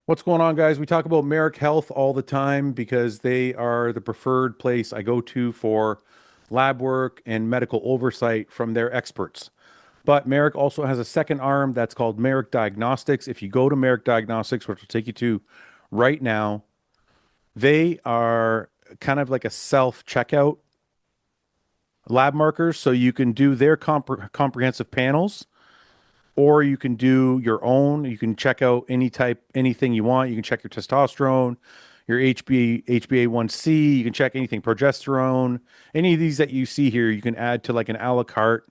What's going on, guys? We talk about Marek Health all the time because they are the preferred place I go to for lab work and medical oversight from their experts. But Marek also has a second arm that's called Marek Diagnostics. If you go to Marek Diagnostics, which will take you to right now, they are kind of like a self checkout lab markers. So you can do their comprehensive panels or you can do your own. You can check out anything you want. You can check your testosterone, your HbA1c. You can check anything, progesterone, any of these that you see here. You can add to like an a la carte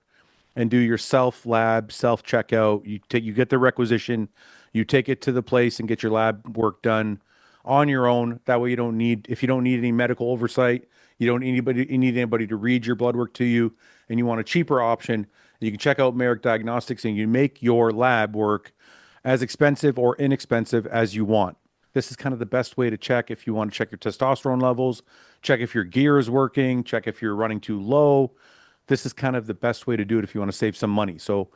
and do your self lab, self checkout. You get the requisition, you take it to the place and get your lab work done on your own. That way, if you don't need any medical oversight, you need anybody to read your blood work to you, and you want a cheaper option. You can check out Marek Diagnostics and you make your lab work as expensive or inexpensive as you want. This is kind of the best way to check if you want to check your testosterone levels, check if your gear is working, check if you're running too low. This is kind of the best way to do it if you want to save some money. So,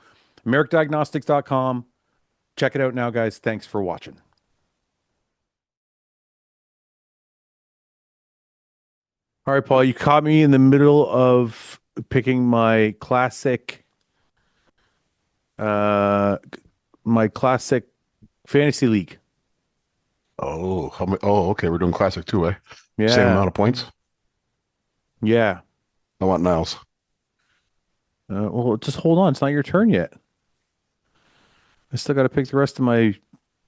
MarekDiagnostics.com. Check it out now, guys. Thanks for watching. All right, Paul, you caught me in the middle of picking uh, my classic fantasy league. Oh, okay. We're doing classic too, eh? Same Yeah, amount of points. yeah. I want Niles. Well, just hold on. It's not your turn yet. I still got to pick the rest of my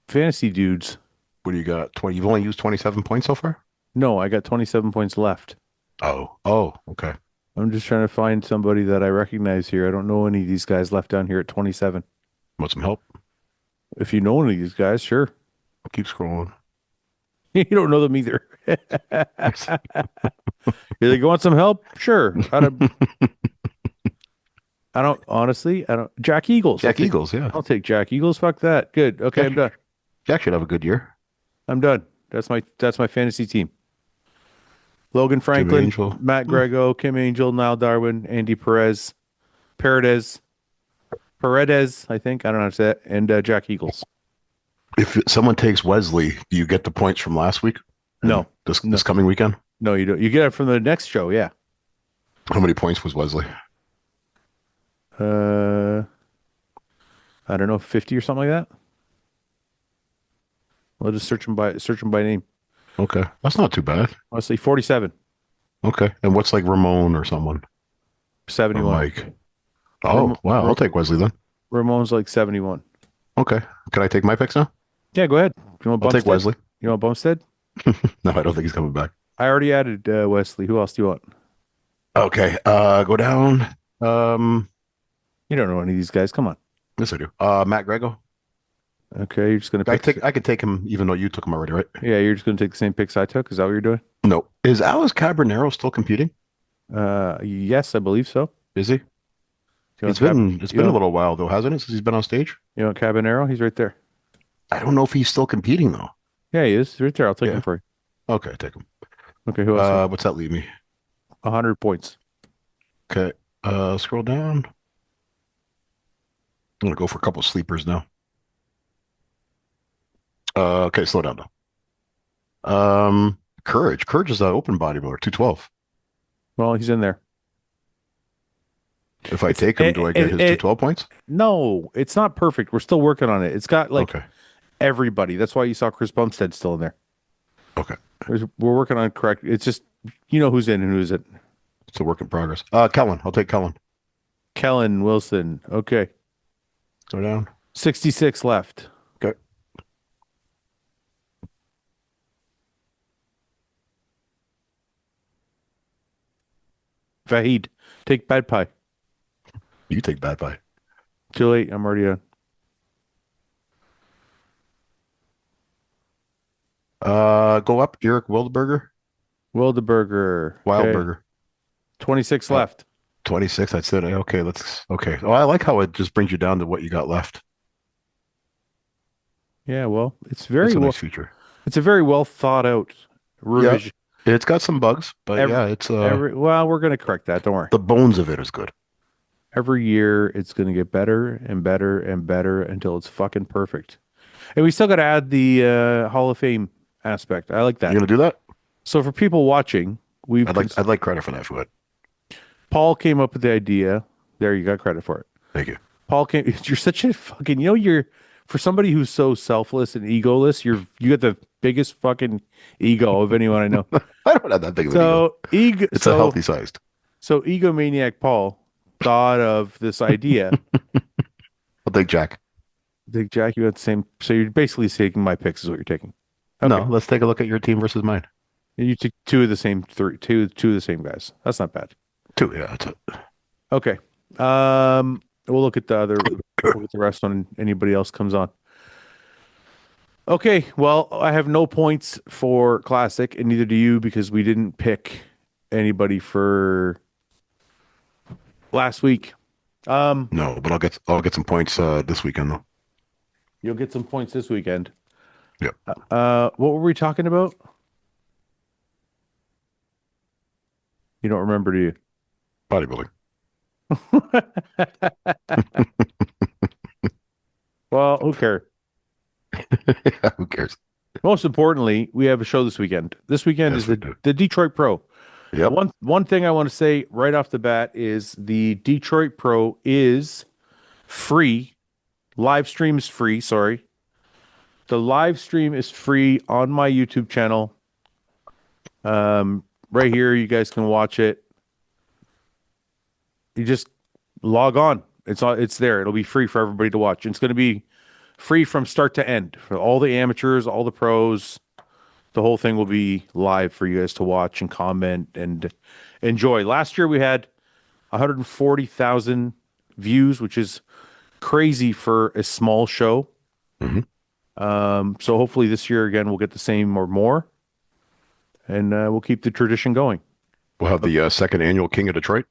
fantasy dudes. What do you got? 20. You've only used 27 points so far? No, I got 27 points left. Oh, okay. I'm just trying to find somebody that I recognize here. I don't know any of these guys left down here at 27. Want some help? If you know any of these guys, sure. I'll keep scrolling. You don't know them either. You're like, you want some help? Sure. I don't honestly, I don't. Jack Eagles. Jack Eagles, yeah. I'll take Jack Eagles. Fuck that. Good. Okay, Jack, I'm done. Jack should have a good year. I'm done. That's my fantasy team. Logan Kim Franklin, Angel. Matt Grego, Kim Angel, Niall Darwin, Andy Paredes, I think. I don't know how to say it. And Jack Eagles. If someone takes Wesley, do you get the points from last week? No, This coming weekend? no, you don't. You get it from the next show. Yeah. How many points was Wesley? Uh, I don't know, 50 or something like that. We'll just search him by name. Okay. That's not too bad. Honestly, 47, Okay. And what's like Ramon or someone? Or 71. Mike? Oh, wow. I'll take Wesley then. Ramon's like 71. Okay. Can I take my picks now? Yeah, go ahead. You want I'll take Bumstead? Wesley. You want Bumstead? No, I don't think he's coming back. I already added Wesley. Who else do you want? Okay, go down. You don't know any of these guys. Come on. Yes, I do. Matt Grego. Okay, you're just gonna pick. I could take him even though you took him already, right? Yeah, you're just gonna take the same picks I took. Is that what you're doing? No. Is Alice Cabranero still competing? Yes, I believe so. Is he? You want It's been a little while though, hasn't it, since he's been on stage? you want Cabanero? He's right there. I don't know if he's still competing though. Yeah, he is. He's right there. I'll take him Yeah. for you. Okay, take him. Okay, who else? What's that leave me? 100 points. Okay. Scroll down. I'm gonna go for a couple sleepers now. Okay, slow down though. Courage. Courage is an open bodybuilder, 212. Well, he's in there. If I take him, do I get his 212 points? No, it's not perfect. We're still working on it. It's got like Okay. everybody. That's why you saw Chris Bumstead still in there. Okay. We're working on it correct. It's just you know who's in and who isn't. It's a work in progress. Kellen. I'll take Kellen. Kellen Wilson. Okay. Go down. 66 left. Okay. Fahid. Take Bad Pie. You take Bad Pie. Too late. I'm already on. Go up, Eric Wildberger. Wildeberger. Okay. Wildberger. 26 left. 26. That's it. Okay, okay. Oh, I like how it just brings you down to what you got left. Yeah, well, it's That's very a well. nice feature. It's a very well thought out revision. It's got some bugs, but Every, yeah, it's well, we're gonna correct that. Don't worry. the bones of it is good. Every year, it's gonna get better and better and better until it's fucking perfect. And we still got to add the Hall of Fame aspect. I like You that. gonna do that? So for people watching, I'd like credit for that, Fouad. Paul came up with the idea. There, you got credit for it. Thank you. Paul came. You're such a fucking. You're for somebody who's so selfless and egoless. You got the biggest fucking ego of anyone I know. I don't have that big of an ego. So ego. It's a healthy sized. So egomaniac Paul thought of this idea. I'll take Jack. Big Jack, you got the same. So you're basically taking my picks, is what you're taking. Okay. No, let's take a look at your team versus mine. You took two of the same two of the same guys. That's not bad. Two, yeah, that's it. Okay. We'll look at we'll get the rest when anybody else comes on. Okay, well, I have no points for Classic, and neither do you because we didn't pick anybody for last week. No, but I'll get some points this weekend though. You'll get some points this weekend. Yep. What were we talking about? You don't remember, do you? Bodybuilding. Well, who cares? Who cares? Most importantly, we have a show this weekend. This weekend is the Detroit Pro. Yep. One thing I want to say right off the bat is the Detroit Pro is free. Live stream is free, sorry. The live stream is free on my YouTube channel. Right here, you guys can watch it. You just log on. It's there. It'll be free for everybody to watch. It's going to be free from start to end for all the amateurs, all the pros. The whole thing will be live for you guys to watch and comment and enjoy. Last year we had 140,000 views, which is crazy for a small show. Mm-hmm. So hopefully this year again we'll get the same or more, and we'll keep the tradition going. We'll have the second annual King of Detroit.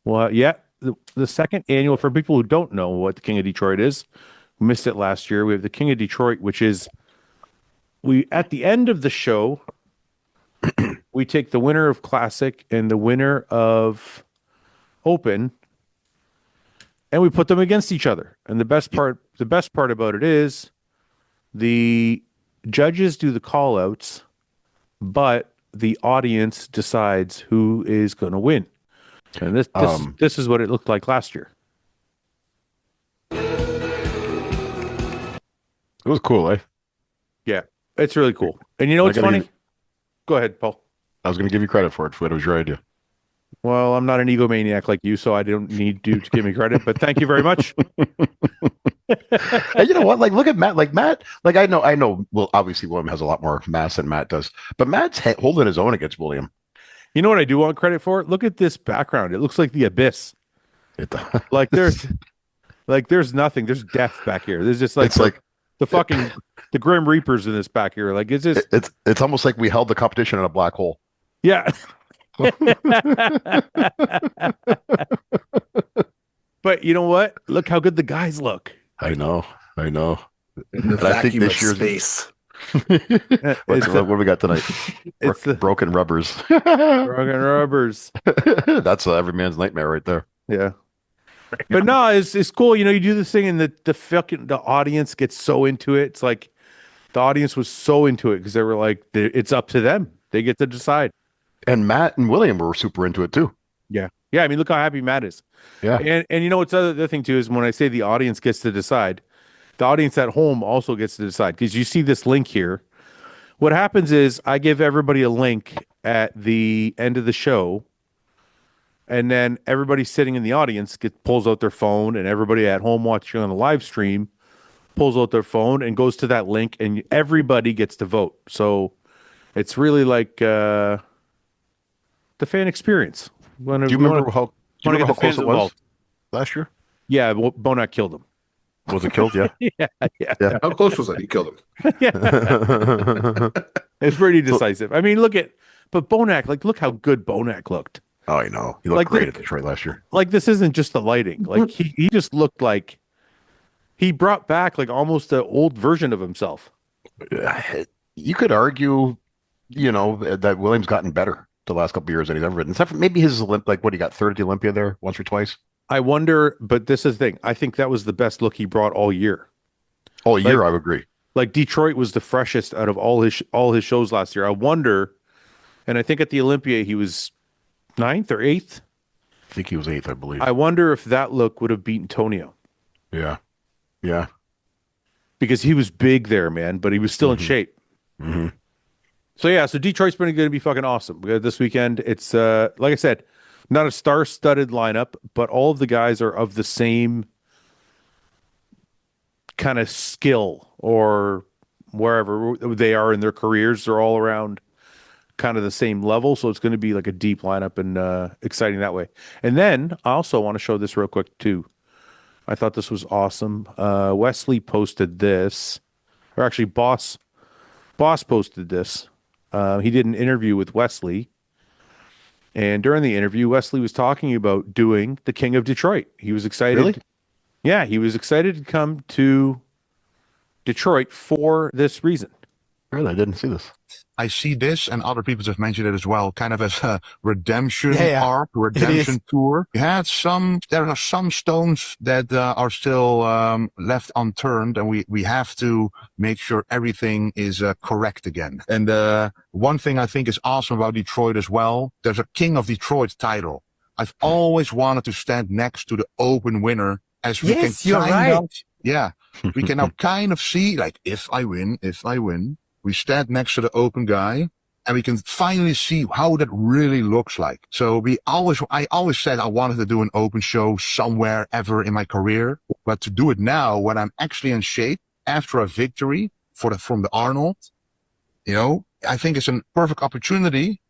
Well, yeah, the second annual, for people who don't know what the King of Detroit is, we missed it last year. We have the King of Detroit, which is at the end of the show, we take the winner of Classic and the winner of Open, and we put them against each other. And the best part about it is the judges do the call outs, but the audience decides who is going to win. And this is what it looked like last year. It was cool, eh? Yeah, it's really cool. And you know what's funny? Go ahead, Paul. I was going to give you credit for it. It was your idea. Well, I'm not an egomaniac like you, so I don't need you to give me credit, but thank you very much. And you know what? Like, look at Matt. Like, I know. Well, obviously, William has a lot more mass than Matt does, but Matt's holding his own against William. You know what I do want credit for? Look at this background. It looks like the abyss. Like there's nothing. There's death back here. There's just like the Grim Reapers in this back here. Like it's almost like we held the competition in a black hole. Yeah. But you know what? Look how good the guys look. I know. In the and I think this year's space. what do we got tonight? It's the broken rubbers. broken rubbers. That's every man's nightmare right there. Yeah. But no, it's cool. You know, you do this thing and the audience gets so into it. It's like the audience was so into it because they were like, it's up to them. They get to decide. And Matt and William were super into it too. Yeah. Yeah. I mean, look how happy Matt is. Yeah. And you know, what's the other thing too is when I say the audience gets to decide, the audience at home also gets to decide because you see this link here. What happens is I give everybody a link at the end of the show, and then everybody sitting in the audience pulls out their phone, and everybody at home watching on the live stream pulls out their phone and goes to that link, and everybody gets to vote. So it's really like the fan experience. Do you remember how close it was last year? Yeah, Bonac killed him. Was it killed? Yeah. yeah. How close was that? He killed him. Yeah. It's pretty decisive. I mean, but Bonac, like, look how good Bonac looked. Oh, I know. He looked great at Detroit last year. Like, this isn't just the lighting. Like, he just looked like he brought back, like, almost an old version of himself. You could argue, you know, that William's gotten better the last couple of years than he's ever been. Except for maybe his, like, what, he got third at the Olympia there once or twice? I wonder, but this is the thing. I think that was the best look he brought all year. Oh, a year, I would agree. Like Detroit was the freshest out of all his shows last year. I wonder, and I think at the Olympia he was 9th or 8th. I think he was 8th, I believe. I wonder if that look would have beaten Tonio. Yeah. Yeah. Because he was big there, man, but he was still in shape. Mm-hmm. So yeah, so Detroit's going to be fucking awesome. This weekend, it's like I said, not a star-studded lineup, but all of the guys are of the same kind of skill or wherever they are in their careers. They're all around kind of the same level, so it's going to be like a deep lineup and exciting that way. And then I also want to show this real quick too. I thought this was awesome. Wesley posted this, or actually Boss posted this. He did an interview with Wesley, and during the interview, Wesley was talking about doing the King of Detroit. He was excited. Really? Yeah, he was excited to come to Detroit for this reason. Really? I didn't see this. I see this, and other people have mentioned it as well, kind of as a redemption arc, It redemption is. tour. There are some stones that are still left unturned, and we have to make sure everything is correct again. And one thing I think is awesome about Detroit as well, there's a King of Detroit title. I've always wanted to stand next to the open winner, as we Yes, can you're kind of, right. yeah, we can now kind of see, like, if I win, we stand next to the open guy, and we can finally see how that really looks like. So I always said I wanted to do an open show somewhere ever in my career, but to do it now when I'm actually in shape after a victory from the Arnold, I think it's a perfect opportunity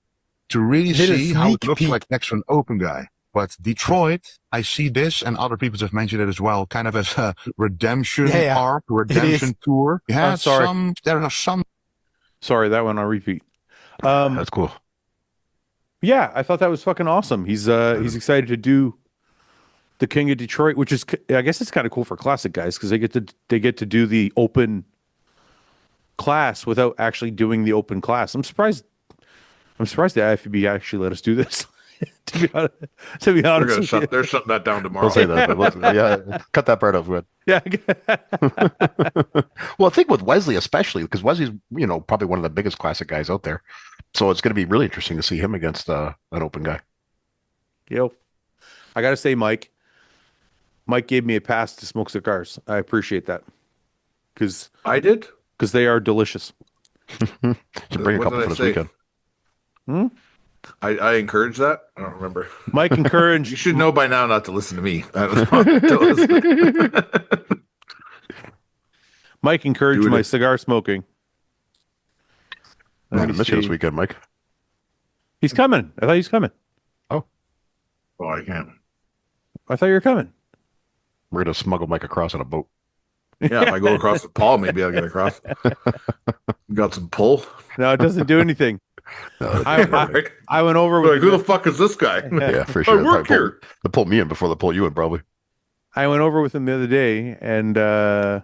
to really Little see how it sneak looks peek. like next to an open guy. But Detroit, I see this, and other people have mentioned it as well, kind of as a redemption arc, redemption tour. Yeah, sorry. there are some. Sorry, that one on repeat. That's cool. Yeah, I thought that was fucking awesome. He's excited to do the King of Detroit, which is, I guess it's kind of cool for classic guys because they get to do the open class without actually doing the open class. I'm surprised the IFBB actually let us do this. to be honest, They're with you. they're shutting that down tomorrow. We'll say that, but yeah, cut that part off. Yeah. Well, I think with Wesley especially, because Wesley's, probably one of the biggest classic guys out there. So it's going to be really interesting to see him against an open guy. Yo, I gotta say, Mike gave me a pass to smoke cigars. I appreciate that because I did. they are delicious. Should bring a What couple did for I this say? weekend. I encourage that. I don't remember. Mike You encouraged. should know by now not to listen to me. I don't know. Mike encouraged Do it. my cigar smoking. I'm Let going me to miss you this see. weekend, Mike. He's coming. I thought he was coming. Oh, I can't. I thought you were coming. We're going to smuggle Mike across on a boat. Yeah, if I go across with Paul, maybe I'll get across. Got some pull. No, it doesn't do anything. No, I went over Like, with who the fuck is this guy? yeah, for I sure. work here. They'll pull me in before they pull you in, probably. I went over with him the other day, and the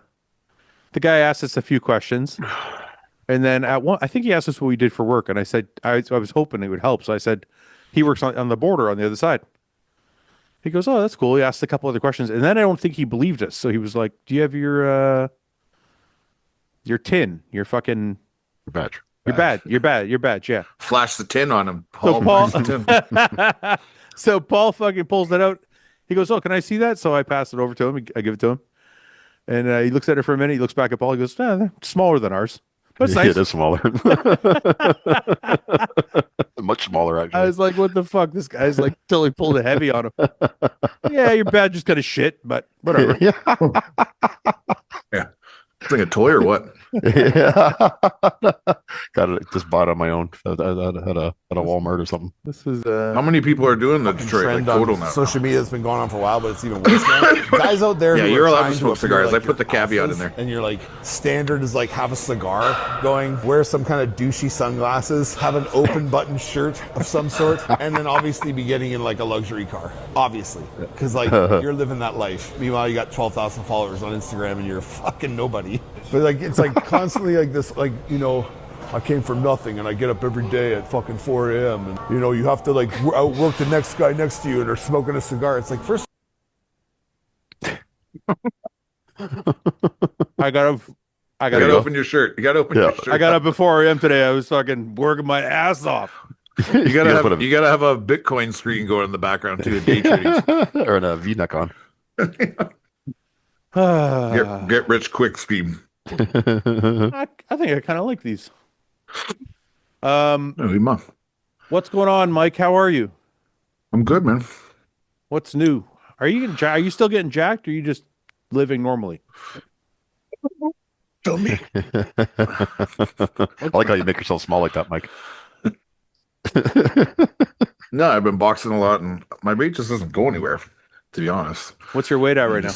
guy asked us a few questions, and then I think he asked us what we did for work, and I said I was hoping it would help, so I said he works on the border on the other side. He goes, "Oh, that's cool." He asked a couple other questions, and then I don't think he believed us, so he was like, "Do you have your tin, your fucking Badge. your badge, yeah." Flash the tin on him. So Paul, flash the tin. So Paul fucking pulls that out. He goes, "Oh, can I see that?" So I pass it over to him. I give it to him, and he looks at it for a minute. He looks back at Paul. He goes, "Nah, they're smaller than ours, but it's Yeah, nice." it is smaller. Much smaller, actually. I was like, "What the fuck?" This guy's like totally pulled a heavy on him. Yeah, your badge is kind of shit, but whatever. Yeah. It's like a toy or what? Yeah. Got it. Just bought on my own at a Walmart or something. This is How many people are doing the Detroit like Trend total on now? social media that's been going on for a while, but it's even worse now. Guys out there, Yeah, who you're are allowed to trying smoke appear cigars. like I put the you're caveat in alphas, there. and you're like standard is like have a cigar going, wear some kind of douchey sunglasses, have an open button shirt of some sort, and then obviously be getting in like a luxury car, obviously, because like you're living that life. Meanwhile, you got 12,000 followers on Instagram and you're fucking nobody. But like it's like constantly like this, like I came from nothing and I get up every day at fucking 4 a.m. and you have to like outwork the next guy next to you and they're smoking a cigar. It's like, first I I got up. I You got gotta up. open your shirt. You gotta open Yeah. your shirt. I got up before I am today. I was fucking working my ass off. You gotta put have you gotta have a Bitcoin screen going in the background too. Day trading. or a V-neck on. Get rich quick scheme. I think I kind of like these. No, man. What's going on, Mike? How are you? I'm good, man. What's new? Are you getting are you still getting jacked, or are you just living normally? Tell me. I like how you make yourself small like that, Mike. No, I've been boxing a lot, and my weight just doesn't go anywhere. To be honest, What's your weight at right now?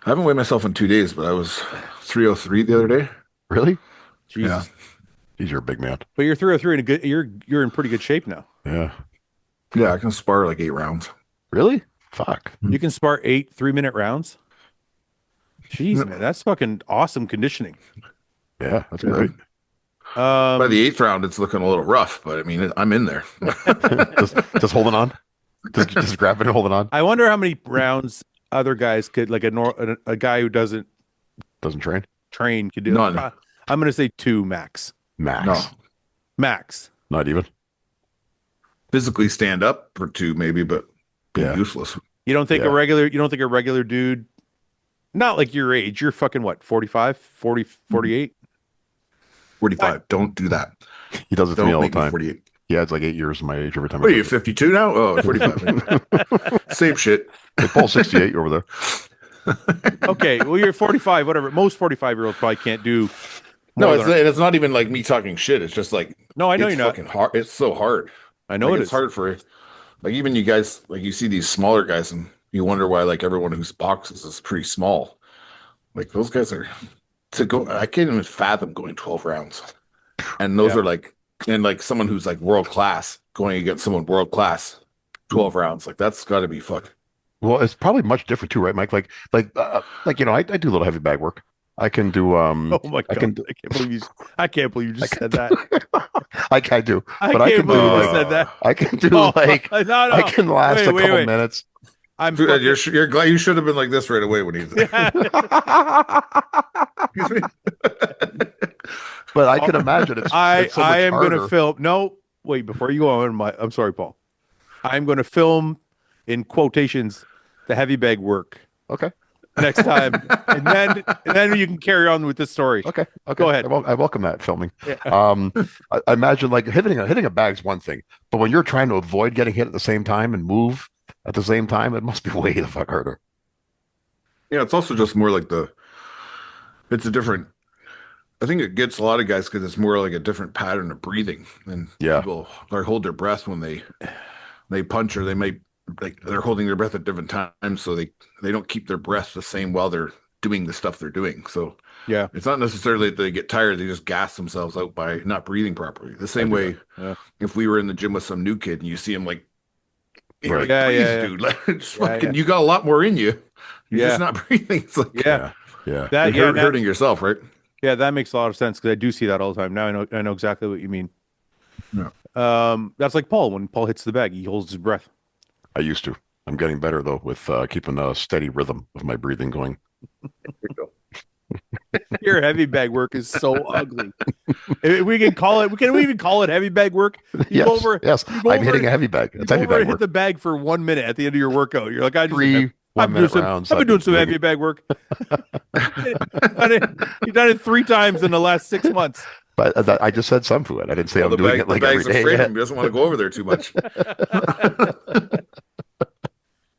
I haven't weighed myself in 2 days, but I was 303 the other day. Really? Jesus. He's your big man. But you're 303 and you're in pretty good shape now. Yeah. Yeah, I can spar like 8 rounds. Really? Fuck. You can spar 8 3-minute rounds. Jeez, man, that's fucking awesome conditioning. Yeah, that's Yeah. great. By the 8th round, it's looking a little rough, but I mean, I'm in there. just holding on. Just grabbing and holding on. I wonder how many rounds other guys could, like a guy who doesn't Doesn't train. train could do. None. I'm gonna say 2 max. Max. No, Max. Not even. physically stand up for 2 maybe, but be Yeah. useless. You don't think Yeah. you don't think a regular dude, not like your age, you're fucking what, 45, 40, 48? 45. Don't do that. He does it to Don't me all the make me time. 48. He adds like 8 years of my age every time. What are you, 52 now? Oh, 45. Same shit. Hey, Paul's 68 over there. Okay, well you're 45, whatever. Most 45-year-olds probably can't do No, more it's, than- it's not even like me talking shit. It's just like, No, I know it's you're not. fucking hard. It's so hard. I know Like, it it's is. hard for, like, even you guys, like, you see these smaller guys and you wonder why, like, everyone who's boxes is pretty small. Like, those guys are, to go, I can't even fathom going 12 rounds. And those Yeah. are like, and like someone who's like world class going against someone world class, 12 rounds. Like, that's got to be fuck. Well, it's probably much different too, right, Mike? Like you know, I do a little heavy bag work. I can do Oh my god! I can I can't believe you just said that. I do, I but I can't can do believe you just like said that. I can do Oh, like no, no. I can last a couple wait. minutes. I'm Dude, fucking- you're glad you should have been like this right away when he But I can imagine it's I so much am going to harder. film. No, wait. Before you go on, I'm sorry, Paul. I'm going to film in quotations the heavy bag work Okay. next time, and then you can carry on with this story. Okay. Go ahead. I welcome that filming. Yeah. I imagine like hitting a bag's one thing, but when you're trying to avoid getting hit at the same time and move at the same time, it must be way the fuck harder. Yeah, it's also just more like it's a different, I think it gets a lot of guys because it's more like a different pattern of breathing. And Yeah. people like hold their breath when they punch, or they might, like, they're holding their breath at different times. So they don't keep their breath the same while they're doing the stuff they're doing. So Yeah. it's not necessarily that they get tired. They just gas themselves out by not breathing properly. The same way, Yeah. if we were in the gym with some new kid and you see him like, you're Right. like, Yeah, "Please, yeah. dude, like, just Yeah, fucking, yeah. you got a lot more in you. You're Yeah. just not breathing. It's like, Yeah. Yeah. That you're that- hurting yourself, right? Yeah, that makes a lot of sense because I do see that all the time. Now I know exactly what you mean. Yeah. That's like Paul. When Paul hits the bag, he holds his breath. I used to. I'm getting better though with keeping a steady rhythm of my breathing going. Your heavy bag work is so ugly. We can call it. Can we even call it heavy bag work? You Yes. go over. Yes. you go I'm over hitting it- a heavy bag. You It's go heavy over and bag hit work. the bag for 1 minute at the end of your workout. You're like, I just Three I've 1 been doing minute some, rounds. I've been doing some heavy bag work. You've done it 3 times in the last 6 months. But I just said some Fouad. I didn't say Well, I'm doing it like the every bag's day. afraid of him. He doesn't want to go over there too much.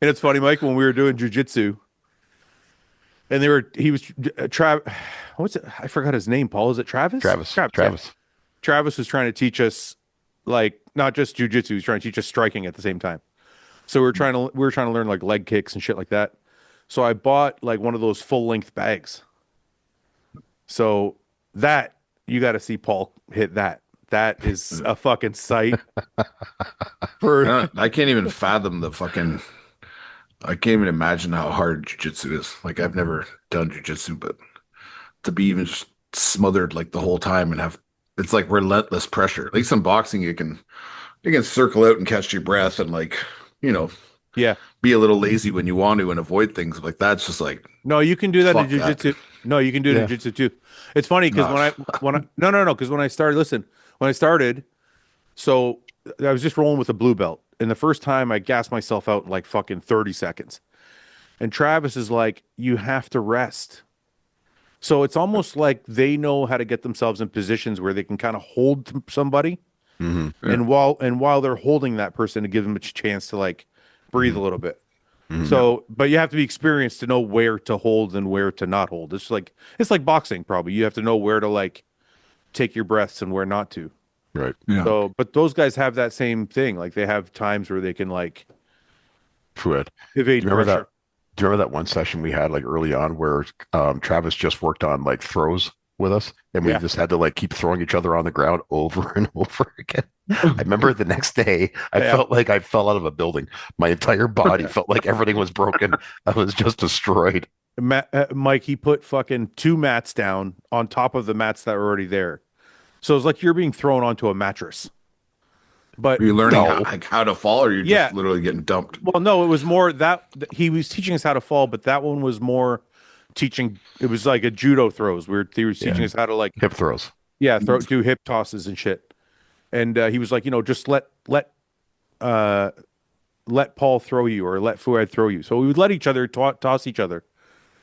And it's funny, Mike, when we were doing jujitsu, and he was what's it? I forgot his name. Paul, is it Travis? Travis. Travis was trying to teach us, like, not just jujitsu. He was trying to teach us striking at the same time. So we were trying to learn like leg kicks and shit like that. So I bought like one of those full length bags. So that you got to see Paul hit that. That is a fucking sight. I can't even fathom the fucking. I can't even imagine how hard jujitsu is. Like, I've never done jujitsu, but to be even just smothered like the whole time and have, it's like relentless pressure. At least in boxing, you can circle out and catch your breath and, like, you know, Yeah. be a little lazy when you want to and avoid things like that's just like No, you can do that in Fuck that. jiu-jitsu. No, you can do it in Yeah. jiu-jitsu too. It's funny because no, because when I started, listen, when I started, so I was just rolling with a blue belt, and the first time I gassed myself out in like fucking 30 seconds. And Travis is like, you have to rest. So it's almost like they know how to get themselves in positions where they can kind of hold somebody, and while they're holding that person, to give them a chance to like breathe a little bit. So, but you have to be experienced to know where to hold and where to not hold. It's like boxing, probably. You have to know where to like take your breaths and where not to. Right. yeah. So, but those guys have that same thing. Like they have times where they can like Fouad. evade Do you remember pressure. that? Do you remember that one session we had like early on where Travis just worked on like throws with us, and we Yeah. just had to like keep throwing each other on the ground over and over again? I remember the next day, I Yeah. felt like I fell out of a building. My entire body felt like everything was broken. I was just destroyed. Mike, he put fucking 2 mats down on top of the mats that were already there. So it's like you're being thrown onto a mattress. But Are you learning No. how to fall, or you're Yeah. just literally getting dumped? well, no, it was more that he was teaching us how to fall, but that one was more teaching. It was like a judo throws. He was teaching us how to like Hip throws. do hip tosses and shit. And he was like, just let Paul throw you or let Fouad throw you. So we would let each other toss each other.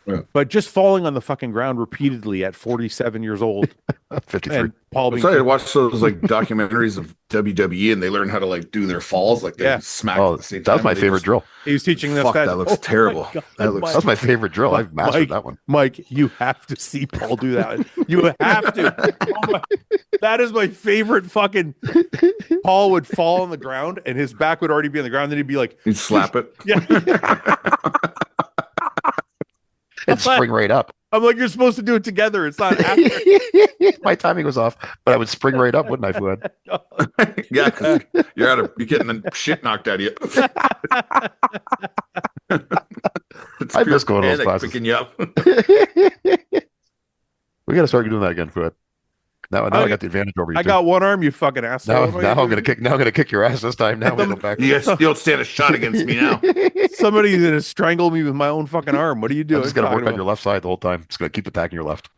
Yeah. But just falling on the fucking ground repeatedly at 47 years old 53. and Paul I'm being sorry to watch those like documentaries of WWE, and they learn how to like do their falls, like they Yeah. smack Oh, at the same that was time, my and they favorite just- drill. he was teaching us Fuck, that. that looks Oh my terrible. God, That looks- Mike. That was my favorite drill. I've mastered Mike, that one. Mike, you have to see Paul do that. You have to. Oh my, that is my favorite fucking. Paul would fall on the ground and his back would already be on the ground. Then he'd be like, You slap it. yeah. And spring right up. I'm like, you're supposed to do it together. It's not after. My timing was off, but I would spring right up, wouldn't I, Fouad? Yeah, because you're getting the shit knocked out of you. It's I pure miss going to those panic classes. picking you up. We got to start doing that again, Fouad. Now I got the advantage over you. I got one arm, you fucking asshole. now. What am I Now I'm doing? gonna kick your ass this time. Now we go back. You don't stand a shot against me now. Somebody's gonna strangle me with my own fucking arm. What are you doing? I'm just gonna work Talking on your left side the whole time. Just gonna keep attacking your left.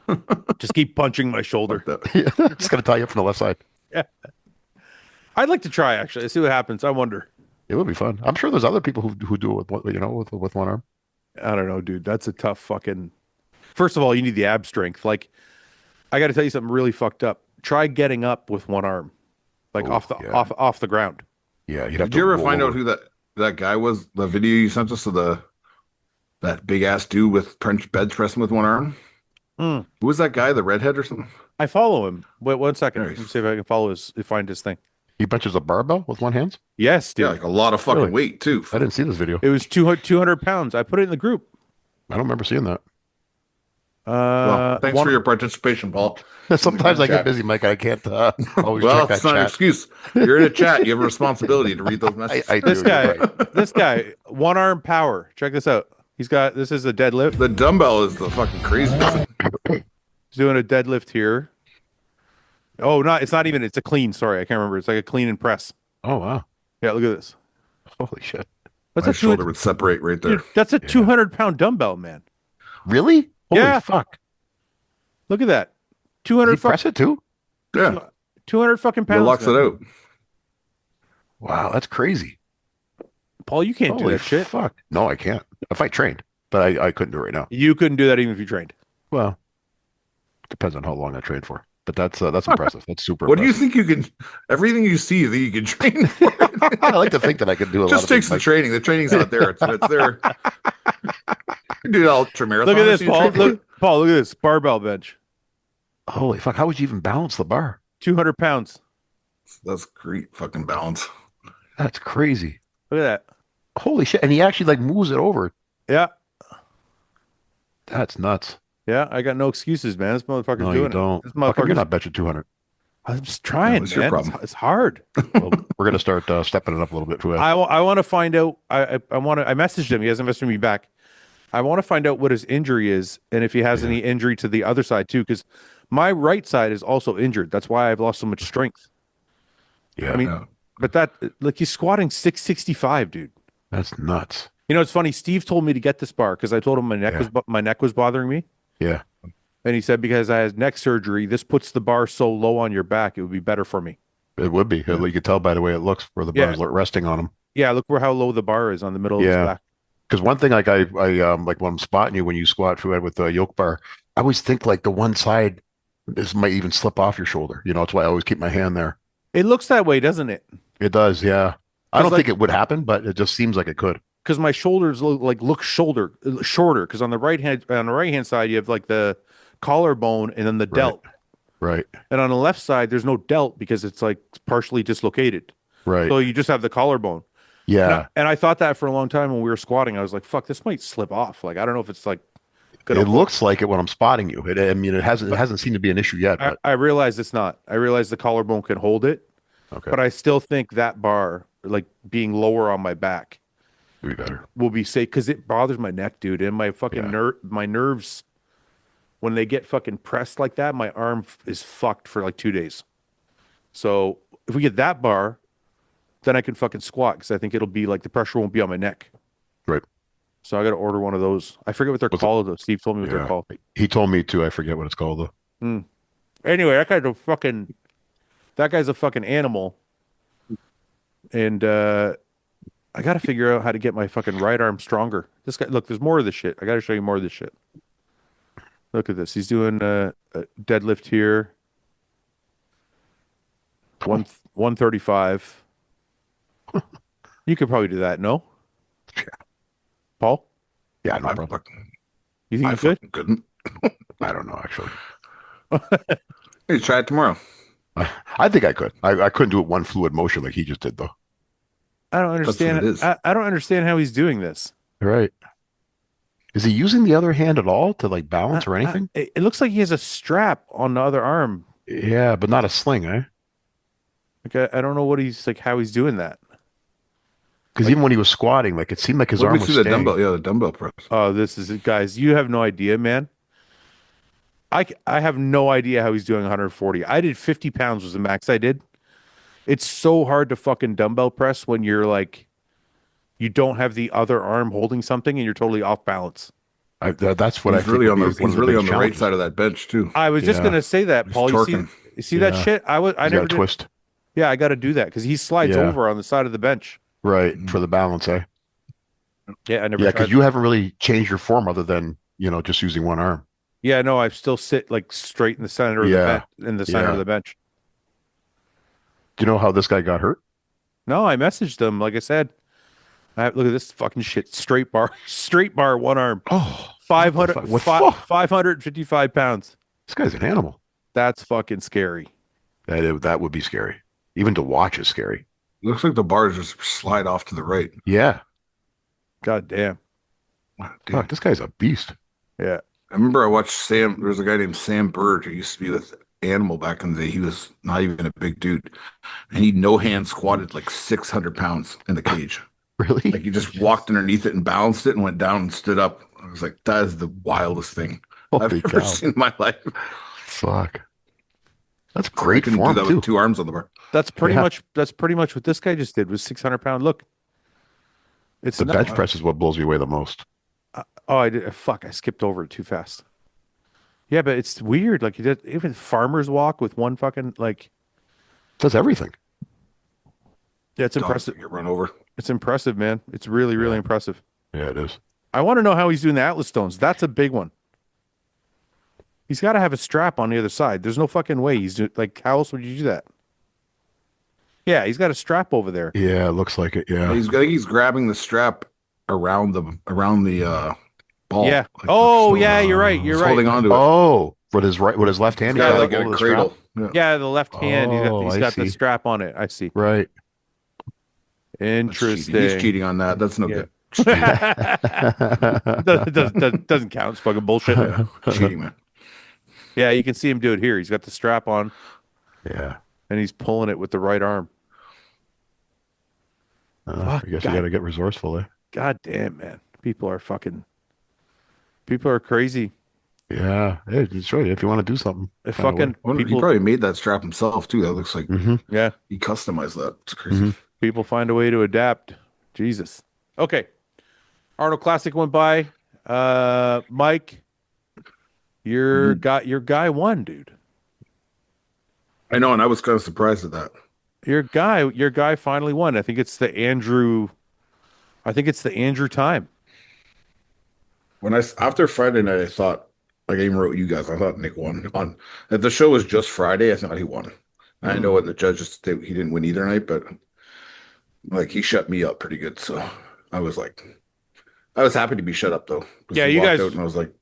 about- Just keep punching my shoulder. Just gonna tie you up from the left side. I'd like to try actually. See what happens. I wonder. It would be fun. I'm sure there's other people who do it with one arm. I don't know, dude. That's a tough fucking. First of all, you need the ab strength. Like, I got to tell you something really fucked up. Try getting up with one arm, like Oh, off the yeah. off the ground. Yeah, you'd have Did to you ever roll find out over. who that guy was? The video you sent us of that big ass dude with bench pressing with one arm. Hmm. Who was that guy? The redhead or something? I follow him. Wait 1 second. There Let he me is. see if I can find his thing. He benches a barbell with one hand? Yes, dude. Yeah, like a lot of fucking Really? weight too. I didn't see this video. It was 200 pounds. I put it in the group. I don't remember seeing that. Well, thanks for your participation, Paul. Sometimes I Chat. get busy, Mike. I can't always Well, check that it's not an chat. excuse. You're in a chat. You have a responsibility to read those messages. I do. This you're guy, right. this guy, one arm power. Check this out. This is a deadlift. The dumbbell is the fucking craziest. He's doing a deadlift here. Oh, it's not even, it's a clean. Sorry, I can't remember. It's like a clean and press. Oh wow! Yeah, look at this. Holy shit! That's My a shoulder would separate right there. dude, that's a 200-pound dumbbell, man. Really? Holy Yeah. fuck! Look at that. Did 200 he press it too? Yeah, 200 fucking it pounds. locks man. it out. Wow, that's crazy. Paul, you can't do Holy that shit. fuck! No, I can't. If I trained, but I couldn't do it right now. You couldn't do that even if you trained. Well, depends on how long I trained for. But that's impressive. That's super. What do you impressive. think you can? Everything you see that you can train for. I like to think that I can do a lot. Just of takes things the like- training. The training's not there. It's there. You do ultra marathon. Look at this, Paul. Paul, look at this barbell bench. Holy fuck! How would you even balance the bar? 200 pounds. That's great fucking balance. That's crazy. Look at that. Holy shit! And he actually like moves it over. Yeah. That's nuts. Yeah. I got no excuses, man. This motherfucker's No, doing you don't. it. This How come you're motherfucker's. not benching 200? I'm just trying, what's your man. problem? It's hard. Well, we're gonna start stepping it up a little bit. Fouad. I want to find out. I messaged him. He hasn't messaged me back. I want to find out what his injury is and if he has any injury to the other side too, because my right side is also injured. That's why I've lost so much strength. Yeah, I mean, Yeah. but that like he's squatting 665, dude. That's nuts. You know, it's funny. Steve told me to get this bar because I told him my neck was bothering me, Yeah. and he said because I had neck surgery, this puts the bar so low on your back, it would be better for me. It would be. You could tell by the way it looks where the Yeah. bar's resting on him. Yeah, look where how low the bar is on the middle of his Yeah. back. Because one thing, like I like when I'm spotting you when you squat Fouad, with the yoke bar, I always think like the one side might even slip off your shoulder. You know, that's why I always keep my hand there. It looks that way, doesn't it? It does, yeah. I don't like- think it would happen, but it just seems like it could. Because my shoulders look shorter. Because on the right hand side, you have like the collarbone and then the delt. Right, And on the left side, there's no delt because it's like partially dislocated. right. So you just have the collarbone. Yeah. And I thought that for a long time when we were squatting. I was like, fuck, this might slip off. Like, I don't know if it's like gonna It looks like it when I'm spotting you. I mean, it hasn't seemed to be an issue yet. But I realize it's not. I realize the collarbone can hold it, okay, but I still think that bar, like being lower on my back, it'd be better. will be safe because it bothers my neck, dude, and my fucking my nerves. When they get fucking pressed like that, my arm is fucked for like 2 days. So if we get that bar, then I can fucking squat because I think it'll be like the pressure won't be on my neck. Right. So I got to order one of those. I forget what they're called though. Steve told me what they're Yeah. called. He told me too. I forget what it's called though. Anyway, that guy's a fucking animal. And I got to figure out how to get my fucking right arm stronger. This guy, look, there's more of this shit. I got to show you more of this shit. Look at this. He's doing a deadlift here. 135. You could probably do that, no? Yeah. Paul? Yeah, no I problem. fucking, You think I you could? fucking couldn't. I don't know actually. Hey, try it tomorrow. I think I could. I couldn't do it one fluid motion like he just did though. I don't what understand. it is. I don't understand how he's doing this. Right. Is he using the other hand at all to like balance or anything? It looks like he has a strap on the other arm. Yeah, but not a sling, eh? Like I don't know what he's like. How he's doing that? Because even when he was squatting, like it seemed like his Let arm me was see the staying. dumbbell. Yeah, the dumbbell press. Oh, this is it, guys. You have no idea, man. I have no idea how he's doing 140. I did 50 pounds was the max I did. It's so hard to fucking dumbbell press when you're like, you don't have the other arm holding something and you're totally off balance. That's what I He's think really would on be the one of he's really big on the right challenges. side of that bench too. I was just Yeah. gonna say that, He's Paul. torquing. You see that Yeah. shit? I He's never got a did. twist. Yeah, I got to do that because he slides Yeah. over on the side of the bench. Right, for the balance, eh? Yeah, I never. Yeah, tried because you haven't really changed your form other than, just using one arm. Yeah, no, I still sit like straight in the center of the Yeah. bench. In the center Yeah. of the bench. Do you know how this guy got hurt? No, I messaged him. Like I said, look at this fucking shit. Straight bar, one arm. Oh, 500, what the fuck? 555 pounds. This guy's an animal. That's fucking scary. That would be scary. Even to watch is scary. Looks like the bars just slide off to the right. Yeah. God damn. Dude, Fuck, this guy's a beast. Yeah. I remember I watched Sam. There was a guy named Sam Bird who used to be with Animal back in the day. He was not even a big dude, and he no hand squatted like 600 pounds in the cage. Really? Like he just walked underneath it and balanced it and went down and stood up. I was like, that is the wildest thing I've Holy ever cow. seen in my life. Fuck. That's I great couldn't form, do that too. with two arms on the bar. That's pretty Yeah. much what this guy just did was 600 pound. Look. It's The not, bench press is what blows me away the most. Oh, I did. Fuck, I skipped over it too fast. Yeah, but it's weird. Like, you did even farmers walk with one fucking, like, It does everything. yeah, it's Dogs impressive. that get run over. It's impressive, man. It's really, really impressive. Yeah, it is. I want to know how he's doing the Atlas stones. That's a big one. He's got to have a strap on the other side. There's no fucking way he's doing, like, how else would you do that? Yeah, he's got a strap over there. Yeah, it looks like it. Yeah. I think he's grabbing the strap around the ball. Yeah. Like, Oh, so, yeah, you're right. You're he's right. holding on to it. Oh, with his left hand. He's he's got got like hold a of the strap? cradle. Yeah. Yeah, the left hand. Oh, He's I got the see. strap on it. I see. Right. That's cheating. Interesting. He's cheating on that. That's no Yeah. good. doesn't count. It's fucking bullshit. Cheating, man. Yeah, you can see him do it here. He's got the strap on Yeah. and he's pulling it with the right arm. I guess you got to get resourceful, eh? God damn, man. People are crazy. Yeah. Hey, that's right. If you want to do something. If find a fucking I wonder- he people, probably made that strap himself too. That looks like way. Mhm. yeah, he customized that. It's crazy. people find a way to adapt. Jesus. Okay. Arnold Classic went by. Mike, your guy won, dude. I know, and I was kind of surprised at that. Your guy finally won. I think it's the Andrew time. When after Friday night, I thought, like I even wrote you guys, I thought Nick won. If the show was just Friday, I thought he won. I know what the judges he didn't win either night, but like he shut me up pretty good. So I was happy to be shut up though. Yeah, he you walked guys. out and I was like,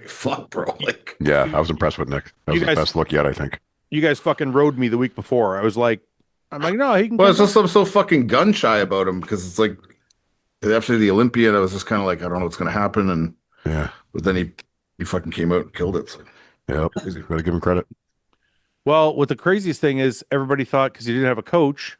fuck, bro. Like, Yeah, I was impressed with Nick. That was You his guys- best look yet, I think. You guys fucking rode me the week before. I'm like, no, he can. well, come it's just I'm so fucking gun shy about him because it's like after the Olympiad, I was just kind of like, I don't know what's gonna happen, and Yeah. but then he fucking came out and killed it. So. Yeah. Gotta give him credit. Well, what the craziest thing is, everybody thought because he didn't have a coach,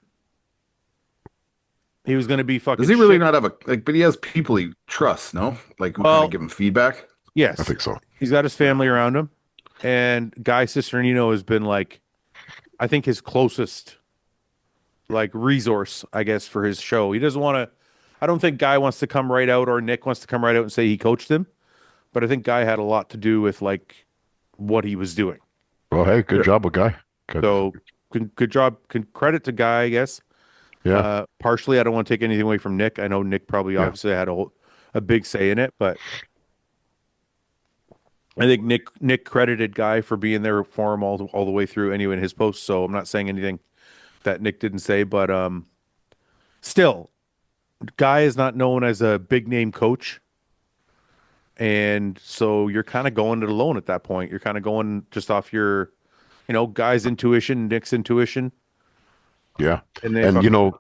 he was going to be fucking. Does he really shit. not have a like? But he has people he trusts, no? Like who Well- kind of give him feedback. Yes, I think so. he's got his family around him, and Guy Cisternino has been like, I think his closest, like resource, I guess, for his show. He doesn't want to. I don't think Guy wants to come right out, or Nick wants to come right out and say he coached him, but I think Guy had a lot to do with like what he was doing. Well, hey, good job with Guy. Good. So good job. Credit to Guy, I guess. Yeah. Partially, I don't want to take anything away from Nick. I know Nick probably obviously had a big say in it, but I think Nick credited Guy for being there for him all the way through anyway in his post. So I'm not saying anything that Nick didn't say, but still, Guy is not known as a big name coach. And so you're kind of going it alone at that point. You're kind of going just off your, Guy's intuition, Nick's intuition. Yeah. And And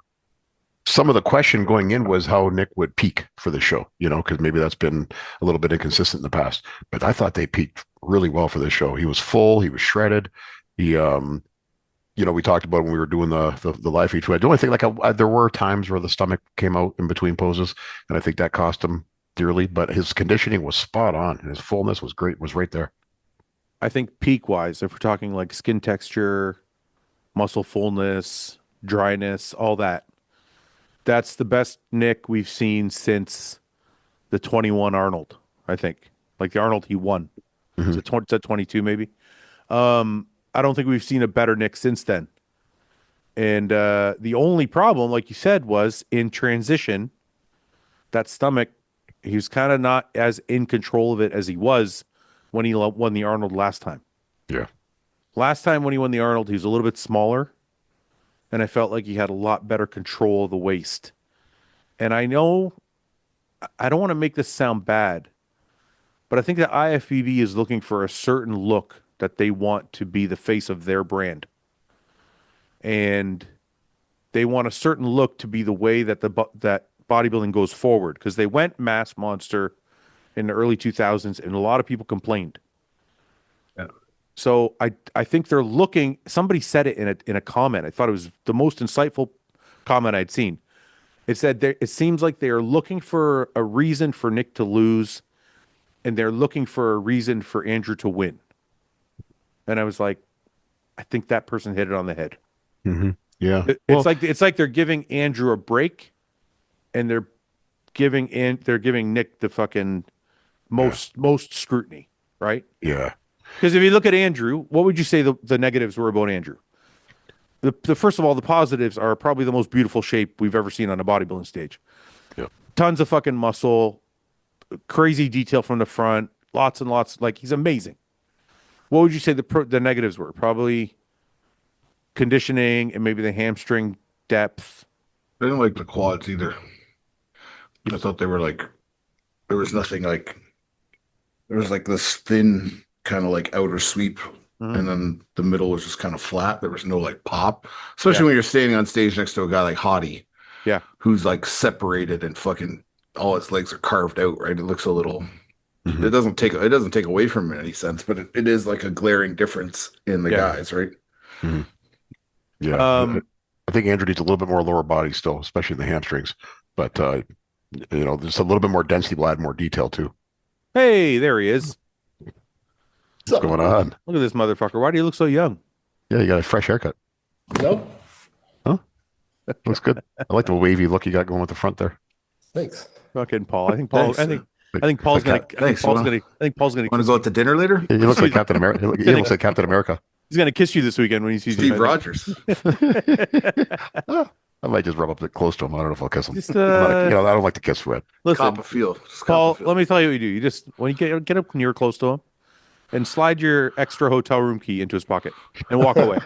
some of the question going in was how Nick would peak for the show, because maybe that's been a little bit inconsistent in the past. But I thought they peaked really well for this show. He was full, he was shredded. He we talked about when we were doing the live feed. The only thing, there were times where the stomach came out in between poses, and I think that cost him dearly, but his conditioning was spot on and his fullness was great, was right there. I think peak wise, if we're talking like skin texture, muscle fullness, dryness, all that, that's the best Nick we've seen since the 21 Arnold, I think. Like the Arnold he won. Mhm. Is it 22 maybe? I don't think we've seen a better Nick since then. And the only problem, like you said, was in transition, that stomach, he was kind of not as in control of it as he was when he won the Arnold last time. Yeah. Last time when he won the Arnold, he was a little bit smaller, and I felt like he had a lot better control of the waist. And I know, I don't want to make this sound bad, but I think that IFBB is looking for a certain look that they want to be the face of their brand. And they want a certain look to be the way that that bodybuilding goes forward, because they went mass monster in the early 2000s and a lot of people complained. Yeah. So I think they're looking, somebody said it in a comment. I thought it was the most insightful comment I'd seen. It said it seems like they are looking for a reason for Nick to lose, and they're looking for a reason for Andrew to win. And I was like, I think that person hit it on the head. Mm-hmm. Yeah. It's like they're giving Andrew a break, and they're giving Nick the fucking most scrutiny, right? Yeah. Because if you look at Andrew, what would you say the negatives were about Andrew? The first of all, the positives are probably the most beautiful shape we've ever seen on a bodybuilding stage. Yeah. Tons of fucking muscle, crazy detail from the front, lots and lots. Like, he's amazing. What would you say the negatives were? Probably conditioning and maybe the hamstring depth. I didn't like the quads either. I thought they were like, there was nothing like, there was like this thin kind of like outer sweep, and then the middle was just kind of flat. There was no like pop, especially when you're standing on stage next to a guy like Hadi, who's like separated and fucking all his legs are carved out. Right, it looks a little. Mhm. It doesn't take away from him in any sense, but it is like a glaring difference in the guys, right? Mhm. Yeah. I think Andrew needs a little bit more lower body still, especially in the hamstrings. But there's a little bit more density. We'll add more detail too. Hey, there he is. What's going on? Look at this motherfucker. Why do you look so young? Yeah, you got a fresh haircut. No, Looks good. I like the wavy look you got going with the front there. Thanks. Fucking Paul. I think Paul. Thanks, I think Paul's gonna. Like, I think thanks, Paul's you gonna. I think Paul's gonna. Want to go out to dinner later? he looks like Captain America. He looks like Captain America. He's gonna kiss you this weekend when he sees Steve you. Rogers. I might just rub up close to him. I don't know if I'll kiss him. Just, I'm not I don't like to kiss Fouad. Listen, Cop a feel. Just Paul. cop a feel. Let me tell you what you do. You just when you get up near close to him, and slide your extra hotel room key into his pocket and walk away.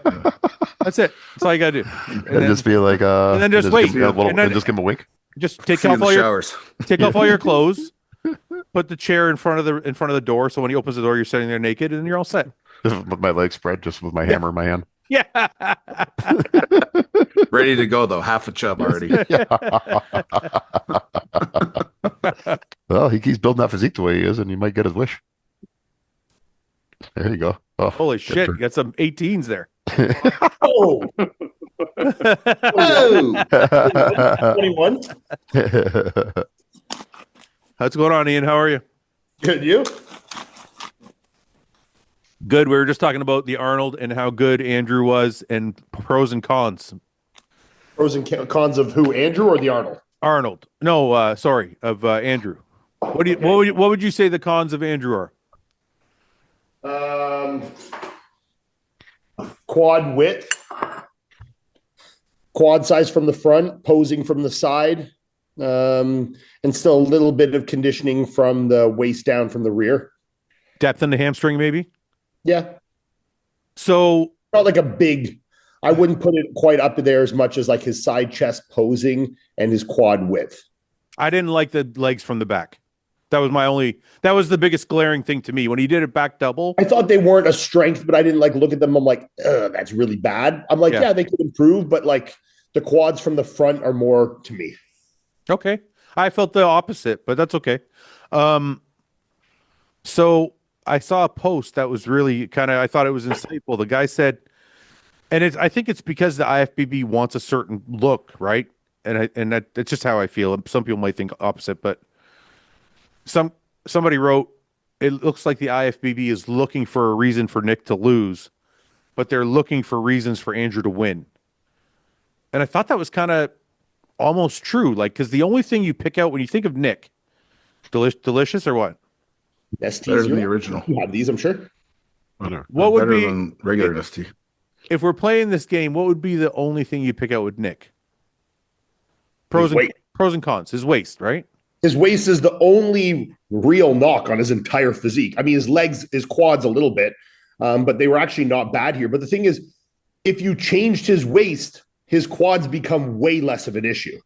That's it. That's all you gotta do. And just be like, and then just wait. give him a little, And then- and just give him a wink. Just take See you off in the all your showers. take off all your clothes, put the chair in front of the door, so when he opens the door, you're sitting there naked, and you're all set. Just with my legs spread, just with my hammer in my hand. Yeah. Ready to go though. Half a chub already. Well, he's building that physique the way he is, and he might get his wish. There you go. Oh, Holy shit! You got some 18s there. Oh, Oh, 21. What's going on, Ian? How are you? Good, you? Good. We were just talking about the Arnold and how good Andrew was, and pros and cons. Pros and cons of who? Andrew or the Arnold? Arnold. No, sorry, of Andrew. What would you say the cons of Andrew are? Quad width, quad size from the front, posing from the side, and still a little bit of conditioning from the waist down from the rear. Depth in the hamstring, maybe. Yeah, So not like a big. I wouldn't put it quite up there as much as like his side chest posing and his quad width. I didn't like the legs from the back. That was the biggest glaring thing to me when he did it back double. I thought they weren't a strength, but I didn't like look at them. I'm like, that's really bad. I'm like, Yeah. yeah, they could improve, but like the quads from the front are more to me. Okay. I felt the opposite, but that's okay. So I saw a post that was really I thought it was insightful. The guy said, and I think it's because the IFBB wants a certain look, right? And that's just how I feel. Some people might think opposite, but somebody wrote, it looks like the IFBB is looking for a reason for Nick to lose, but they're looking for reasons for Andrew to win. And I thought that was kind of almost true. Like, because the only thing you pick out when you think of Nick, delicious or what? STs, better than the original. You have these, I'm sure. What would Better be than regular ST? if we're playing this game? What would be the only thing you pick out with Nick? Pros His weight. and cons. His waist, right? His waist is the only real knock on his entire physique. I mean, his legs, his quads a little bit, but they were actually not bad here. But the thing is, if you changed his waist, his quads become way less of an issue.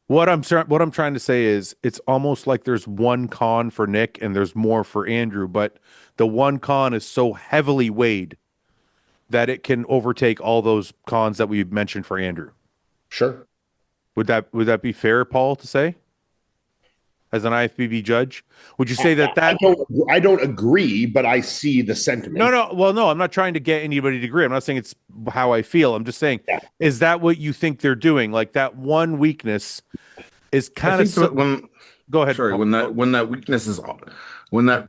What I'm trying to say is it's almost like there's one con for Nick and there's more for Andrew, but the one con is so heavily weighed that it can overtake all those cons that we've mentioned for Andrew. Sure. Would that be fair, Paul, to say? As an IFBB judge, would you say that I don't agree, but I see the sentiment. No. Well, no, I'm not trying to get anybody to agree. I'm not saying it's how I feel. I'm just saying, is that what you think they're doing? Like that one weakness is kind of when go ahead. sorry, Paul. when that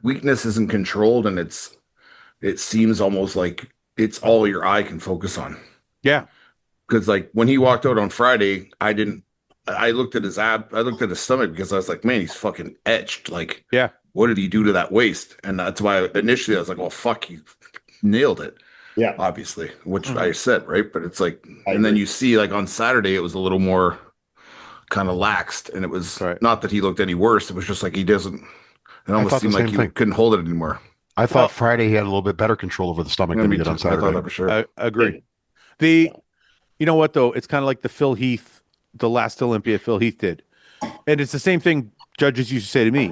weakness isn't controlled and it seems almost like it's all your eye can focus on. Yeah. Because like when he walked out on Friday, I looked at his I looked at his stomach because I was like, man, he's fucking etched. Like, Yeah. What did he do to that waist? And that's why initially I was like, well, fuck, he nailed it. Yeah. Obviously, which I said, right? But it's like, I and then agree. you see like on Saturday, it was a little more kind of laxed. And it was Right. not that he looked any worse. It was just like it almost thought seemed the like same he thing. couldn't hold it anymore. I thought Friday he had a little bit better control over the stomach Yeah, than me he did too. on I thought Saturday. that for sure. I agree. You know what though? It's kind of like the Phil Heath, the last Olympia Phil Heath did. And it's the same thing judges used to say to me.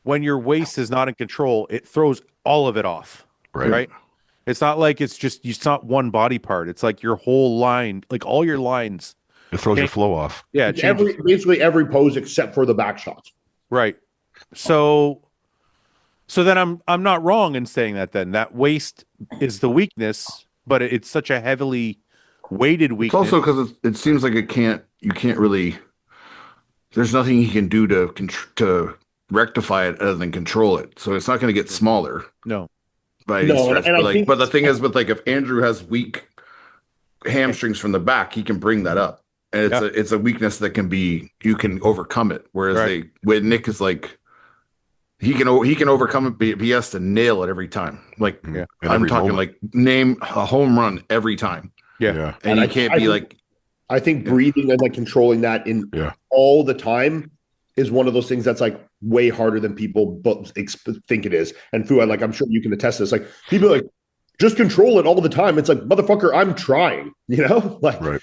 When your waist is not in control, it throws all of it off. Right? It's not like it's not one body part. It's like your whole line, like all your lines. It throws your flow off. Yeah, it changes. Basically every pose except for the back shots. Right. So then I'm not wrong in saying that then. That waist is the weakness, but it's such a heavily weighted It's weakness. also because it seems like you can't really. There's nothing he can do to rectify it other than control it. So it's not going to get smaller No. by any No, stretch. and I think- But the thing is, with like if Andrew has weak hamstrings from the back, he can bring that up. and Yeah. it's a weakness that you can overcome it. Whereas when Nick is like, he can overcome it, but he has to nail it every time. Like And I'm every talking moment. like name a home run every time, Yeah. and you can't be like. I think breathing and like controlling that in all the time is one of those things that's like way harder than people think it is. And Fouad, like I'm sure you can attest to this. Like people are like, just control it all the time. It's like, motherfucker, I'm trying. You know, like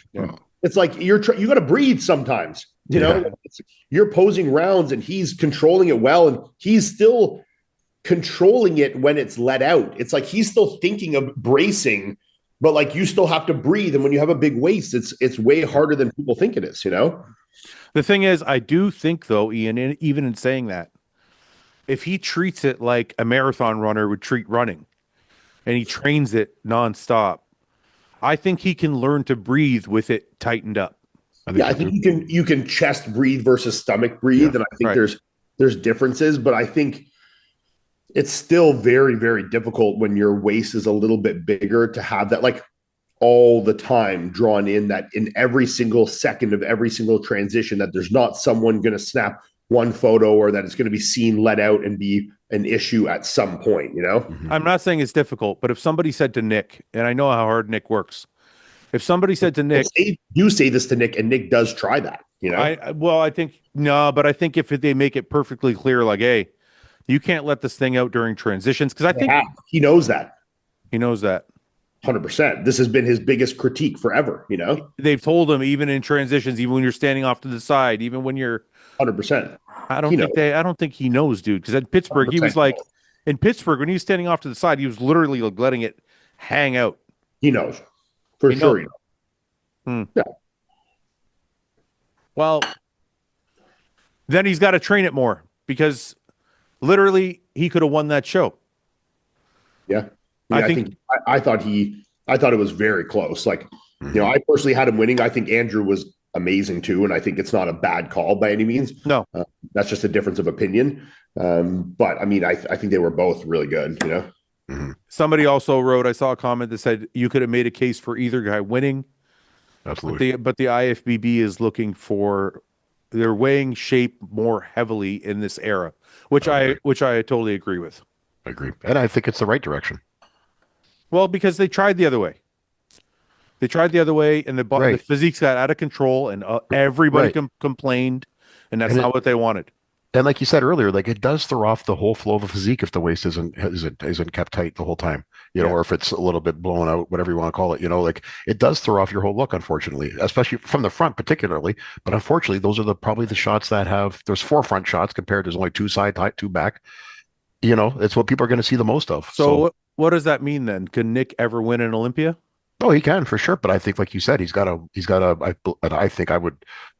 it's like you got to breathe sometimes. You know, you're posing rounds and he's controlling it well, and he's still controlling it when it's let out. It's like he's still thinking of bracing, but like you still have to breathe. And when you have a big waist, it's way harder than people think it is, you know? The thing is, I do think though, Ian, even in saying that, if he treats it like a marathon runner would treat running and he trains it nonstop, I think he can learn to breathe with it tightened up. I think you can chest breathe versus stomach breathe. And I think there's differences, but I think it's still very, very difficult when your waist is a little bit bigger to have that like all the time drawn in, that in every single second of every single transition, that there's not someone going to snap one photo or that it's going to be seen let out and be an issue at some point, you know? I'm not saying it's difficult, but if somebody said to Nick, and I know how hard Nick works, if somebody said to Nick, you say this to Nick and Nick does try that, you know? I think if they make it perfectly clear, like, hey, you can't let this thing out during transitions, because I think he knows that. He knows that. 100%. This has been his biggest critique forever, you know? They've told him even in transitions, even when you're standing off to the side, even when you're 100%. I don't think he knows, dude. Because at Pittsburgh, 100%. He was like, in Pittsburgh, when he was standing off to the side, he was literally like letting it hang out. He knows. For sure. He knows. Yeah. Well, then he's got to train it more, because literally he could have won that show. Yeah. I thought it was very close. Like, you know, I personally had him winning. I think Andrew was amazing too, and I think it's not a bad call by any means. No, that's just a difference of opinion. But I mean, I think they were both really good. You know. Mm-hmm. Somebody also wrote, I saw a comment that said you could have made a case for either guy winning. Absolutely. But the IFBB is looking for, they're weighing shape more heavily in this era, which I totally agree with. I agree, and I think it's the right direction. Well, because they tried the other way. They tried the other way, and the physiques got out of control, and everybody complained, and that's not what they wanted. And like you said earlier, like it does throw off the whole flow of a physique if the waist isn't kept tight the whole time, you know, or if it's a little bit blown out, whatever you want to call it, you know, like it does throw off your whole look, unfortunately, especially from the front, particularly. But unfortunately, those are probably the shots that there's 4 front shots compared to there's only 2 side, 2 back. You know, it's what people are going to see the most of. So what does that mean then? Can Nick ever win an Olympia? Oh, he can for sure. But I think, like you said, I think I would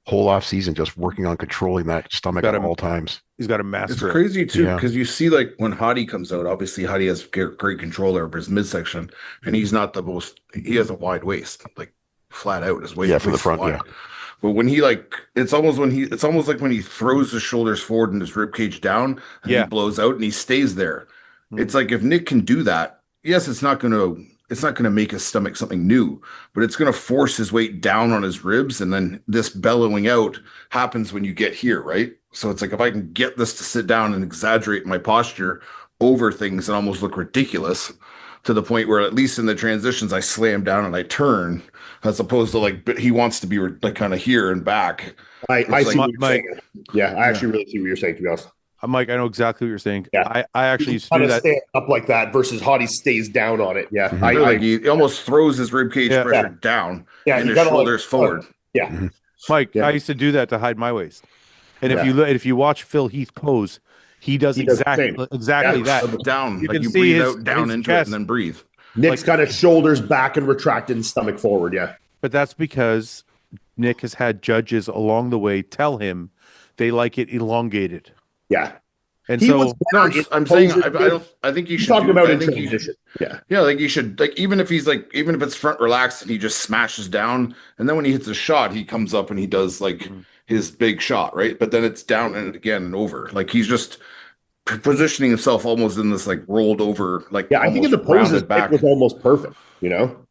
whole off season just working on controlling that stomach at all times. He's got to master it. It's crazy too, because you see, like when Hadi comes out, obviously Hadi has great control over his midsection, and he's not the most. He has a wide waist, like flat out his waist. Yeah, from the front. Wide. Yeah. But when he it's almost like when he throws his shoulders forward and his rib cage down, and he blows out and he stays there. It's like if Nick can do that, yes, it's not going to make his stomach something new, but it's going to force his weight down on his ribs, and then this bellowing out happens when you get here, right? So it's like if I can get this to sit down and exaggerate my posture over things and almost look ridiculous, to the point where at least in the transitions I slam down and I turn, as opposed to like he wants to be like kind of here and back. I see what you're saying. Yeah, I actually really see what you're saying, to be honest. Mike, I know exactly what you're saying. Yeah. I actually used to do that. Stand up like that versus Hadi stays down on it. Yeah. He almost throws his rib cage pressure down and his shoulders forward. Yeah. Mike, I used to do that to hide my waist. And if you watch Phil Heath pose, he does exactly that. Down. You like can you see breathe his, out down his into chest. it and then breathe. Nick's got his shoulders back and retracted and stomach forward. Yeah. But that's because Nick has had judges along the way tell him they like it elongated. Yeah. And I'm saying I think you should talking about in transition. Yeah, like you should, like even if it's front relaxed and he just smashes down, and then when he hits a shot, he comes up and he does like his big shot, right? But then it's down and again and over. Like he's just positioning himself almost in this like rolled over, like I think in the poses back was almost perfect. You know,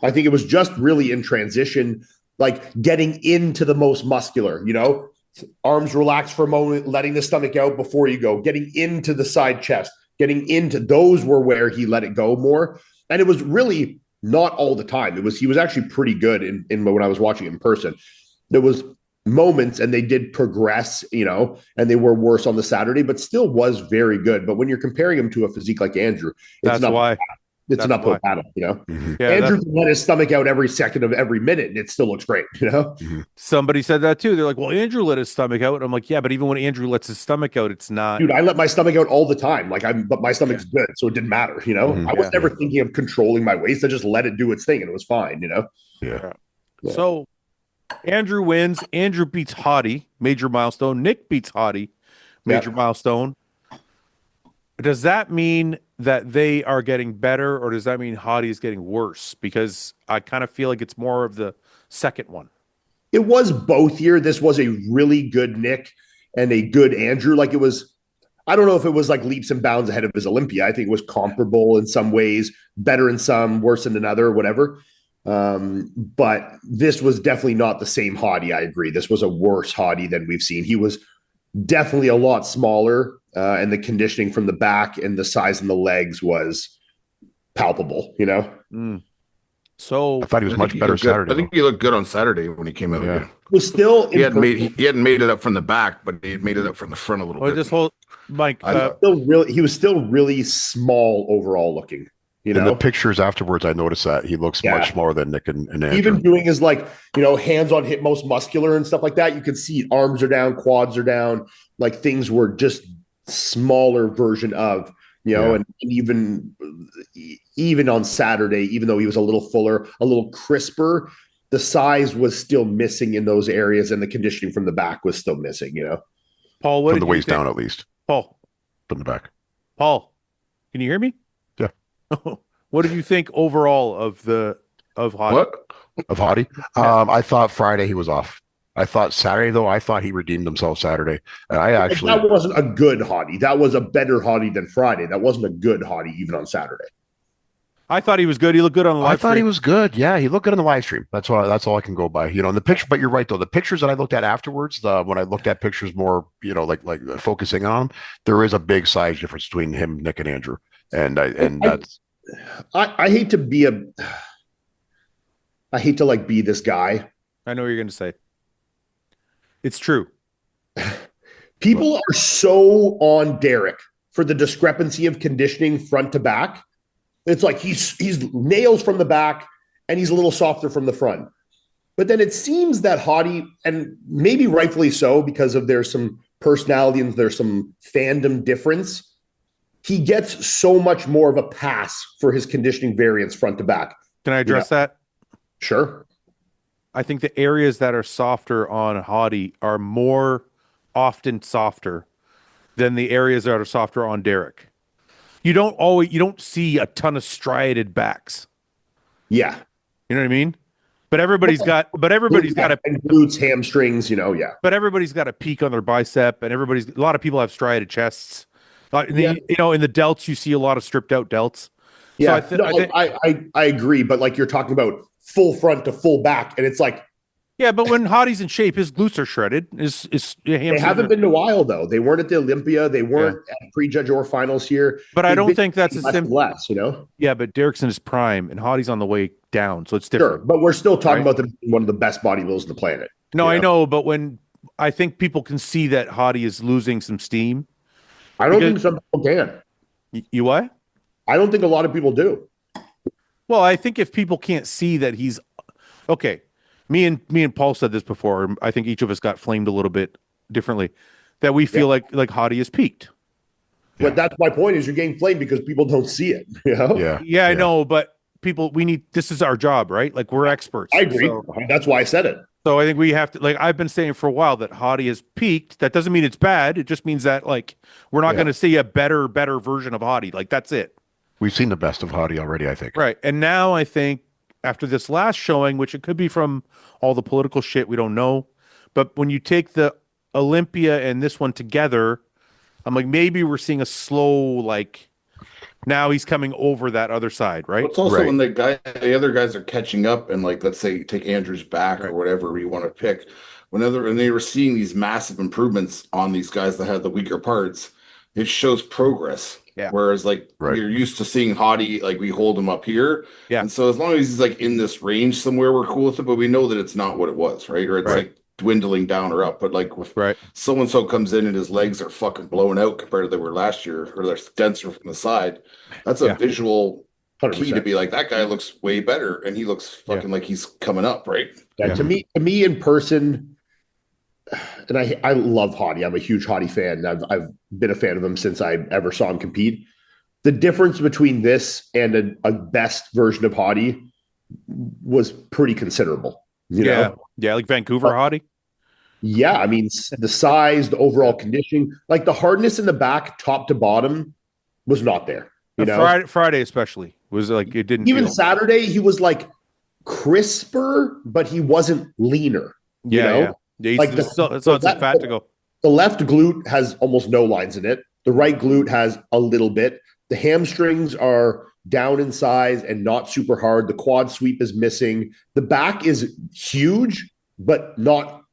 I think it was just really in transition like getting into the most muscular, arms relaxed for a moment, letting the stomach out before you go, getting into the side chest, getting into those were where he let it go more. And it was really not all the time. He was actually pretty good in when I was watching it in person. There was moments and they did progress, and they were worse on the Saturday, but still was very good. But when you're comparing him to a physique like Andrew, That's why. It's an uphill battle, Mhm. Yeah, Andrew can let his stomach out every second of every minute, and it still looks great, somebody said that too. They're like, well, Andrew let his stomach out. And I'm like, yeah, but even when Andrew lets his stomach out, it's not. Dude, I let my stomach out all the time. But my stomach's good, so it didn't matter, Mhm. I was never thinking of controlling my waist. I just let it do its thing, and it was fine, Yeah. So Andrew wins. Andrew beats Hadi, major milestone. Nick beats Hadi, major milestone. Does that mean that they are getting better, or does that mean Hadi is getting worse? Because I kind of feel like it's more of the second one. It was both here. This was a really good Nick and a good Andrew. Like it was, I don't know if it was like leaps and bounds ahead of his Olympia. I think it was comparable in some ways, better in some, worse in another, whatever. But this was definitely not the same Hadi. I agree. This was a worse Hadi than we've seen. He was definitely a lot smaller, and the conditioning from the back and the size in the legs was palpable, So I thought he was much better Saturday. I think he looked good on Saturday when he came out. Yeah. Again. Was still he hadn't made it up from the back, but he had made it up from the front a little bit. Just hold, Mike. he was still really small overall looking. In the pictures afterwards, I noticed that he looks much smaller than Nick and Andrew. Even doing his hands on hip, most muscular and stuff like that. You can see arms are down, quads are down. Like things were just smaller version of, and even on Saturday, even though he was a little fuller, a little crisper, the size was still missing in those areas, and the conditioning from the back was still missing. Paul, what from did the you waist think? down at least. Paul, From the back. Paul, can you hear me? Yeah. What did you think overall of Hadi? What? Of Hadi? I thought Friday he was off. I thought Saturday, though, I thought he redeemed himself Saturday. And that wasn't a good Hadi. That was a better Hadi than Friday. That wasn't a good Hadi even on Saturday. I thought he was good. He looked good on the live stream. I thought he was good. Yeah, he looked good on the live stream. That's all I can go by. In the picture, but you're right though. The pictures that I looked at afterwards, when I looked at pictures more, like focusing on them, there is a big size difference between him, Nick, and Andrew. And that's I hate to be be this guy. I know what you're going to say. It's true. People are so on Derek for the discrepancy of conditioning front to back. It's like he's nails from the back and he's a little softer from the front. But then it seems that Hadi, and maybe rightfully so, because there's some personality and there's some fandom difference, he gets so much more of a pass for his conditioning variance front to back. Can I address that? Sure. I think the areas that are softer on Hadi are more often softer than the areas that are softer on Derek. You don't see a ton of striated backs. Yeah. You know what I mean? But everybody's got a glutes, hamstrings, yeah. But everybody's got a peak on their bicep, and a lot of people have striated chests. In the delts, you see a lot of stripped out delts. Yeah, so I agree, but you're talking about full front to full back, and it's like, yeah, but when Hadi's in shape, his glutes are shredded. They haven't been in a while though. They weren't at the Olympia. They weren't at prejudge or finals here. But I don't think that's less. Yeah, but Derek's in his prime, and Hadi's on the way down, so it's different. Sure, but we're still talking about one of the best bodybuilders on the planet. No, I know, but when I think people can see that Hadi is losing some steam. I don't think some people can. You what? I don't think a lot of people do. Well, I think if people can't see that he's okay, me and Paul said this before. I think each of us got flamed a little bit differently. That we feel like Hadi is peaked. But that's my point: is you're getting flamed because people don't see it. Yeah, I know, but this is our job, right? Like we're experts. I agree. That's why I said it. So I think we have to, I've been saying for a while that Hadi has peaked. That doesn't mean it's bad. It just means that we're not going to see a better version of Hadi. That's it. We've seen the best of Hadi already, I think. Right. And now I think after this last showing, which it could be from all the political shit, we don't know. But when you take the Olympia and this one together, I'm like, maybe we're seeing a slow, Now he's coming over that other side, right? It's also Right. when the other guys are catching up, and like let's say take Andrew's back Right. or whatever you want to pick. When they were seeing these massive improvements on these guys that had the weaker parts, it shows progress. Yeah. Whereas like Right. you're used to seeing Hadi, like we hold him up here. Yeah. And so as long as he's like in this range somewhere, we're cool with it, but we know that it's not what it was, right? Or it's Right. like dwindling down or up. But like if Right. so and so comes in and his legs are fucking blown out compared to they were last year, or they're denser from the side, that's a Yeah. visual key 100%. to be like, that guy looks way better and he looks fucking like he's coming up, right? Yeah, Yeah. to me in person, and I love Hadi. I'm a huge Hadi fan. I've been a fan of him since I ever saw him compete. The difference between this and a best version of Hadi was pretty considerable. You Yeah. know? Yeah, like Vancouver Hadi. Yeah, I mean the size, the overall conditioning, like the hardness in the back, top to bottom, was not there. You know, Friday especially was like it didn't even feel. Saturday he was like crisper, but he wasn't leaner. Yeah, you know? yeah. Yeah, he's Like still the- it's on some that- fat to go. The left glute has almost no lines in it. The right glute has a little bit. The hamstrings are down in size and not super hard. The quad sweep is missing. The back is huge, but not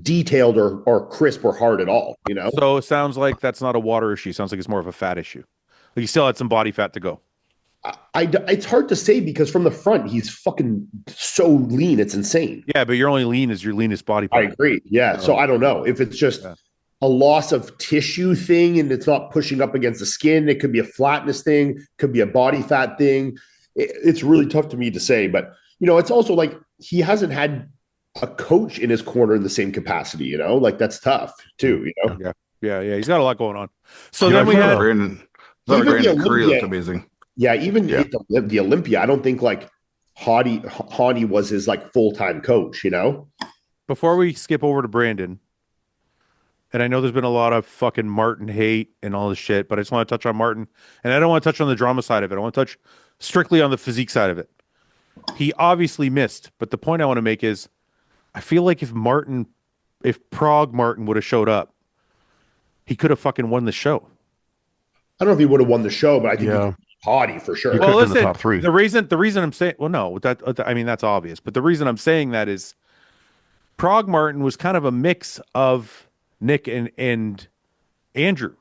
detailed or crisp or hard at all. You know, So it sounds like that's not a water issue. Sounds like it's more of a fat issue. Like you still had some body fat to go. it's hard to say because from the front he's fucking so lean. It's insane. Yeah, but you're only lean as your leanest body I part. agree. Yeah. So I don't know if it's just Yeah. a loss of tissue thing and it's not pushing up against the skin. It could be a flatness thing, could be a body fat thing. It's really tough to me to say, but you know, it's also like he hasn't had a coach in his corner in the same capacity, you know, like that's tough too, you know. Yeah. He's got a lot going on. So Yeah, then we I had Brandon Even the Curry Olympia- looked amazing. Yeah, even Yeah. at the Olympia, I don't think like Hadi was his like full-time coach, you know. before we skip over to Brandon, and I know there's been a lot of fucking Martin hate and all this shit, but I just want to touch on Martin, and I don't want to touch on the drama side of it. I want to touch strictly on the physique side of it. He obviously missed, but the point I want to make is, I feel like if Prague Martin would have showed up, he could have fucking won the show. I don't know if he would have won the show, but I think Yeah. Hadi for sure. You Well, could have been listen, the top three. the reason I'm saying, well, no, I mean that's obvious, but the reason I'm saying that is, Prague Martin was kind of a mix of Nick and Andrew.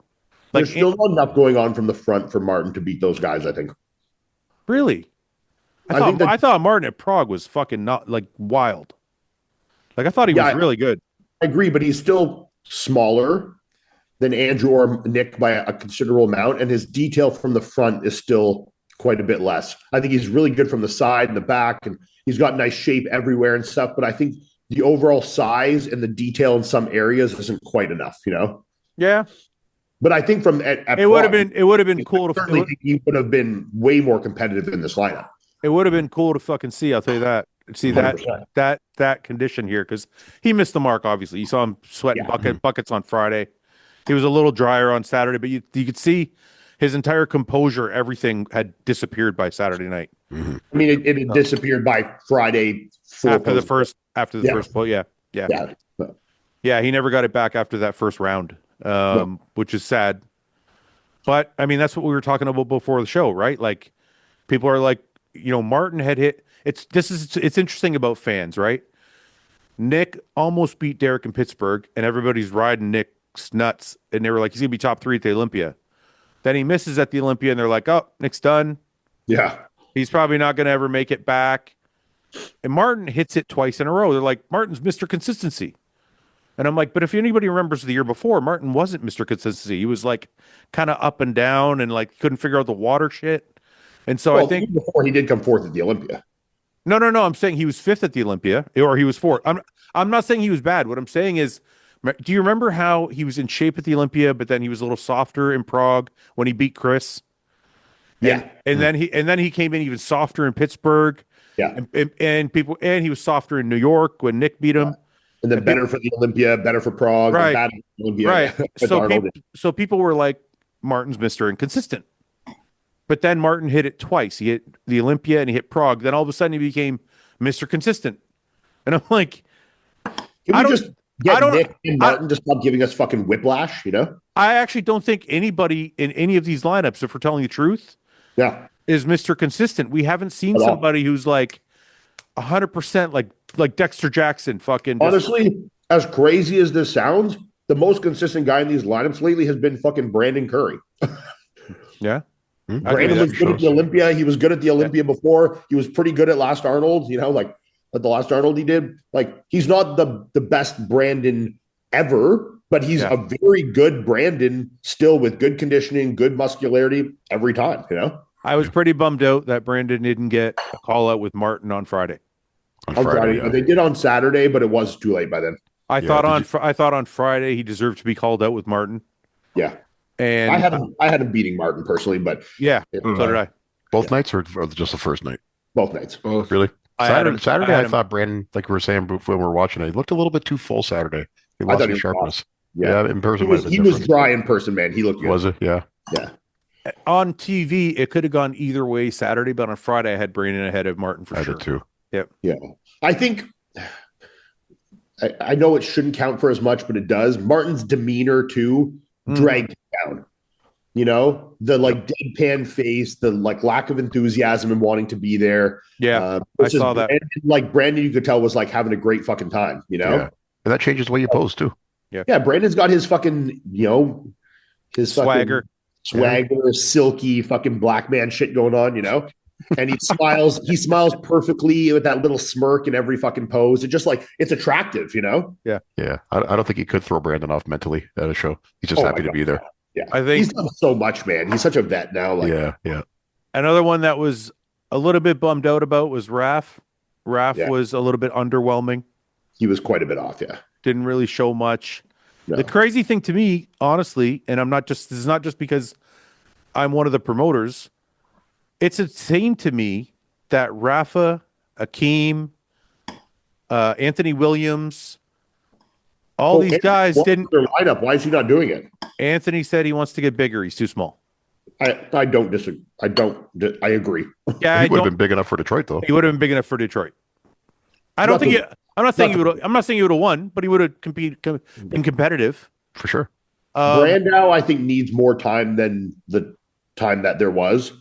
Like, There's still not enough going on from the front for Martin to beat those guys, I think. really, I think that- I thought Martin at Prague was fucking not like wild. Like I thought he was really good. I agree, but he's still smaller than Andrew or Nick by a considerable amount, and his detail from the front is still quite a bit less. I think he's really good from the side and the back, and he's got nice shape everywhere and stuff, but I think the overall size and the detail in some areas isn't quite enough, you know? Yeah, But I think from at it would have Prague, been cool I certainly think he would have been way more competitive in this lineup. it would have been cool to fucking see. I'll tell you that. See 100%. that condition here, because he missed the mark. Obviously, you saw him sweating buckets on Friday. He was a little drier on Saturday, but you could see his entire composure, everything had disappeared by Saturday night. I mean, it had disappeared by Friday After the first pull, yeah. Yeah. He never got it back after that first round, which is sad. But I mean, that's what we were talking about before the show, right? Like, people are like, you know, Martin had hit. It's interesting about fans, right? Nick almost beat Derek in Pittsburgh, and everybody's riding Nick's nuts, and they were like, he's gonna be top 3 at the Olympia. Then he misses at the Olympia, and they're like, oh, Nick's done. Yeah. He's probably not gonna ever make it back. And Martin hits it twice in a row. They're like, Martin's Mr. Consistency. And I'm like, but if anybody remembers the year before, Martin wasn't Mr. Consistency. He was like kind of up and down and like couldn't figure out the water shit. And so I think even before he did come fourth at the Olympia. no. I'm saying he was 5th at the Olympia, or he was 4th. I'm not saying he was bad. What I'm saying is, do you remember how he was in shape at the Olympia, but then he was a little softer in Prague when he beat Chris? Yeah. And then he came in even softer in Pittsburgh. Yeah. And he was softer in New York when Nick beat him. And then better for the Olympia, better for Prague, Right. bad for the Olympia. Right. With So Arnold. people were like, Martin's Mr. Inconsistent. But then Martin hit it twice. He hit the Olympia and he hit Prague. Then all of a sudden he became Mr. Consistent. And I'm like, Can I we don't- just get I don't- Nick and Martin to stop giving us fucking whiplash, you know? I actually don't think anybody in any of these lineups, if we're telling the truth, Yeah. is Mr. Consistent. We haven't seen At all. somebody who's like 100% like Dexter Jackson. Fucking just, Honestly, as crazy as this sounds, the most consistent guy in these lineups lately has been fucking Brandon Curry. yeah. Brandon was good at the Olympia. He was good at the Olympia before. He was pretty good at last Arnold, like at the last Arnold he did. Like, he's not the best Brandon ever, but he's a very good Brandon still, with good conditioning, good muscularity every time, I was pretty bummed out that Brandon didn't get a call out with Martin on Friday. On Friday, yeah. They did on Saturday, but it was too late by then. I thought on Friday he deserved to be called out with Martin. Yeah. And I had him beating Martin personally, but yeah, so did I. Both nights or just the first night? Both nights. Both. Really? Saturday, I him. thought Brandon, like we were saying when we were watching it, he looked a little bit too full Saturday. He lost some sharpness. Yeah. In person, he was dry in person, man. He looked good. Was it? Yeah. Yeah. On TV, it could have gone either way Saturday, but on Friday I had Brandon ahead of Martin for sure. I did too. Yep. Yeah. I think I know it shouldn't count for as much, but it does. Martin's demeanor too dragged him down. The like deadpan face, the like lack of enthusiasm and wanting to be there. Yeah, I saw that. Like Brandon, you could tell was like having a great fucking time. Yeah. And that changes the way you pose too. Yeah. Brandon's got his fucking, his swagger, silky fucking black man shit going on, and he smiles perfectly with that little smirk in every fucking pose. It just like, it's attractive, Yeah. I don't think he could throw Brandon off mentally at a show. He's just happy to be there. Yeah. I think he's done so much, man. He's such a vet now. Like, yeah. Another one that was a little bit bummed out about was Raph. Raph was a little bit underwhelming. He was quite a bit off. Yeah. Didn't really show much. No. The crazy thing to me, honestly, and this is not just because I'm one of the promoters. It's insane to me that Rafa, Akeem, Anthony Williams, all these guys didn't. Their lineup. Why is he not doing it? Anthony said he wants to get bigger. He's too small. I don't disagree. I agree. Yeah, he would have been big enough for Detroit, though. He would have been big enough for Detroit. I'm not saying he would have won, but he would have been competitive for sure. Brandau, I think, needs more time than the time that there was.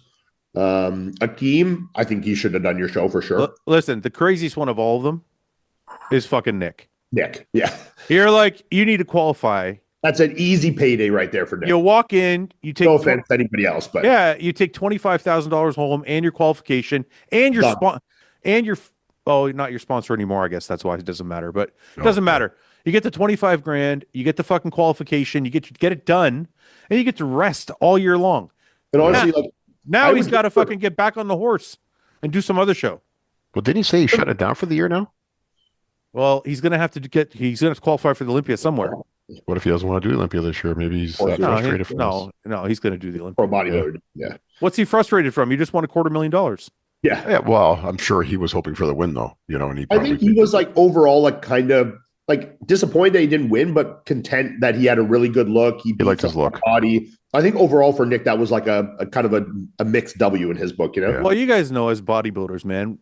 Akeem, I think he should have done your show for sure. Listen, the craziest one of all of them is fucking Nick. Yeah. You're like, you need to qualify. That's an easy payday right there for Nick. You walk in, you take no offense to anybody else, but you take $25,000 home and your qualification and your not your sponsor anymore. I guess that's why it doesn't matter, but it doesn't matter. You get the 25 grand, you get the fucking qualification, you get it done, and you get to rest all year long. And honestly, now he's got to fucking get back on the horse and do some other show. Well, didn't he say he shut it down for the year now? Well, he's going to have to qualify for the Olympia somewhere. What if he doesn't want to do Olympia this year? Maybe he's frustrated from this. No, he's going to do the Olympia. Pro bodybuilder. Yeah. What's he frustrated from? You just won $250,000. Yeah. Well, I'm sure he was hoping for the win, though. And I think he was like overall like kind of like disappointed that he didn't win, but content that he had a really good look. He liked his look. Body. I think overall for Nick, that was like a kind of a mixed W in his book. Yeah. Well, you guys know as bodybuilders, man,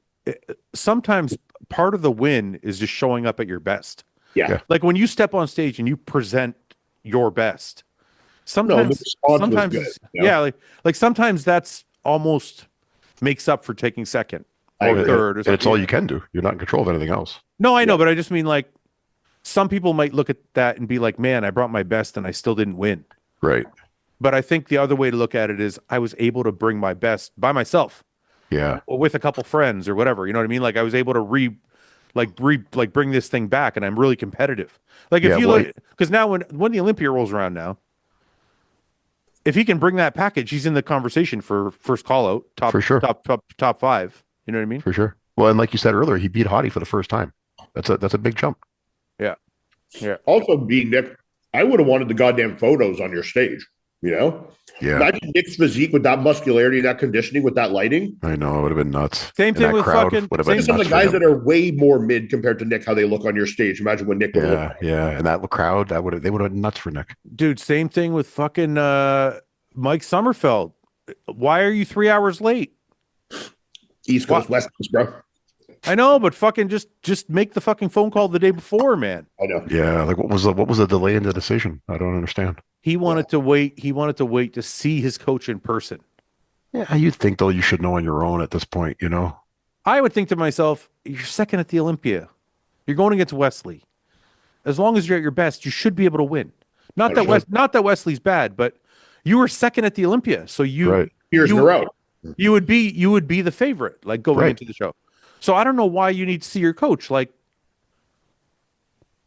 sometimes part of the win is just showing up at your best. Yeah. Like when you step on stage and you present your best. Sometimes like sometimes that's almost makes up for taking second or third. And it's all you can do. You're not in control of anything else. No, I know, but I just mean like some people might look at that and be like, man, I brought my best and I still didn't win. Right. But I think the other way to look at it is I was able to bring my best by myself. Yeah. Or with a couple friends or whatever. You know what I mean? Like I was able to bring this thing back, and I'm really competitive. Like if look, because now when the Olympia rolls around now, if he can bring that package, he's in the conversation for first call out, top 5. You know what I mean? For sure. Well, and like you said earlier, he beat Hadi for the first time. That's a big jump. Yeah. Yeah. Also, being Nick, I would have wanted the goddamn photos on your stage. Yeah. Imagine Nick's physique with that muscularity, that conditioning, with that lighting. I know, it would have been nuts. Same thing with fucking. Some of the guys that are way more mid compared to Nick, how they look on your stage. Imagine when Nick. And that crowd, they would have been nuts for Nick. Dude, same thing with fucking Mike Sommerfeld. Why are you 3 hours late? East Coast, West Coast, bro. I know, but fucking just make the fucking phone call the day before, man. I know. Yeah, like what was the delay in the decision? I don't understand. He wanted to wait. He wanted to wait to see his coach in person. Yeah, you think though you should know on your own at this point, you know? I would think to myself, you're second at the Olympia. You're going against Wesley. As long as you're at your best, you should be able to win. Not that Wesley's bad, but you were second at the Olympia, so Right. Years in a row. you would be the favorite, like going Right. into the show. So I don't know why you need to see your coach. Like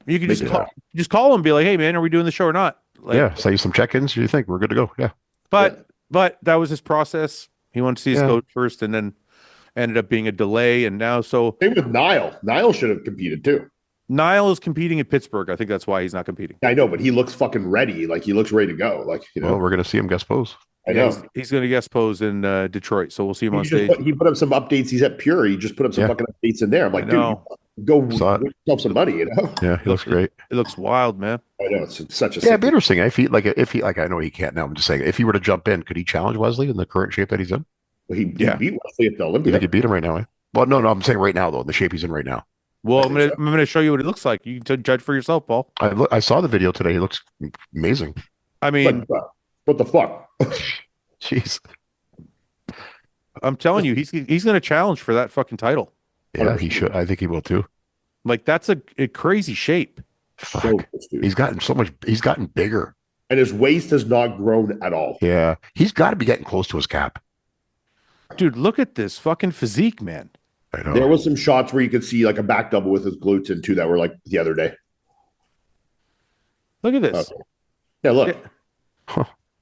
you can just call him and be like, "Hey man, are we doing the show or not?" Like, Yeah, say some check-ins. You think we're good to go? Yeah. But that was his process. He wanted to see his Yeah. coach first, and then ended up being a delay. And now, so Same with Niall. Niall should have competed too. Niall is competing in Pittsburgh. I think that's why he's not competing. I know, but he looks fucking ready. Like he looks ready to go. Like, you know, Well, we're gonna see him guest pose. I Yeah, know. he's going to guest pose in Detroit, so we'll see him on He, just stage. he put up some updates. He's at Pure. He just put up some Yeah. fucking updates in there. I'm like, I dude, know. go Saw it. win yourself some money, you know? Yeah, he looks great. It looks wild, man. I know. It's such a Yeah, it'd be interesting. If he I know he can't now. I'm just saying, if he were to jump in, could he challenge Wesley in the current shape that he's in? he beat Wesley at the You Olympia. think he beat him right now? Eh? Well, no, I'm saying right now though, in the shape he's in right now. Well, I I'm think gonna show you what it looks like. You can judge for yourself, Paul. I saw the video today. He looks amazing. I mean, But, what the fuck? Jeez. I'm telling you, he's going to challenge for that fucking title. Yeah, he should. I think he will too. Like that's a crazy shape. Fuck. So close, dude. He's gotten so much. He's gotten bigger. And his waist has not grown at all. Yeah, he's got to be getting close to his cap. Dude, look at this fucking physique, man. I know. There was some shots where you could see like a back double with his glutes in too that were like the other day. Look at this. Okay. Yeah, look,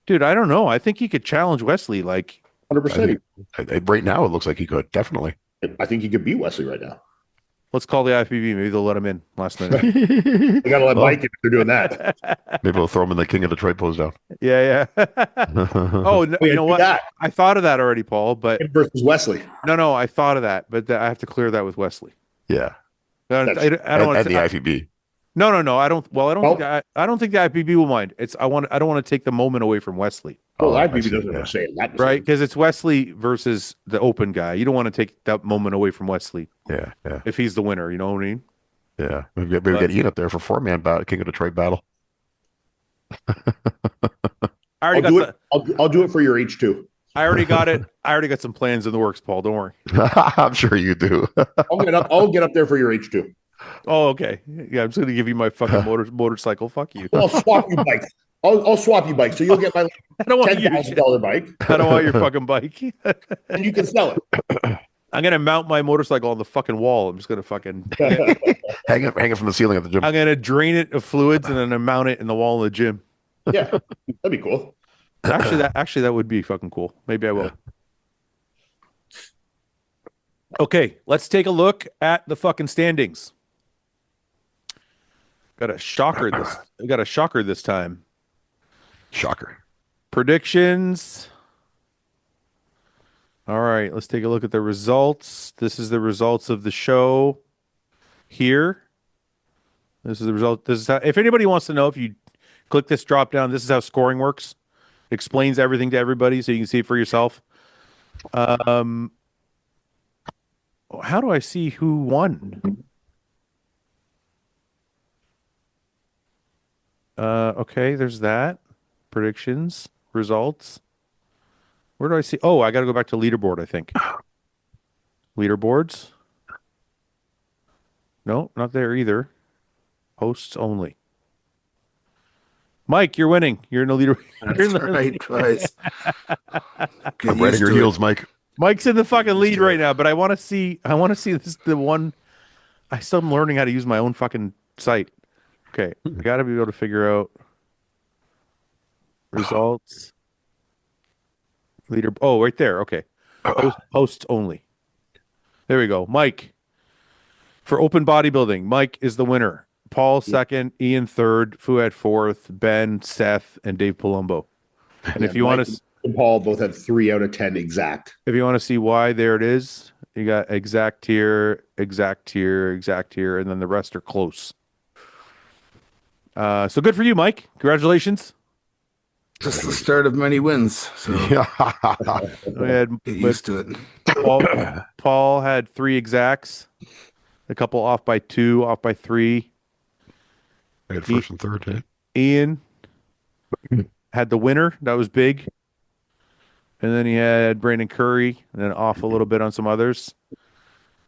Dude, I don't know. I think he could challenge Wesley. Like, 100%. Right now, it looks like he could definitely. I think he could beat Wesley right now. let's call the IFBB. Maybe they'll let him in last minute. They got to let Well, Mike if they're doing that. Maybe we'll throw him in the King of Detroit pose down. Yeah. Oh, no, you know what? That I thought of that already, Paul, but him versus Wesley. no, I thought of that, but I have to clear that with Wesley. Yeah, I don't and want the to. IFBB. No. I don't. Well, I don't. Oh. Think I don't think the IFBB will mind. I don't want to take the moment away from Wesley, Well, I IFBB see, doesn't yeah. understand that. right? Because it's Wesley versus the open guy. You don't want to take that moment away from Wesley Yeah. if he's the winner. You know what I mean? Yeah. Maybe get Ian up there for 4-man battle, King of Detroit battle. I already I'll do got. it. I'll do it for your H2. I already got it. I already got some plans in the works, Paul. Don't worry. I'm sure you do. I'll get up there for your H2. Oh, okay. Yeah, I'm just gonna give you my fucking motorcycle. Fuck you. Well, I'll swap you bikes. I'll swap you bikes. So you'll get my I don't want your $10,000 bike I don't want your fucking bike. and you can sell it. I'm gonna mount my motorcycle on the fucking wall. I'm just gonna fucking. hang it from the ceiling at the gym. I'm gonna drain it of fluids and then I mount it in the wall in the gym. Yeah, that'd be cool. Actually, that would be fucking cool. Maybe I will. Okay, let's take a look at the fucking standings. Got a shocker this time. Shocker. Predictions. All right, let's take a look at the results. This is the results of the show here. This is the result. This is how, if anybody wants to know, if you click this drop down, this is how scoring works. Explains everything to everybody so you can see it for yourself. How do I see who won? Okay, there's that. Predictions, results. Where do I see? Oh, I got to go back to leaderboard, I think. Leaderboards. No, not there either. Hosts only. Mike, you're winning. You're in the leader. You're in the right, guys. I'm right at your heels, Mike. Mike's in the fucking lead right now, but I want to see this the one. I still am learning how to use my own fucking site. Okay, I got to be able to figure out results. Leader. Oh, right there. Okay. Hosts only. There we go. Mike. For open bodybuilding, Mike is the winner. Paul second, Ian third, Fouad fourth, Ben, Seth, and Dave Palumbo. And if you want to, and Paul both had 3 out of 10 exact. if you want to see why, there it is. You got exact here, exact here, exact here, and then the rest are close. So good for you, Mike. Congratulations. Just the start of many wins. So We had get used to it. Paul had 3 exacts, a couple off by 2, off by 3. I had first and third. Eh? Ian had the winner. That was big. and then he had Brandon Curry, and then off a little bit on some others.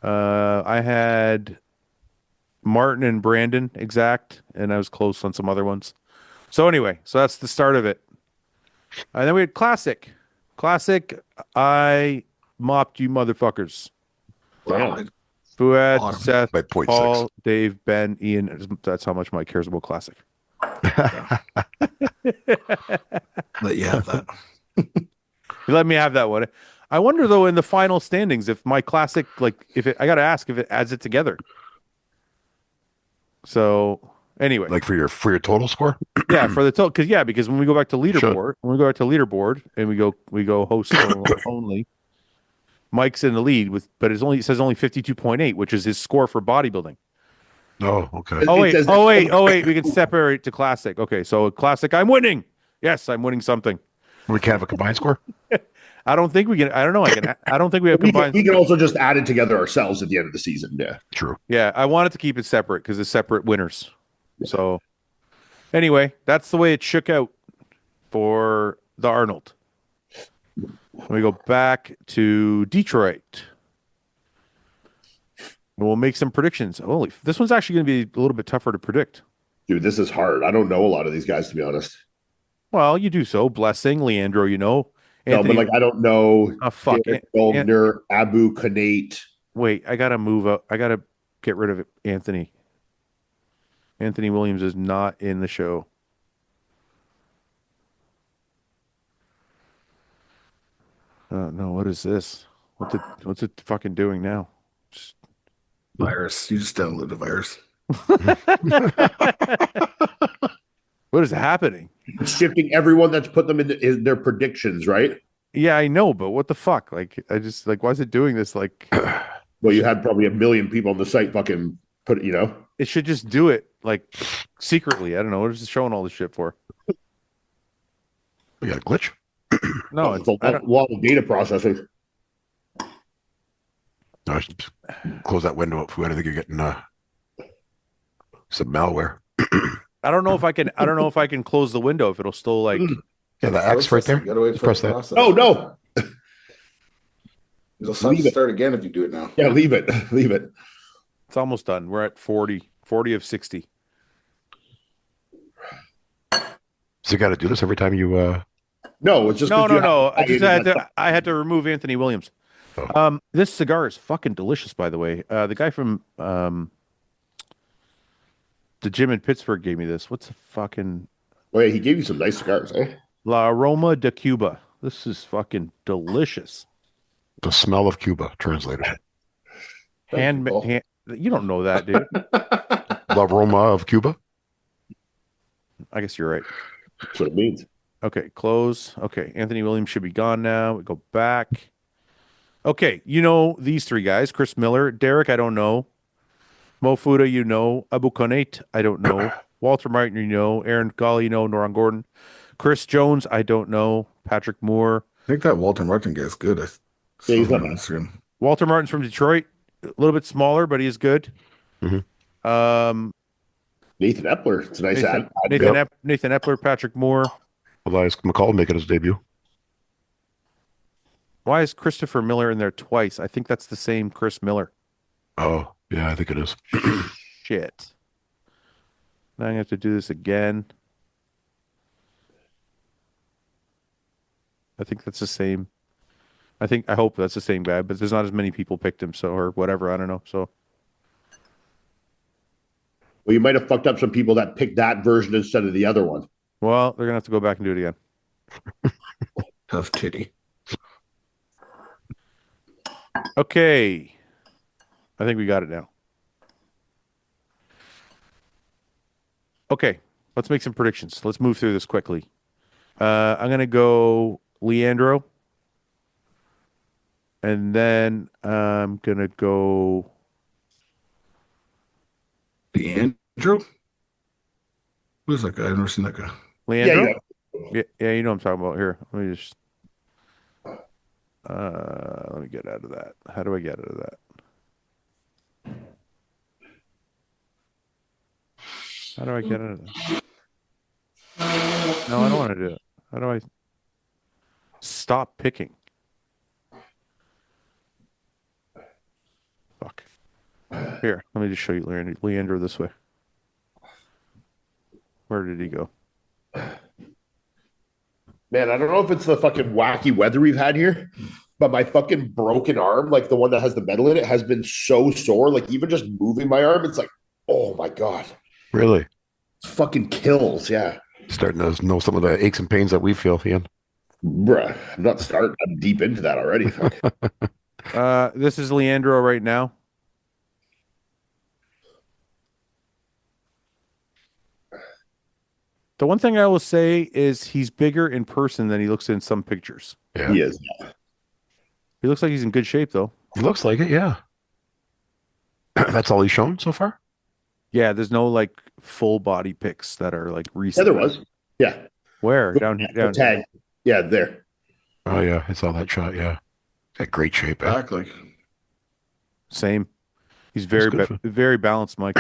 I had Martin and Brandon exact, and I was close on some other ones. So anyway, so that's the start of it. And then we had Classic. Classic, I mopped you motherfuckers. Wow. Fouad, Bottom. Seth, By 0.6. Paul, Dave, Ben, Ian. That's how much Mike cares about Classic. Let you have that. You let me have that one. I wonder though in the final standings if my Classic, like if it, I got to ask if it adds it together. So anyway, Like for your total score? yeah, for the total, because when we go back to leaderboard, and we go host only. Mike's in the lead but it says only 52.8, which is his score for bodybuilding. Oh, okay. Oh wait, we can separate to Classic. Okay, so Classic, I'm winning. Yes, I'm winning something. We can't have a combined score? I don't think we can. I don't know. I don't think we have combined. We can also just add it together ourselves at the end of the season. Yeah. True. Yeah, I wanted to keep it separate because it's separate winners. So anyway, that's the way it shook out for the Arnold. We go back to Detroit. We'll make some predictions. Holy, this one's actually going to be a little bit tougher to predict. Dude, this is hard. I don't know a lot of these guys, to be honest. Well, you do so. Blessing, Leandro, you know. Anthony, no, but like I don't know. Oh, fuck. Goldner, Abu Kanate. Wait, I gotta move up. I gotta get rid of it. Anthony. Anthony Williams is not in the show. No, what is this? What's it fucking doing now? Virus. You just download the virus. What is happening? It's shifting everyone that's put them in their predictions, right? Yeah, I know, but what the fuck? Like, I just like, why is it doing this? Like, well, you had probably 1 million people on the site fucking put it, you know? It should just do it like secretly. I don't know. What is it showing all this shit for? We got a glitch? No, it's a lot of data processing. No, I should close that window up. I think you're getting some malware. I don't know if I can close the window if it'll still like. Yeah, the X right there. You gotta wait for press the that. process. Oh no! It'll start again if you do it now. Yeah, leave it. Leave it. It's almost done. We're at 40 of 60. So you got to do this every time you. No, it's just no. I had to remove Anthony Williams. Oh. This cigar is fucking delicious, by the way. The guy from the gym in Pittsburgh gave me this. What's the fucking? Oh yeah, he gave you some nice cigars, eh? La Aroma de Cuba. This is fucking delicious. The smell of Cuba, translated. You don't know that, dude. La Roma of Cuba? I guess you're right. That's what it means. Okay, close. Okay, Anthony Williams should be gone now. We go back. Okay, you know these three guys. Chris Miller. Derek, I don't know. Mo Fuda, you know. Abu Konate, I don't know. Walter Martin, you know. Aaron Gally, you know. Noron Gordon. Chris Jones, I don't know. Patrick Moore. I think that Walter Martin guy is good. Yeah, he's not bad. Walter Martin's from Detroit. A little bit smaller, but he is good. Mm-hmm. Nathan Epler. It's a nice ad. Nathan Epler, Patrick Moore. Elias McCall making his debut. Why is Christopher Miller in there twice? I think that's the same Chris Miller. Oh, yeah, I think it is. Shit. Now I'm going to have to do this again. I think that's the same. I hope that's the same guy, but there's not as many people picked him, so, or whatever. I don't know. So, well, you might have fucked up some people that picked that version instead of the other one. well, they're going to have to go back and do it again. Tough titty. Okay. I think we got it now. Okay. Let's make some predictions. Let's move through this quickly. I'm going to go Leandro. And then I'm going to go Leandro? Who's that guy? I've never seen that guy. Leandro. Yeah, you know what I'm talking about. Here, let me just let me get out of that. How do I get out of that? How do I get out of that? No, I don't want to do it. How do I? Stop picking. Fuck. Here, let me just show you Leandro this way. Where did he go? Man, I don't know if it's the fucking wacky weather we've had here, but my fucking broken arm, like the one that has the metal in it, has been so sore. Like even just moving my arm, it's like, oh my God. Really? It fucking kills. Yeah. Starting to know some of the aches and pains that we feel, Ian. Bruh, I'm not starting. I'm deep into that already. Fuck. This is Leandro right now. The one thing I will say is he's bigger in person than he looks in some pictures. Yeah. He is. He looks like he's in good shape, though. He looks like it, yeah. That's all he's shown so far? Yeah, there's no like full body pics that are like Yeah, recent. there was. Yeah. Where? Down here. The tag. Yeah, there. Oh, yeah. I saw that shot, yeah. Got great shape. Eh? Back like Same. He's That's good very balanced, Mike.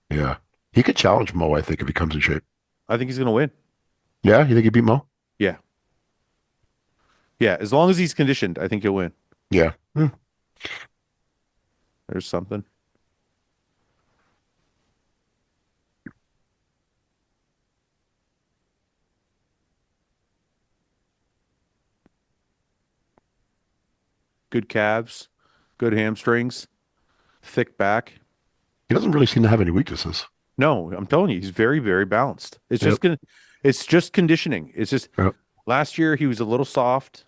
Yeah. He could challenge Mo, I think, if he comes in shape. I think he's gonna win. Yeah? You think he beat Mo? Yeah. Yeah, as long as he's conditioned, I think he'll win. Yeah. There's something. Good calves, good hamstrings, thick back. He doesn't really seem to have any weaknesses. No, I'm telling you, he's very balanced. It's Yep. just gonna, it's just conditioning. It's just Yep. last year he was a little soft,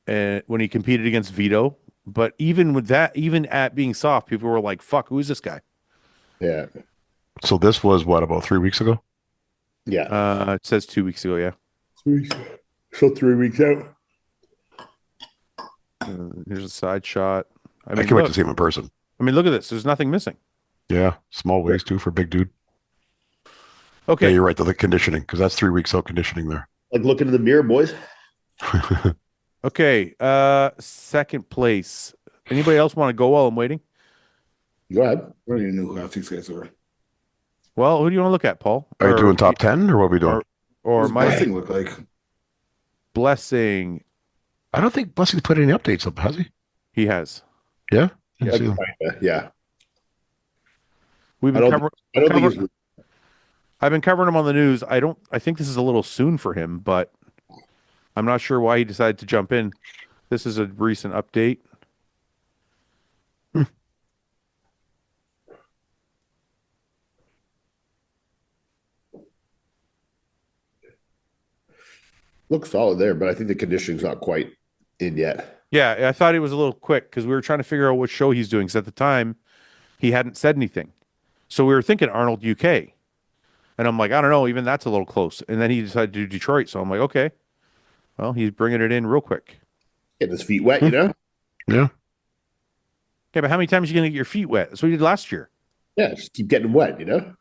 and when he competed against Vito. But even with that, even at being soft, people were like, "Fuck, who is this guy?" Yeah. So this was, what, about 3 weeks ago? Yeah. It says 2 weeks ago. Yeah. So 3 weeks out. Here's a side shot. I can't wait to see him in person. I mean, look at this. There's nothing missing. Yeah. Small waist, too, for a big dude. Okay. Yeah, you're right. The conditioning, because that's 3 weeks out conditioning there. Like looking in the mirror, boys. Okay. Second place. Anybody else want to go while I'm waiting? Go ahead. I don't even know who half these guys are. Well, who do you want to look at, Paul? Are you doing top 10 or what are we doing? Or What's my my thing look like? blessing? I don't think Blessing's put any updates up, has he? He has. Yeah? Yeah. Didn't see them. Yeah. We've I been don't, covering. I don't think it's I've been covering him on the news. I think this is a little soon for him, but I'm not sure why he decided to jump in. This is a recent update. looks solid there, but I think the conditioning's not quite in yet. Yeah, I thought it was a little quick because we were trying to figure out what show he's doing. Because at the time, he hadn't said anything, so we were thinking Arnold UK, and I'm like, I don't know, even that's a little close. And then he decided to do Detroit, so I'm like, okay, well, he's bringing it in real quick. Getting his feet wet, you know? Yeah. Okay, but how many times are you gonna get your feet wet? That's what he did last year. Yeah, just keep getting wet, you know?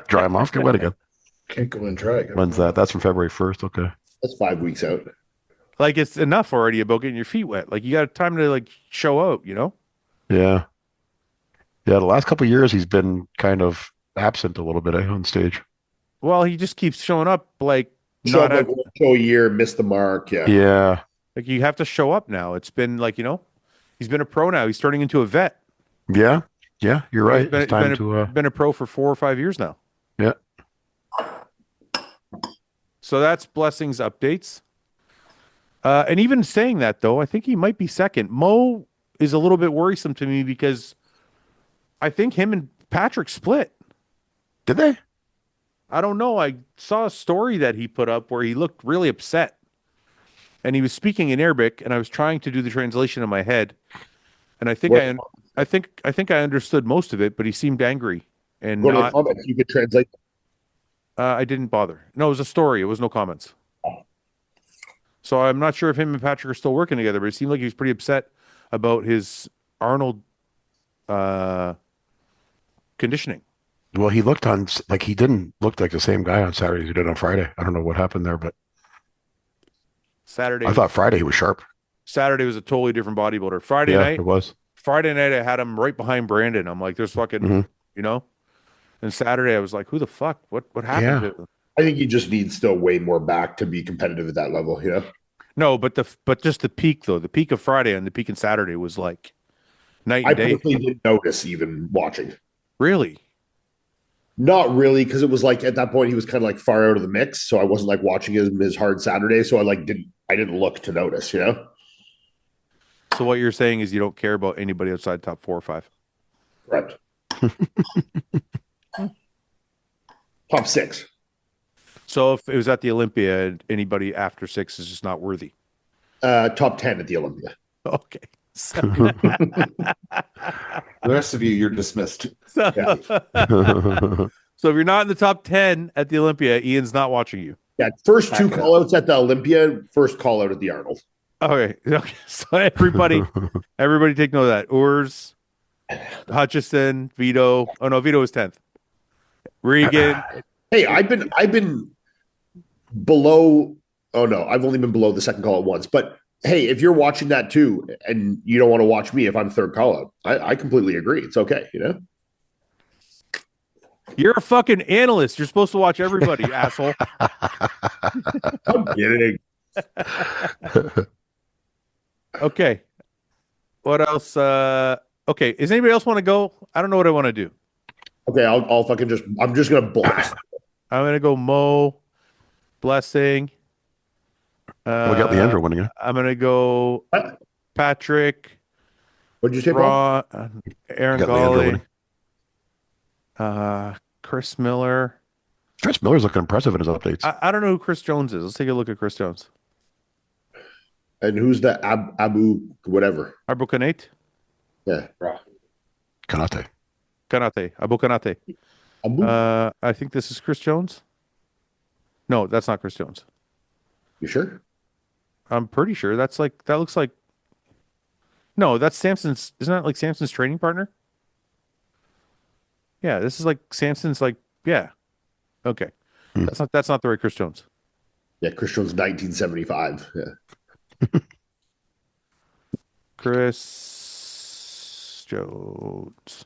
Dry them off, get wet again. Can't go and try it. When's that? That's from February 1st. Okay. That's 5 weeks out. Like it's enough already about getting your feet wet. Like you got time to like show out, you know? Yeah. Yeah, the last couple of years he's been kind of absent a little bit on stage. Well, he just keeps showing up like Show not up out, like 1 show a year, miss the mark. Yeah. Yeah. like you have to show up now. It's been like, you know, he's been a pro now. He's turning into a vet. Yeah. Yeah, you're right. He's been, It's time he's to been a pro for 4 or 5 years now. yeah. So that's Blessings updates. And even saying that though, I think he might be second. Mo is a little bit worrisome to me because I think him and Patrick split. Did they? I don't know. I saw a story that he put up where he looked really upset. And he was speaking in Arabic, and I was trying to do the translation in my head. And I think I think I understood most of it, but he seemed angry and Go to the not. comments. You could translate. I didn't bother. No, it was a story. It was no comments. So I'm not sure if him and Patrick are still working together, but it seemed like he was pretty upset about his Arnold conditioning. Well, he looked on like he didn't look like the same guy on Saturday as he did on Friday. I don't know what happened there, but Saturday. I thought Friday he was sharp. Saturday was a totally different bodybuilder. Friday Yeah, night, it was. Friday night, I had him right behind Brandon. I'm like, there's fucking, Mhm. you know. And Saturday, I was like, who the fuck? What happened Yeah. to him? I think he just needs still way more back to be competitive at that level. You know. No, but just the peak though. The peak of Friday and the peak of Saturday was like night I and day. personally didn't notice even watching. Really? Not really, because it was like at that point he was kind of like far out of the mix, so I wasn't like watching his hard Saturday, so I didn't look to notice, you know. So what you're saying is you don't care about anybody outside top 4 or 5? Correct. Top 6. So if it was at the Olympia, anybody after 6 is just not worthy. Top 10 at the Olympia. Okay. So, The rest of you, you're dismissed. so, Yeah. so if you're not in the top 10 at the Olympia, Ian's not watching you. Yeah, first 2 Back up. call outs at the Olympia, first call out at the Arnold. Okay. Okay. So everybody take note of that. Urs, Hutchison, Vito. Oh no, Vito was 10th. Regan. Hey, I've been below. Oh no, I've only been below the second call out once. But hey, if you're watching that too, and you don't want to watch me if I'm third call out, I completely agree. It's okay, you know. You're a fucking analyst. You're supposed to watch everybody, asshole. I'm kidding. Okay. What else? Okay. Does anybody else want to go? I don't know what I want to do. Okay, I'll fucking just. I'm just gonna blast. I'm gonna go Mo, Blessing. We got Leandro winning it. I'm gonna go What? Patrick, What'd you say, Paul? Ron, Aaron We got Leandro Gawley, winning. Chris Miller. Chris Miller's looking impressive in his updates. I don't know who Chris Jones is. Let's take a look at Chris Jones. And who's the Abu whatever? Abu Kanate? Yeah, Kanate. Kanate. Abu Kanate. Abu. I think this is Chris Jones. No, that's not Chris Jones. You sure? I'm pretty sure that looks like. No, that's Samson's. Isn't that like Samson's training partner? Yeah, this is like Samson's. Like, yeah. Okay, that's not the right Chris Jones. Yeah, Chris Jones, 1975. Yeah. Chris Jones.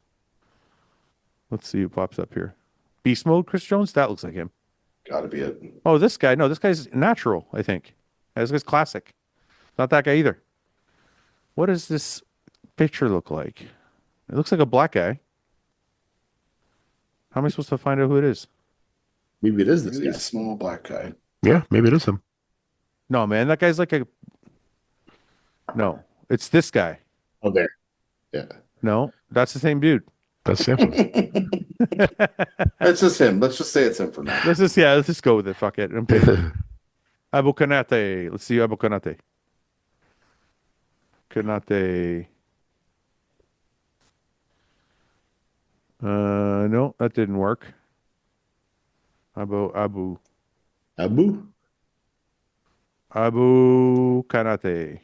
Let's see who pops up here. Beast mode, Chris Jones. That looks like him. Gotta be it. Oh, this guy. No, this guy's natural. I think. This guy's classic. Not that guy either. What does this picture look like? It looks like a black guy. How am I supposed to find out who it is? Maybe it is Look this at guy. this small black guy. Yeah, maybe it is him. No, man, that guy's like a. No, it's this guy. Oh, there. Yeah. No, that's the same dude. That's Samson. It's just him. Let's just say it's him for now. Let's just go with it. Fuck it. Okay. Abu Kanate. Let's see Abu Kanate. Kanate. No, that didn't work. Abu Abu. Kanate.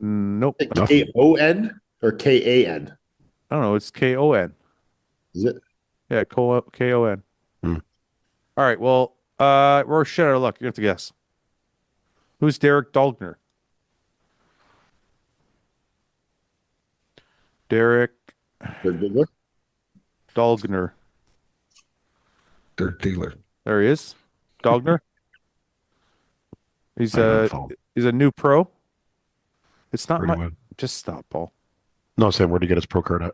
Nope. K-O-N or K-A-N? I don't know. It's K-O-N. Is it? Yeah, K-O-N. Hmm. All right. Well, we're shit out of luck. You have to guess. Who's Derek Dolgner? Derek They're good look? Dolgner. Dirt dealer. There he is. Dolgner. He's I a don't know. he's a new pro. It's not Pretty my. well. Just stop, Paul. No, Sam, where'd he get his pro card at?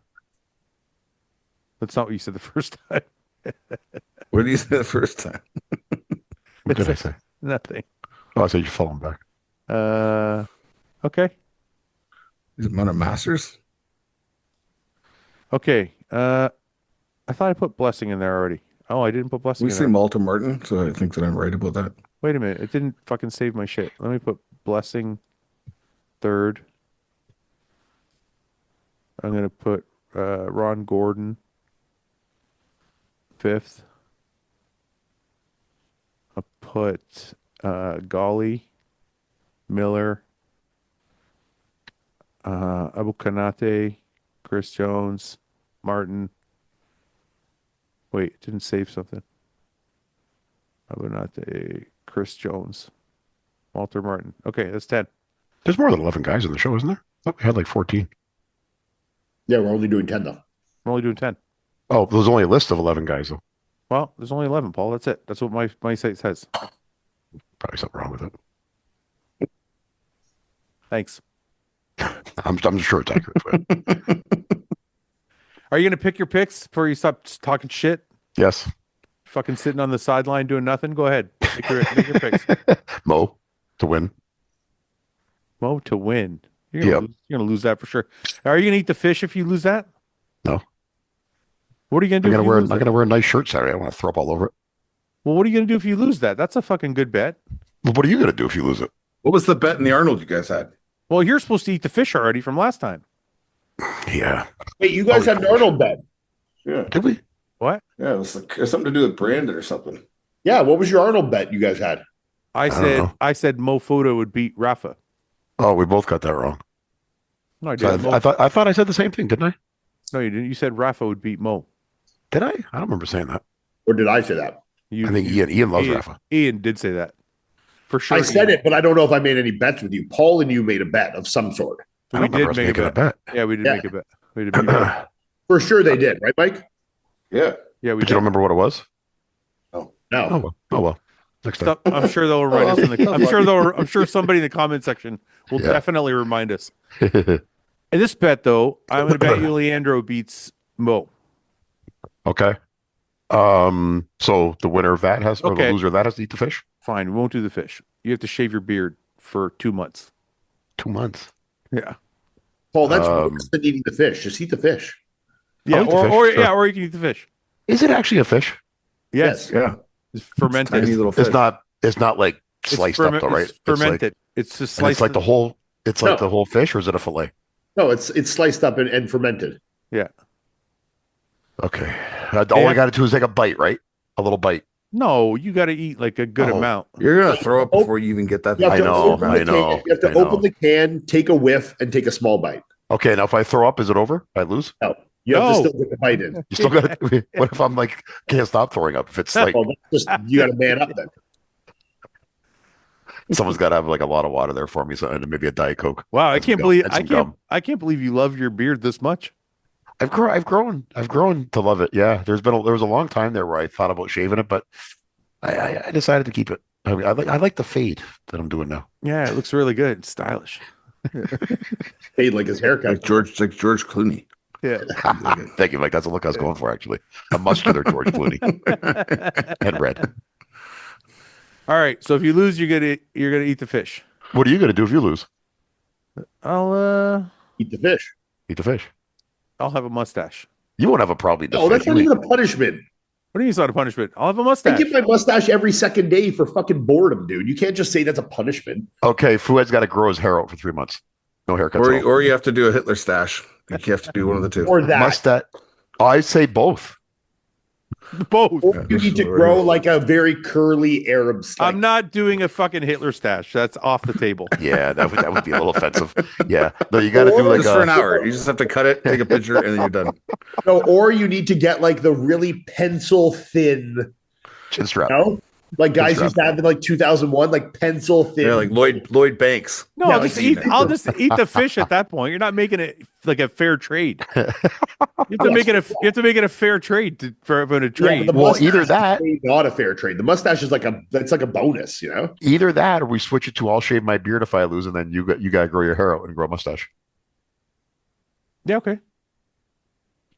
That's not what you said the first time. What did you say the first time? What did I say? Nothing. Oh, I said you follow him back. Okay. Is it Mona Masters? Okay. I thought I put Blessing in there already. Oh, I didn't put Blessing We in say there. Malta Martin, so I think that I'm right about that. Wait a minute. It didn't fucking save my shit. Let me put Blessing third. I'm going to put Ron Gordon fifth. I'll put Golly, Miller, Abu Kanate, Chris Jones, Martin. Wait, it didn't save something. Abu Kanate, Chris Jones, Walter Martin. Okay, that's 10. There's more than 11 guys in the show, isn't there? I thought we had like 14. Yeah, we're only doing 10 though. We're only doing 10. Oh, there's only a list of 11 guys though. Well, there's only 11, Paul. That's it. That's what my site says. Probably something wrong with it. Thanks. I'm sure it's accurate. Are you gonna pick your picks before you stop talking shit? Yes. Fucking sitting on the sideline doing nothing. Go ahead. Make your picks. Mo to win. Mo to win. Yep. You're gonna lose that for sure. Are you gonna eat the fish if you lose that? No. What are you gonna do? I'm if gonna you wear. lose I'm it? gonna wear a nice shirt Saturday. I want to throw up all over it. Well, what are you gonna do if you lose that? That's a fucking good bet. Well, what are you gonna do if you lose it? What was the bet in the Arnold you guys had? Well, you're supposed to eat the fish already from last time. Yeah. Wait, you guys had an Arnold bet. Yeah, Did we? What? yeah, it was like it has something to do with Brandon or something. Yeah, what was your Arnold bet you guys had? I don't said know. I said Mo Foda would beat Rafa. Oh, we both got that wrong. No, I So didn't. I thought I said the same thing, didn't I? No, you didn't. You said Rafa would beat Mo. Did I? I don't remember saying that. Or did I say that? You, I think Ian loves Ian, Rafa. Ian did say that. For sure. I said it, but I don't know if I made any bets with you. Paul and you made a bet of some sort. I We don't remember did us make making a a bet. bet. Yeah, we did Yeah. make a bet. We did make a bet. For sure they did, right, Mike? Yeah, Yeah, we But did. you don't remember what it was? No. Oh well. Oh well. Next time. I'm sure they'll remind us in the. I'm sure somebody in the comment section will Yeah. definitely remind us. In this bet, though, I'm going to bet you Leandro beats Mo. Okay. So the winner of that has, or Okay. the loser of that has to eat the fish. Fine, we won't do the fish. You have to shave your beard for 2 months. 2 months. Yeah. Paul, that's Um, worse than eating the fish. Just eat the fish. Yeah, eat the or, fish, or sure. yeah, or you can eat the fish. Is it actually a fish? Yes, yeah. it's fermented. Tiny little fish. It's not. It's not like It's sliced up, though, right? It's fermented. It's just And sliced. it's like the whole. It's like No. the whole fish, or is it a fillet? No, it's sliced up and fermented. Yeah. Okay. All I got to do is take a bite, right? A little bite. No, you got to eat like a good Oh. amount. You're gonna throw up before you even get that. You have I to know, open the I know, can- You have to I know. open the can, take a whiff, and take a small bite. Okay. Now, if I throw up, is it over? I lose. No, you have No. to still get the bite in. You still got to. What if I'm like can't stop throwing up? If it's like Well, that's just you got to man up then. someone's got to have like a lot of water there for me, so and maybe a Diet Coke. Wow, I And some can't gum- believe and some gum. I can't believe you love your beard this much. I've grown to love it. Yeah, there was a long time there where I thought about shaving it, but I decided to keep it. I mean, I like the fade that I'm doing now. Yeah, it looks really good. It's stylish. Paid like his haircut. like George Clooney. Yeah. Thank you, Mike. That's the look I was going for, actually. A muscular George Clooney and red. All right. So if you lose, you're gonna eat the fish. What are you going to do if you lose? I'll Eat the fish. Eat the fish. I'll have a mustache. You won't have a problem eating the No, fish. that's not You even a punishment. What do you mean it's not a punishment? I'll have a I mustache. get my mustache every second day for fucking boredom, dude. You can't just say that's a punishment. Okay, Fouad's got to grow his hair out for 3 months. No haircuts. at all. Or you have to do a Hitler stash. You have to do one of the two. Or that. Mustache. I say both. Both. Or you need to grow like a very curly Arab style. I'm not doing a fucking Hitler stash. That's off the table. Yeah, that would be a little offensive. Yeah, no, you got to do like Just for an hour. You just have to cut it, take a picture, and then you're done. No, or you need to get like the really pencil thin, chin strap. you know? Like guys used to have in like 2001, like pencil thin. Yeah, like Lloyd Banks. No, Yeah, I'll like just eat. I'll just eat the fish at that point. You're not making it like a fair trade. You have to make it a. You have to make it a fair trade for a Yeah, trade. but the Well, mustache either is that- not a fair trade. The mustache is like a bonus, you know? Either that, or we switch it to I'll shave my beard if I lose, and then you got to grow your hair out and grow a mustache. Yeah. Okay.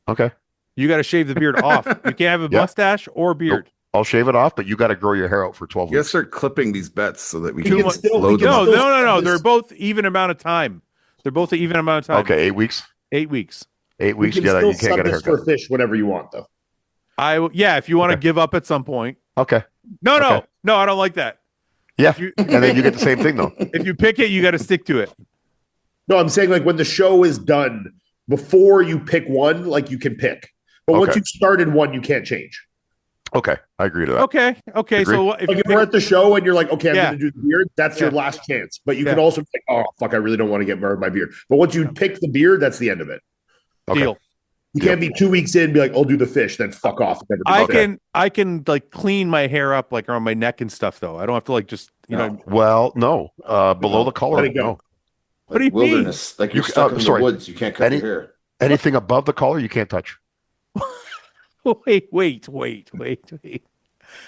Okay, You got to shave the beard off. You can't have a Yeah. mustache or beard. I'll shave it off, but you got to grow your hair out for 12 You gotta weeks. start clipping these bets so that we We can can still- load we them can No, up. no, still no, no. have They're this- both even amount of time. They're both an even amount of time. Okay, 8 weeks. 8 weeks. 8 We weeks. can You still can't sub get a this for haircut. fish whenever you want, though. Yeah. If you want to Okay. give up at some point. Okay, No, no, Okay. no. I don't like that. yeah, If you, and then you get the same thing though. if you pick it, you got to stick to it. No, I'm saying like when the show is done, before you pick one, like you can pick. But once Okay. you've started one, you can't change. Okay, I agree to that. Okay. Okay. Agree. So if Like you if we're pick, at the show and you're like, okay, I'm Yeah. going to do the beard, that's your Yeah. last chance. But you Yeah. can also be like, oh, fuck, I really don't want to get married with my beard. But once you pick the beard, that's the end of it. Okay. deal. You can't be 2 weeks in and be like, I'll do the fish, then fuck off. Never do the I can like clean my hair up like around my neck and stuff though. I don't have to like just know. Well, no, below the collar. Let it go. No. What do you mean? Wilderness. Like you're You- stuck in sorry. the woods. You can't cut Any- your hair. Anything above the collar, you can't touch. Wait.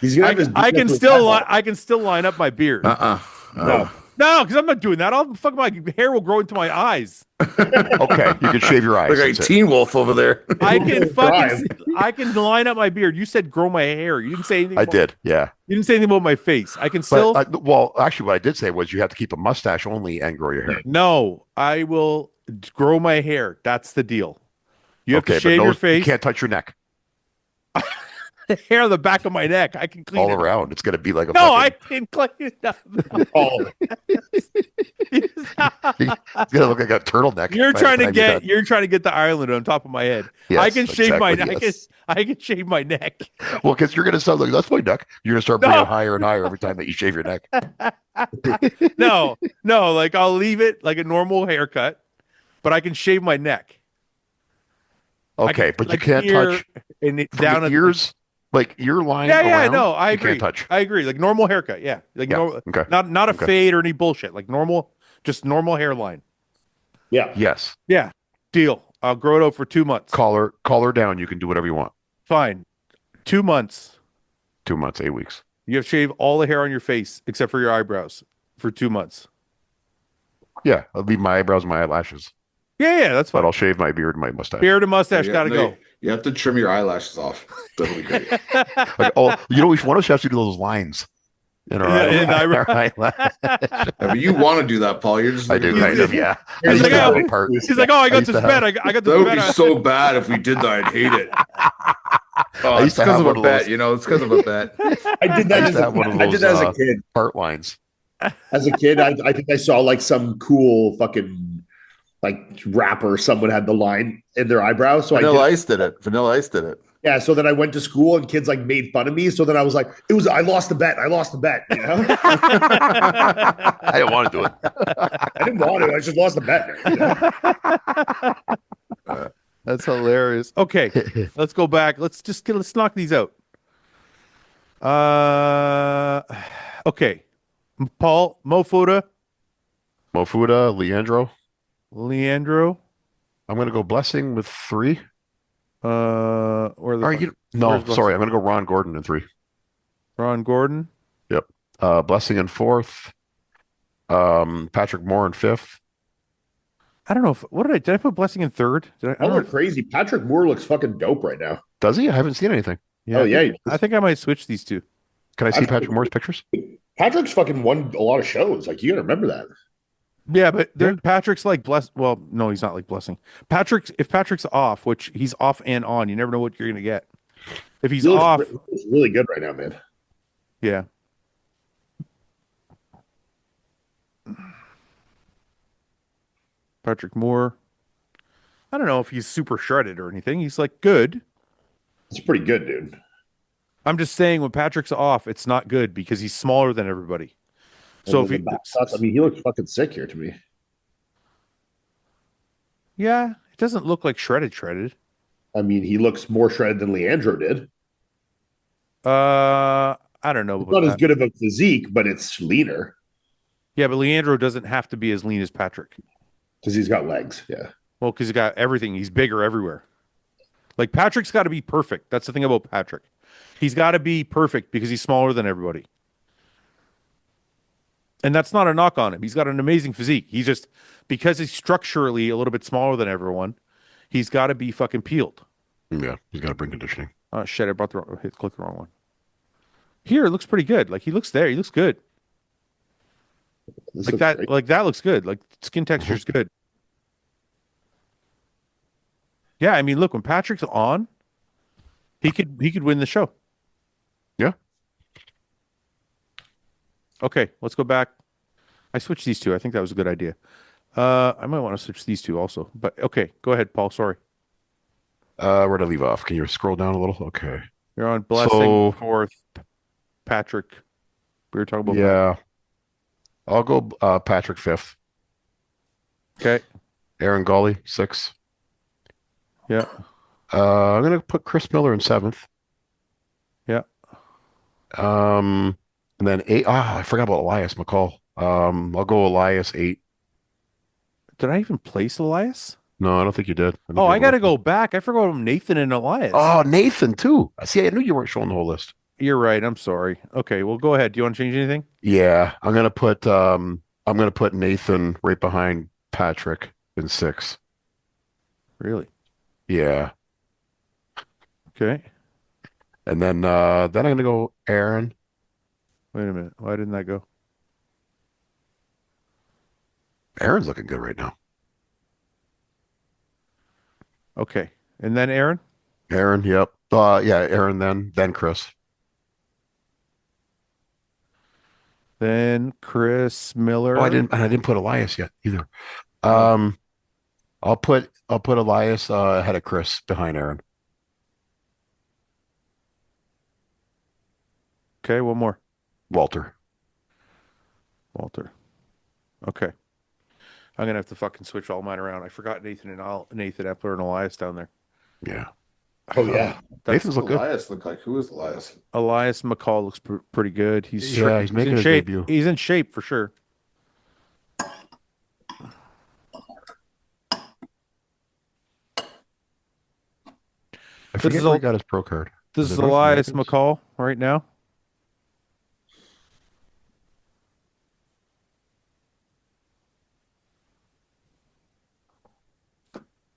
He's gonna have his. I can still line up my beard. No. No, because I'm not doing that. I'll fuck my hair will grow into my eyes. Okay, you can shave your eyes. Look like That's it. Teen Wolf over there. I can Drive. I can line up my beard. You said grow my hair. You didn't say anything. I did, yeah. You didn't say anything about my face. I can still. But well, actually, what I did say was you have to keep a mustache only and grow your hair. No, I will grow my hair. That's the deal. You have to but shave no, your face. You can't touch your neck. The hair on the back of my neck. I can clean All it. around. It's going to be like a No, I fucking, can clean it up. Oh, it's going to look like a turtleneck. You're by trying the to time you're get done. you're trying to get the island on top of my head. Yes, I can shave my exactly, yes. I can shave my neck. Well, because you're going to sound like, that's my neck. You're going to start bringing it higher and higher every time that you shave your neck. No, like I'll leave it like a normal haircut, but I can shave my neck. Okay, but you can't touch and from down the at ears, like ear line. Yeah, around, no, I you agree. can't touch. I agree. Like normal haircut, yeah. Like Yeah, normal, okay. not a Okay. fade or any bullshit. Like normal, just normal hairline. yeah. Yes. Yeah, deal. I'll grow it out for 2 months. Collar down. You can do whatever you want. Fine. 2 months. 2 months, 8 weeks. You have to shave all the hair on your face except for your eyebrows for 2 months. Yeah, I'll leave my eyebrows and my eyelashes, Yeah, that's but fine. I'll shave my beard and my mustache. Beard and mustache Yeah, gotta no, go. You have to trim your eyelashes off. That'll be great. Like, oh, one of us has to do those lines in our, Yeah, in our eyelash. Yeah, but you want to do that, Paul. You're just I do kind of, yeah. I He's used like, to have oh, a part. He's like, oh, I got used this to bet. have- I got That this would bet. be so bad if we did that. I'd hate it. Oh, I it's used to because have of one a of bet, those- you know. It's because of a bet. I did that I used as to a, have one of I did those, that as a kid. part lines. As a kid, I think I saw like some cool fucking like rapper. Someone had the line in their eyebrow, so Vanilla I did. Ice did it. Vanilla Ice did it. Yeah, so then I went to school and kids like made fun of me. So then I was like, I lost the bet. I lost the bet. You know, I didn't want to do it. I didn't want to. I just lost the bet. You know? That's hilarious. Okay, let's go back. Let's knock these out. Okay, Paul, Mofuda, Mofuda, Leandro. I'm going to go Blessing with 3. Or the Are you? No, where's Blessing? sorry. I'm going to go Ron Gordon in 3. Ron Gordon. Yep. Blessing in 4th. Patrick Moore in 5th. I don't know if did I put Blessing in 3rd? Did I I don't look know. crazy. Patrick Moore looks fucking dope right now. Does he? I haven't seen anything. Oh, yeah. I think I might switch these two. Can I see I've- Patrick Moore's pictures? Patrick's fucking won a lot of shows. Like, you gotta remember that. Yeah, but Patrick's like well, no, he's not like Blessing. If Patrick's off, which he's off and on, you never know what you're gonna get. If he's He looks off, really good right now, man. yeah. Patrick Moore. I don't know if he's super shredded or anything. He's like good. It's pretty good, dude. I'm just saying when Patrick's off, it's not good because he's smaller than everybody. So And if the he, back shots, I mean, he looks fucking sick here to me. yeah, it doesn't look like shredded. I mean, he looks more shredded than Leandro did. I don't know It's about not as that. good of a physique, but it's leaner Yeah, but Leandro doesn't have to be as lean as Patrick. because he's got legs. Yeah. Well, because he got everything. He's bigger everywhere. Like Patrick's got to be perfect. That's the thing about Patrick. He's got to be perfect because he's smaller than everybody. And that's not a knock on him. He's got an amazing physique. He's just because he's structurally a little bit smaller than everyone, he's got to be fucking peeled. Yeah, he's got to bring conditioning. Oh shit! I brought clicked the wrong one. Here it looks pretty good. Like he looks there. He looks good. This Like looks that. great. Like that looks good. Like skin texture's good. Yeah, I mean, look, when Patrick's on, he could win the show. Yeah. Okay, let's go back. I switched these two. I think that was a good idea. I might want to switch these two also. But okay, go ahead, Paul. Sorry. Where'd I leave off? Can you scroll down a little? Okay. You're on Blessing So- 4th. Patrick. We were talking about Yeah. I'll go Patrick 5th. Okay. Aaron Gawley 6th. Yeah. I'm going to put Chris Miller in 7th. Yeah. And then 8. I forgot about Elias McCall. I'll go Elias 8. Did I even place Elias? No, I don't think you did. think Oh, you I got to overlooked go back. I forgot about Nathan and Elias. Oh, Nathan too. See, I knew you weren't showing the whole list. You're right. I'm sorry. Okay, well, go ahead. Do you want to change anything? Yeah, I'm gonna put Nathan right behind Patrick in 6. Really? Yeah. Okay. And then I'm gonna go Aaron. Wait a minute. Why didn't that go? Aaron's looking good right now. Okay. And then Aaron? Aaron, yep. Yeah, Aaron then Chris. Then Chris Miller. Oh, I didn't put Elias yet either. Um I'll put Elias ahead of Chris behind Aaron. Okay, one more. Walter. Walter. Okay. I'm gonna have to fucking switch all mine around. I forgot Nathan Epler and Elias down there. Yeah. Oh yeah. Nathan's look good. Elias look like? Who is Elias? Elias McCall looks pretty good. He's Yeah, he's making in his shape. debut. He's in shape for sure. I forget where he got his pro card. This Was is it North Elias Americans? McCall right now.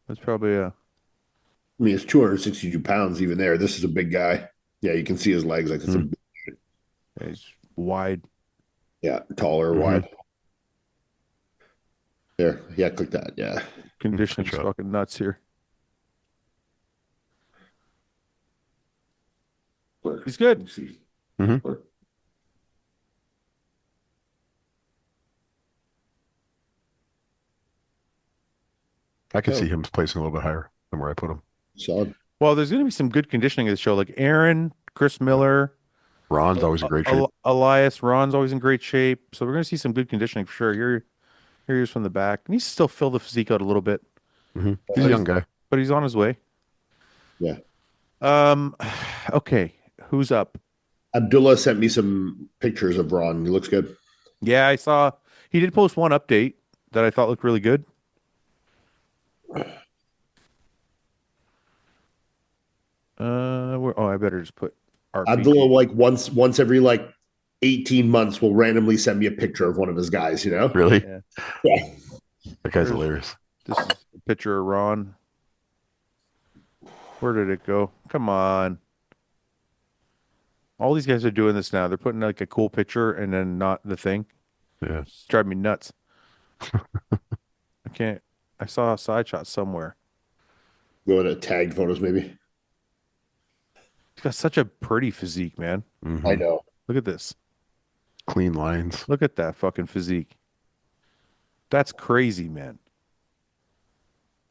That's probably a I mean, it's 262 pounds even there. This is a big guy. Yeah, you can see his legs. Like it's a he's wide. yeah, taller, Mhm. wide. There, yeah, click that. Yeah, Conditioning's Good job. fucking nuts here. Where? He's good. Let me see. Mhm. Where? I can Oh. see him placing a little bit higher than where I put him. solid. Well, there's going to be some good conditioning at the show, like Aaron, Chris Miller, Ron's always in great shape. Elias. Ron's always in great shape. So we're going to see some good conditioning for sure. Here he is from the back. He needs to still fill the physique out a little bit, He's a young guy. but he's on his way. Yeah. Okay. Who's up? Abdullah sent me some pictures of Ron. He looks good. Yeah, I saw he did post one update that I thought looked really good. I better just put RP. Abdullah, like once every like 18 months, will randomly send me a picture of one of his guys. You know? Really? Yeah. Yeah. That guy's There's- hilarious. This is a picture of Ron. Where did it go? Come on. All these guys are doing this now. They're putting like a cool picture and then not the thing. Yeah. It's driving me nuts. I can't. I saw a side shot somewhere. Go to tagged photos, maybe. He's got such a pretty physique, man. Mhm. I know. Look at this. Clean lines. Look at that fucking physique. That's crazy, man.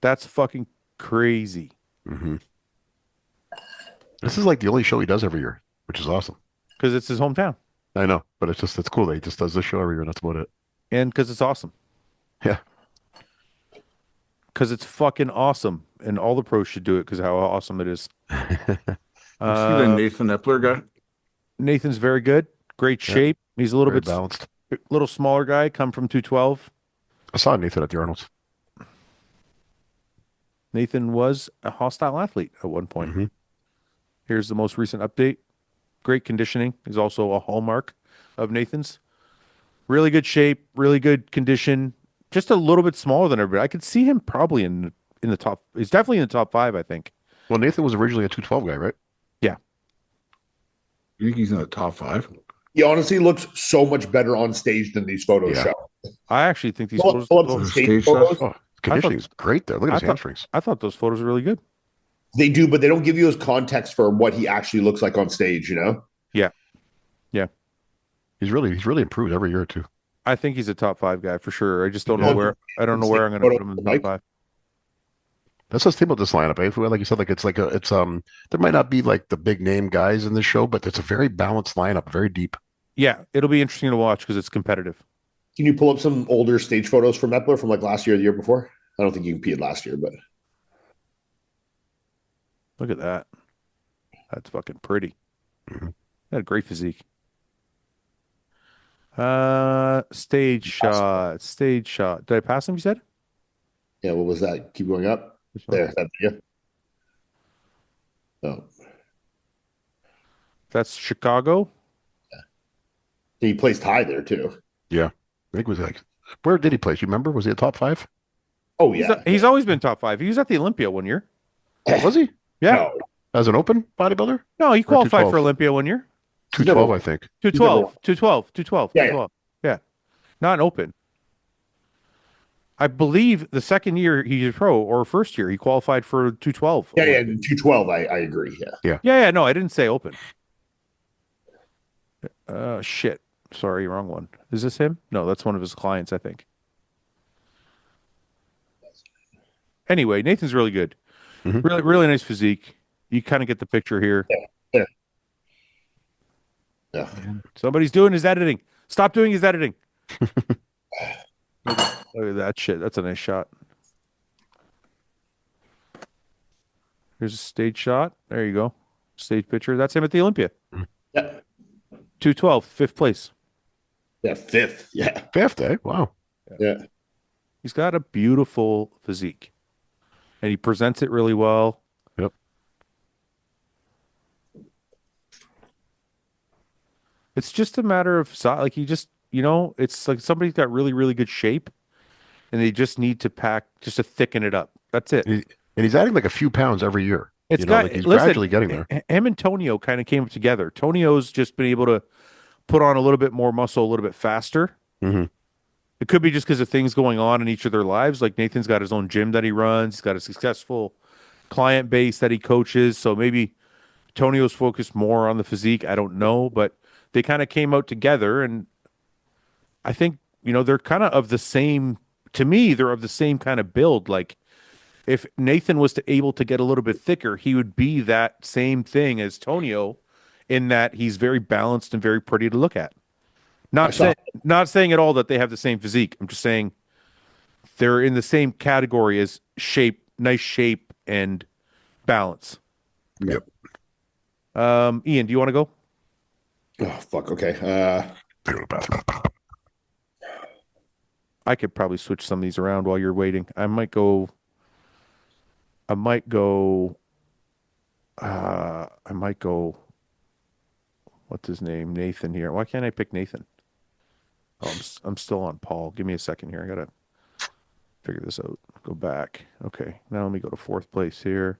That's fucking crazy. hmm This is like the only show he does every year, which is awesome. Because it's his hometown. I know, but it's cool that he just does this show every year, and that's about it. And because it's awesome. Yeah. Because it's fucking awesome. And all the pros should do it because how awesome it is. See the Nathan Epler guy? Nathan's very good. Great Yeah. shape. He's a little Very bit balanced. little smaller guy, come from 212. I saw Nathan at the Arnold's. Nathan was a hostile athlete at one point. Mhm. Here's the most recent update. Great conditioning is also a hallmark of Nathan's. Really good shape, really good condition. Just a little bit smaller than everybody. I could see him probably in the top. He's definitely in the top 5, I think. Well, Nathan was originally a 212 guy, right? You think he's in the top 5? He honestly looks so much better on stage than these photos Yeah. show. I actually think these Pull photos. up some Stage stage stuff? photos. Oh, conditioning's great there. Look at his hamstrings. I thought those photos were really good. They do, but they don't give you his context for what he actually looks like on stage. You know? He's really improved every year or two. I think he's a top 5 guy for sure. I just don't Yeah. know where. I don't know where I'm going to put him in the top Mike? 5. That's what's the thing about this lineup. Eh? Like you said, like it's there might not be like the big name guys in the show, but it's a very balanced lineup, very deep. Yeah, it'll be interesting to watch because it's competitive. Can you pull up some older stage photos from Epler from like last year or the year before? I don't think you competed last year, but Look at that. That's fucking pretty. Mhm. Had a great physique. Stage shot. Did I pass him, you said? Yeah, what was that? Keep going up. This one. There, that yeah. Oh, That's Chicago. he placed high there too. Yeah. I think it was like, where did he place? You remember? Was he a top 5? Oh He's, yeah, he's always been top 5. He was at the Olympia one year. Was he? Yeah. No, As an open bodybuilder? No, he qualified for 212? Olympia one year. 212, I think. 212, 212, 212, Yeah, 212. Yeah. Not an open. I believe the second year he's a pro or first year he qualified for 212. yeah, 212. I agree. Yeah, Yeah. No, I didn't say open. Shit. Sorry, wrong one. Is this him? No, that's one of his clients, I think. Anyway, Nathan's really good. Mhm. Really, really nice physique. You kind of get the picture here. yeah. Somebody's doing his editing. Stop doing his editing. Look at that shit. That's a nice shot. Here's a stage shot. There you go. Stage picture. That's him at the Olympia. Yeah, 212, fifth place. yeah, fifth. Yeah, 5th, eh? Wow. yeah. He's got a beautiful physique. And he presents it really well. Yep. It's just a matter of like he just, it's like somebody's got really, really good shape and they just need to pack just to thicken it up. That's it. And he's adding like a few pounds every year. It's like he's gradually getting there. Him and Tonio kind of came together. Tonio's just been able to put on a little bit more muscle a little bit faster. Mhm. It could be just because of things going on in each of their lives. Like Nathan's got his own gym that he runs. He's got a successful client base that he coaches. So maybe Tonio's focused more on the physique. I don't know, but they kind of came out together. And I think, they're kind of the same, to me, they're of the same kind of build. Like if Nathan was able to get a little bit thicker, he would be that same thing as Tonio in that he's very balanced and very pretty to look at. Not saying at all that they have the same physique. I'm just saying they're in the same category as shape, nice shape and balance. Yep. Ian, do you want to go? Oh fuck. Okay. I go to the bathroom. I could probably switch some of these around while you're waiting. I might go. I might go. What's his name? Nathan here. Why can't I pick Nathan? Oh, I'm still on Paul. Give me a second here. I gotta figure this out. Go back. Okay. Now let me go to 4th place here.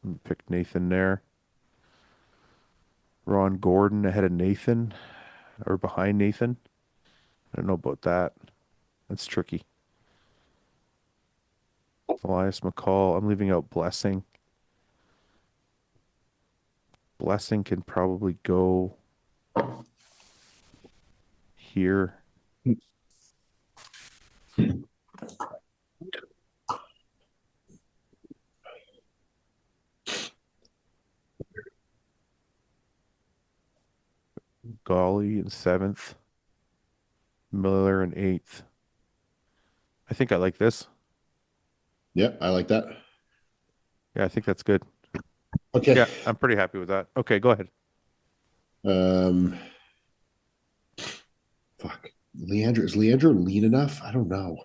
Let me pick Nathan there. Ron Gordon ahead of Nathan or behind Nathan. I don't know about that. That's tricky. Elias McCall. I'm leaving out Blessing. Blessing can probably go here. Golly in 7th. Miller in 8th. I think I like this. Yeah, I like that. Yeah, I think that's good. Okay. Yeah, I'm pretty happy with that. Okay, go ahead. Fuck. Is Leandro lean enough? I don't know.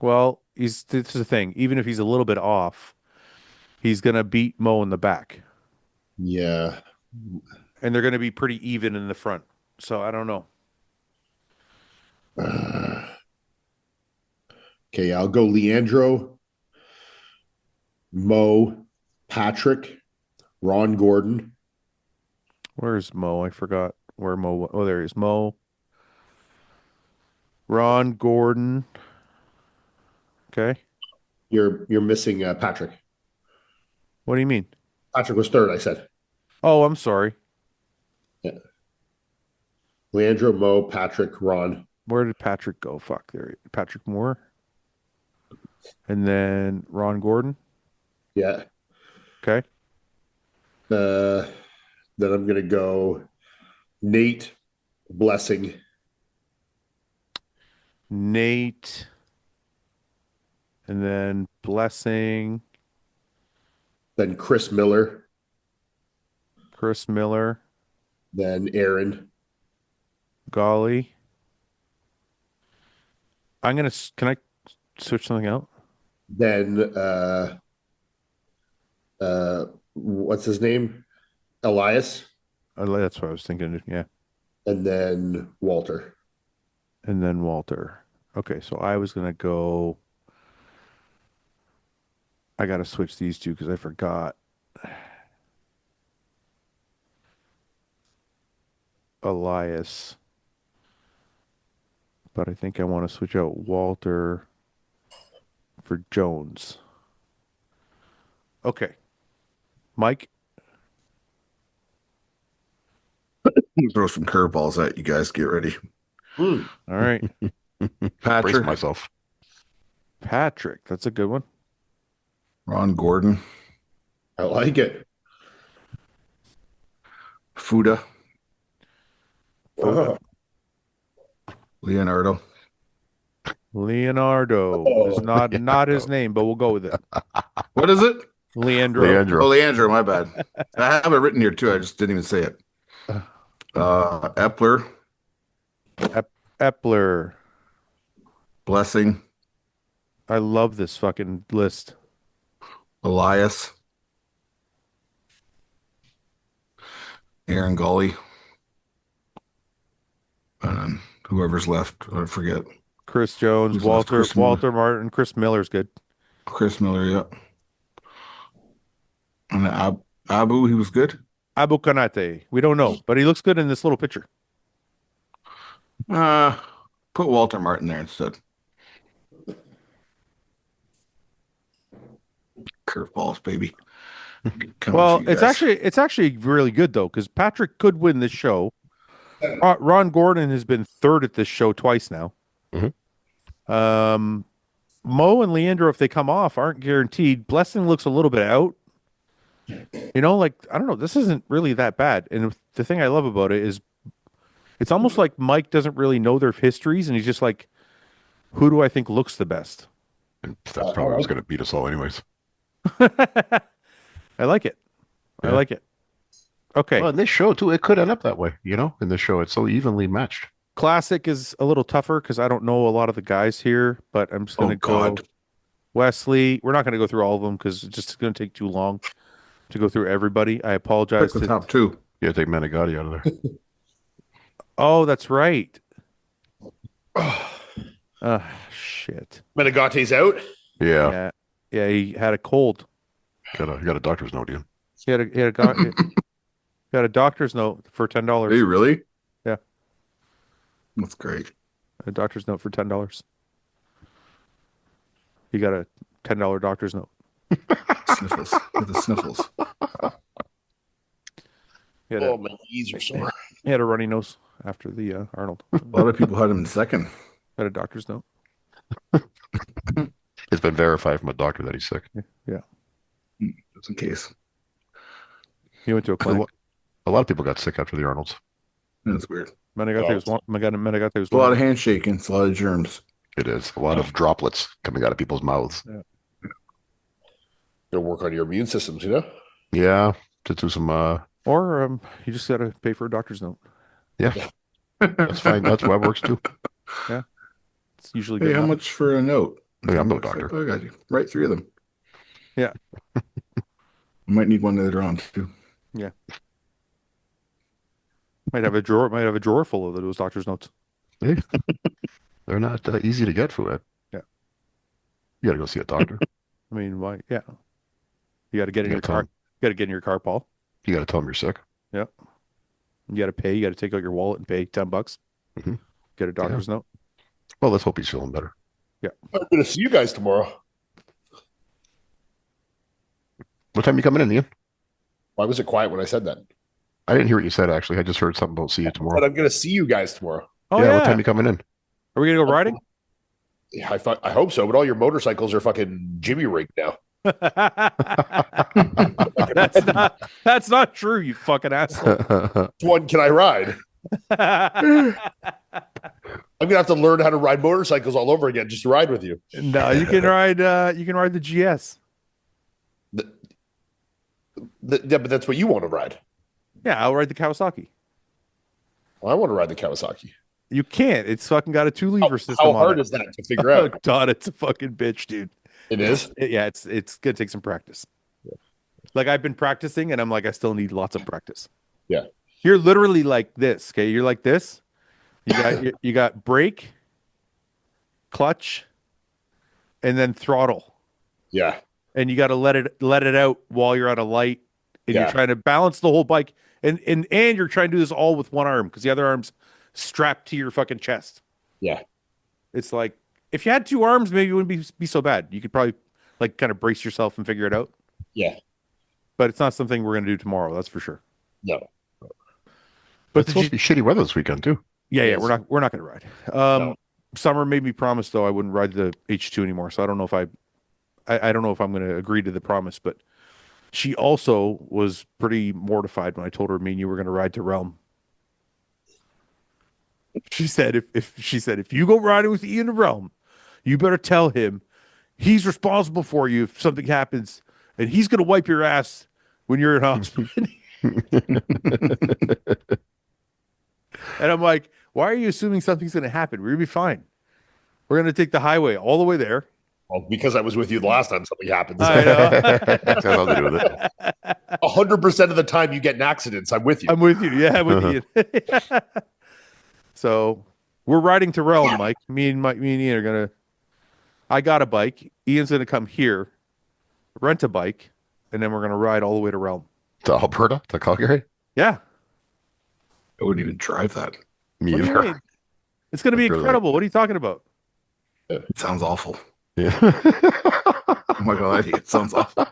Well, this is the thing. Even if he's a little bit off, he's gonna beat Mo in the back. Yeah. And they're gonna be pretty even in the front. So I don't know. Okay, I'll go Leandro, Mo, Patrick, Ron Gordon. Where's Mo? I forgot where Mo. Oh, there he is. Mo. Ron Gordon. Okay. You're missing Patrick. What do you mean? Patrick was third, I said. Oh, I'm sorry. Yeah. Leandro, Mo, Patrick, Ron. Where did Patrick go? Fuck, there. Patrick Moore. And then Ron Gordon. Yeah. Okay. Then I'm gonna go Nate, Blessing. Nate. And then Blessing. Then Chris Miller. Chris Miller. Then Aaron. Golly. Can I switch something out? Then what's his name? Elias, That's what I was thinking. Yeah. and then Walter. And then Walter. Okay, so I was gonna go. I gotta switch these two because I forgot. Elias. But I think I want to switch out Walter for Jones. Okay. Mike? Throw some curveballs at you guys. Get ready. All right. Brace Patrick, myself. Patrick. That's a good one. Ron Gordon, I like it. Fuda, Uh, Leonardo. Leonardo is not his name, but we'll go with it. What is it? Leandro. Oh, Leandro. My bad. I have it written here too. I just didn't even say it. Epler, Epler. Blessing, I love this fucking list. Elias, Aaron Gully, and whoever's left. I forget. Chris Jones, Who's left? Walter, Chris Miller. Walter Martin, Chris Miller's good. Chris Miller, yeah. And Abu, he was good. Abu Kanate. We don't know, but he looks good in this little picture. Put Walter Martin there instead. Curveballs, baby. Coming Well, for you it's guys. actually really good though, because Patrick could win this show. Ron Gordon has been third at this show twice now. Mo and Leandro, if they come off, aren't guaranteed. Blessing looks a little bit out. You know, like I don't know. This isn't really that bad. And the thing I love about it is, it's almost like Mike doesn't really know their histories, and he's just like, "Who do I think looks the best?" And that's probably what's going to beat us all, anyways. I like it. I Yeah. like it. Okay. Well, in this show too, it could end up that way. You know, in this show, it's so evenly matched. Classic is a little tougher because I don't know a lot of the guys here, but I'm just going to go God. Wesley. We're not going to go through all of them because it's just going to take too long to go through everybody. I apologize. Pick the top two. Yeah, take Manigotti out of there. Oh, that's right. Shit. Menegotti's out. Yeah, Yeah. Yeah, he had a cold. got a doctor's note, Ian. He had got a doctor's note for $10. Are you really? Yeah. That's great. A doctor's note for $10. He got a $10 doctor's note. Sniffles. With the sniffles. He had, Oh, my knees are sore. he had a runny nose after the Arnold. A lot of people had him in second. Had a doctor's note. It's been verified from a doctor that he's sick. Yeah. Just in case. He went to a clinic. A lot of people got sick after the Arnolds. That's weird. Menegate was one. Menegate was It's a lot one. of handshaking. It's a lot of germs. It is a lot of droplets coming out of people's mouths. Gonna work on your immune systems, you know? Yeah, to do some. Or you just got to pay for a doctor's note. Yeah, that's fine. That's why it works too. It's usually good. Hey, how enough. much for a note? Hey, I'm no doctor. I got you. Write 3 of them. Yeah. Might need one later on too. Might have a drawer. Might have a drawer full of those doctor's notes. Hey, they're not easy to get, Fouad. Yeah. You got to go see a doctor. I mean, why? Yeah. You got to get in You your gotta tell car. 'em- You got to get in your car, Paul. You got to tell them you're sick. Yeah. You got to pay. You got to take out your wallet and pay $10. Mhm. Get a doctor's note. Well, let's hope he's feeling better. I'm gonna see you guys tomorrow. What time you coming in, Ian? Why was it quiet when I said that? I didn't hear what you said, actually. I just heard something about see you But tomorrow. I'm gonna see you guys tomorrow. Oh yeah, yeah. what time you coming in? Are we gonna go riding? Yeah, I hope so, but all your motorcycles are fucking Jimmy rigged now. that's not true, you fucking asshole. Which one can I ride? I'm gonna have to learn how to ride motorcycles all over again just to ride with you. No, you can ride the GS. Yeah, but that's what you want to ride. Yeah, I'll ride the Kawasaki. I want to ride the Kawasaki. You can't. It's fucking got a 2-lever system How on hard it. is that to figure Oh, out? God, it's a fucking bitch, dude. It is. Yeah, it's gonna take some practice. Like I've been practicing, and I'm like, I still need lots of practice. Yeah. You're literally like this, okay? You're like this. You got brake, clutch, and then throttle, Yeah. and you got to let it out while you're at a light, and you're Yeah. trying to balance the whole bike, and you're trying to do this all with one arm because the other arm's strapped to your fucking chest. Yeah. It's like if you had 2 arms, maybe it wouldn't be so bad. You could probably like kind of brace yourself and figure it out. Yeah. But it's not something we're gonna do tomorrow, that's for sure. No. But It's supposed to be shitty weather this weekend too. yeah, Yes. we're not gonna ride. No. Summer made me promise though I wouldn't ride the H2 anymore. So I don't know if I don't know if I'm gonna agree to the promise, but she also was pretty mortified when I told her me and you were gonna ride to Realm. She said if you go riding with Ian to Realm, you better tell him he's responsible for you if something happens, and he's gonna wipe your ass when you're in hospital. And I'm like, why are you assuming something's going to happen? We're going to be fine. We're going to take the highway all the way there. Well, because I was with you the last time something happens. I know. That's got nothing to do with it. 100% of the time you get in accidents, I'm with you. I'm with you. Yeah, I'm with you. So we're riding to Realm, Mike. Me and Ian are going to. I got a bike. Ian's going to come here, rent a bike, and then we're going to ride all the way to Realm. To Alberta, to Calgary. Yeah. I wouldn't even drive that. Me What do you either. mean? It's going to be Really? incredible. What are you talking about? It sounds awful. Yeah. Oh my god, it sounds awful.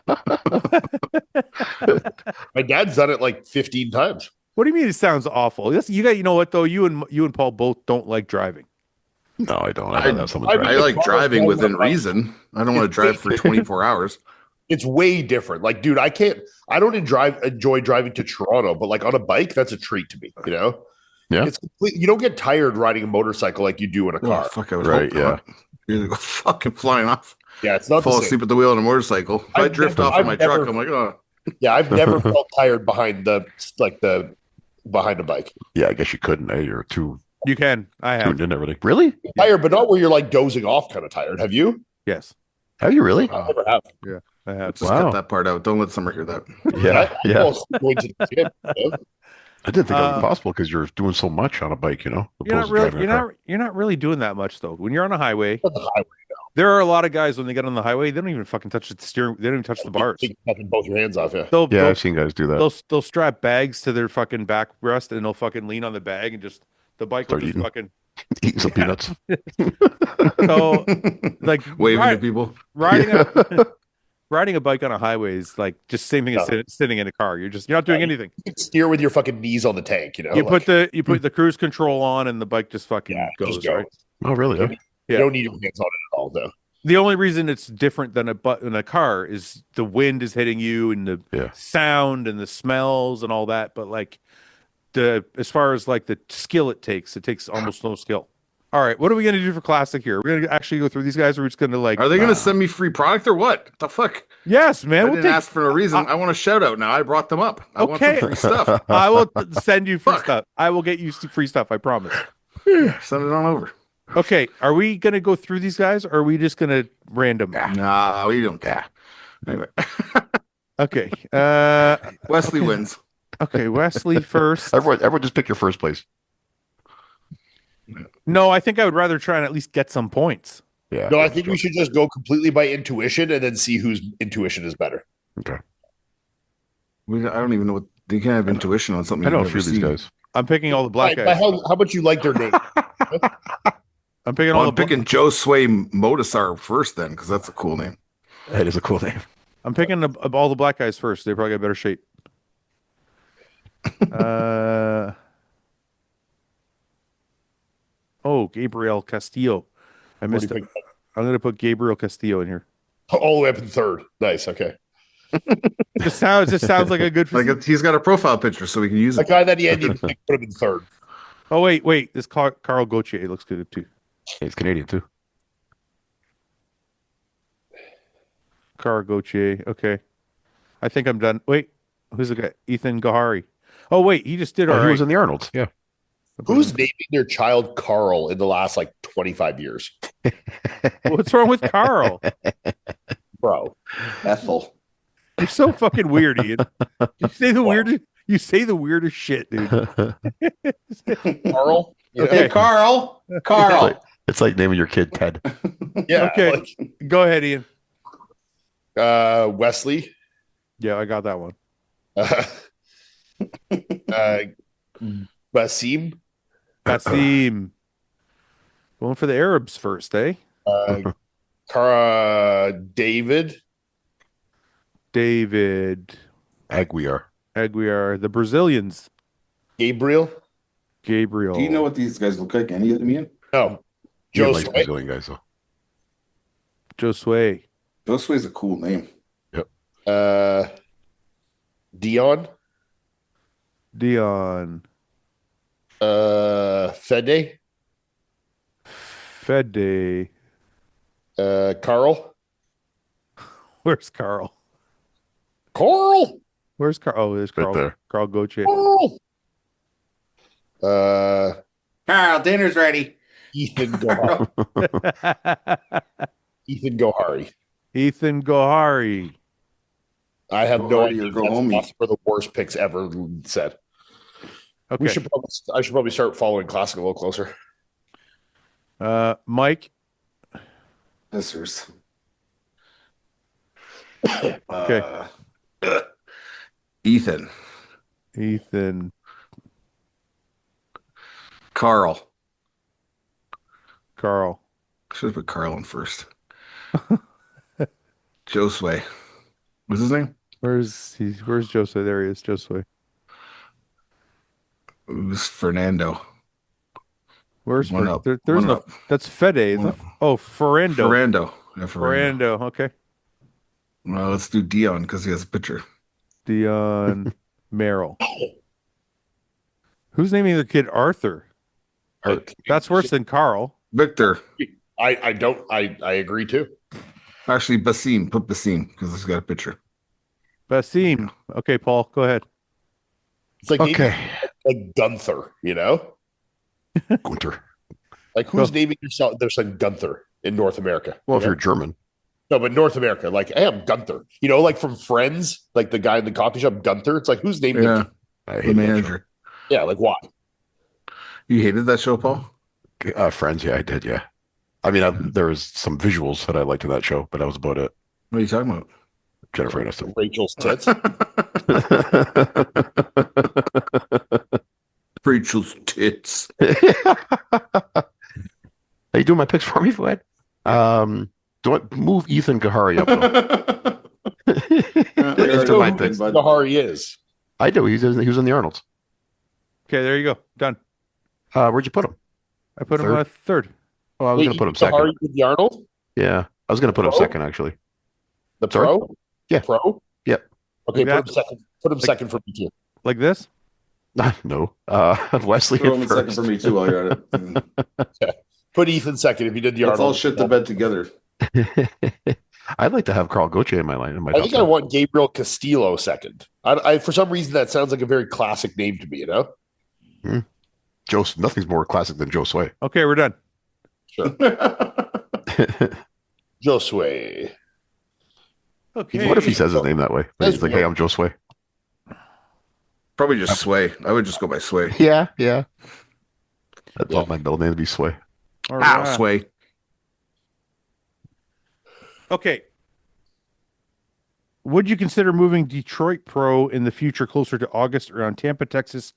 My dad's done it like 15 times. What do you mean it sounds awful? You know what though? You and Paul both don't like driving. No, I don't. I don't have someone I- driving. I like driving Well, within well, reason. I don't want to drive for 24 hours. It's way different. Like, dude, I don't enjoy driving to Toronto, but like on a bike, that's a treat to me, you know? Yeah. It's you don't get tired riding a motorcycle like you do in a Oh, car. fuck, I was Right, hoping not. You're gonna go fucking flying off. Yeah, it's not the Fall same. asleep at the wheel on a motorcycle. If I I've drift never- off in I've my never- truck, I'm like, oh. Yeah, I've never felt tired behind behind a bike. Yeah, I guess you couldn't. You're too You can. I have. tuned in everything. Really? Tired, but not where you're like dozing off kind of tired. Have you? Yes, Have you really? I never have. I have. Just Wow. cut that part out. Don't let Summer hear that. Yeah, I yeah. almost going to the gym, you know? I didn't think that was Uh, possible because you're doing so much on a bike, you know. You're not opposed to really. driving a car. You're not really doing that much though. When you're on a highway, On the highway. there are a lot of guys when they get on the highway, they don't even fucking touch the steering. They don't even touch the bars. Take nothing, both your hands off. Yeah. They'll Yeah, they'll, I've seen guys do that. they'll strap bags to their fucking backrest and they'll fucking lean on the bag and just the bike will Start just eating. fucking. Eating some peanuts. So like Waving ri- at people. riding a bike on a highway is like just same thing as sitting in a car. You're not doing anything. You can steer with your fucking knees on the tank, you know? You like, put the cruise control on and the bike just fucking yeah, goes, just go. right? Oh, really? Huh? Yeah. You don't need your hands on it at all, though. The only reason it's different than in a car is the wind is hitting you and the Yeah. sound and the smells and all that. But like as far as like the skill it takes almost no skill. All right, what are we gonna do for classic here? We're gonna actually go through these guys, or we're just gonna like Are they going to send me free product or what? The fuck? Yes, I man. didn't ask for no reason. I want a shout out now. I brought them up. I want some Okay. free stuff. I will send you free Fuck. stuff. I will get you free stuff, I promise. Send it on over. Okay, are we gonna go through these guys, or are we just gonna random? Nah, we don't care. Anyway, Okay. Wesley wins. Okay, Wesley first. Everyone just pick your first place. No, I think I would rather try and at least get some points. Yeah. No, I think we should just go completely by intuition and then see whose intuition is better. Okay. I don't even know what you can have intuition on something. I know a you've few of never these seen. guys. I'm picking all the black But guys. how about you like their name? I'm picking Well, all I'm the picking Joe Sway Motasar first then, because that's a cool name. That is a cool name. I'm picking all the black guys first. They probably got better shape. Gabriel Castillo. I missed do you it. pick? I'm going to put Gabriel Castillo in here. All the way up in third. Nice. Okay. Just sounds like a good. Like he's got a profile picture, so we can use The it. guy that he ended, put him in third. Oh wait, this Carl Gauthier looks good too. He's Canadian too. Carl Gauthier. Okay, I think I'm done. Wait, who's the guy? Ethan Gahari. Oh wait, he just did all He right. was in the Arnolds. Yeah. Who's naming their child Carl in the last like 25 years? What's wrong with Carl? Bro. Ethel. You're so fucking weird, Ian. You say the weirdest. You say the weirdest shit, dude. Carl? Okay, Carl. Carl. It's like naming your kid Ted. Yeah. Okay. Like, Go ahead, Ian. Wesley. Yeah, I got that one. Basim. Basim. Going for the Arabs first, eh? David. David. Aguiar. Aguiar. The Brazilians. Gabriel. Gabriel. Do you know what these guys look like? Any of them, Ian? No. He likes Josue. Brazilian guys though. Josue. Josue's a cool name. Dion. Dion. Fede. Fede. Carl. Where's Carl? Carl. Where's Carl? Oh, there's Right Carl. there. Carl Goche. Carl. Carl, dinner's ready. Ethan Gohari. Ethan Gohari. Ethan Gohari. I have Go no Hardy idea. or go That's homie. one of the worst picks ever said. Okay. I should probably start following Classic a little closer. Mike. Vissers. Okay. Ethan. Ethan. Carl. Carl. Should have put Carl in first. Josue. What's his name? Where's Josue? There he is, Josue. Who's Fernando? Where's One up. there's One no up. that's Fede. Isn't One it? up. Oh, Ferrando. Ferrando. Yeah, Ferrando. Ferrando. Okay. Well, let's do Dion because he has a picture. Dion Merrill. Who's naming the kid Arthur? That's worse than Carl. Victor. I agree too. Actually, Basim. Put Basim because he's got a picture. Basim. Okay, Paul, go ahead. It's like Okay. like Gunther, you know? Gunter. Like who's naming their son Gunther in North America? Well, if You know? you're German. No, but North America, like I am Gunther. You know, like from Friends, like the guy in the coffee shop, Gunther. It's like who's naming Yeah, him? I the hate that show. manager. Yeah, like why? You hated that show, Paul? Friends, yeah, I did, yeah. I mean, there was some visuals that I liked in that show, but that was about it. What are you talking about? Jennifer Aniston. Rachel's tits. Rachel's tits. Are you doing my picks for me, Fouad? Do I move Ethan Gahari up? Though? Let's do my go, picks. bud. Gahari is. I do. He was in the Arnolds. Okay, there you go. Done. Where'd you put him? I put him Third? on third. Oh, I was going to put him second. Gahari with the Arnold? Yeah, I was going to put him Pro? second, actually. The Sorry? pro? Yeah. Pro? Yep. Okay, Like put that? him second. Put him second for me too. Like this? No. Wesley Throw him in in second first. for me too while you're at it. Put Ethan second if you did the Let's all Arnold. shit the bed together. I'd like to have Carl Goche in my line. In my I top think I 10. want Gabriel Castillo second. I for some reason that sounds like a very classic name to me, you know? Nothing's more classic than Josue. Okay, we're done. Sure. Josue. Okay. What if he says his name that way? He's like, "Hey, I'm Josue." Probably just Sway. I would just go by Sway. Yeah. That's all my middle name to be Sway. All Ow, right. Sway. Okay. Would you consider moving Detroit Pro in the future closer to August around Tampa, Texas,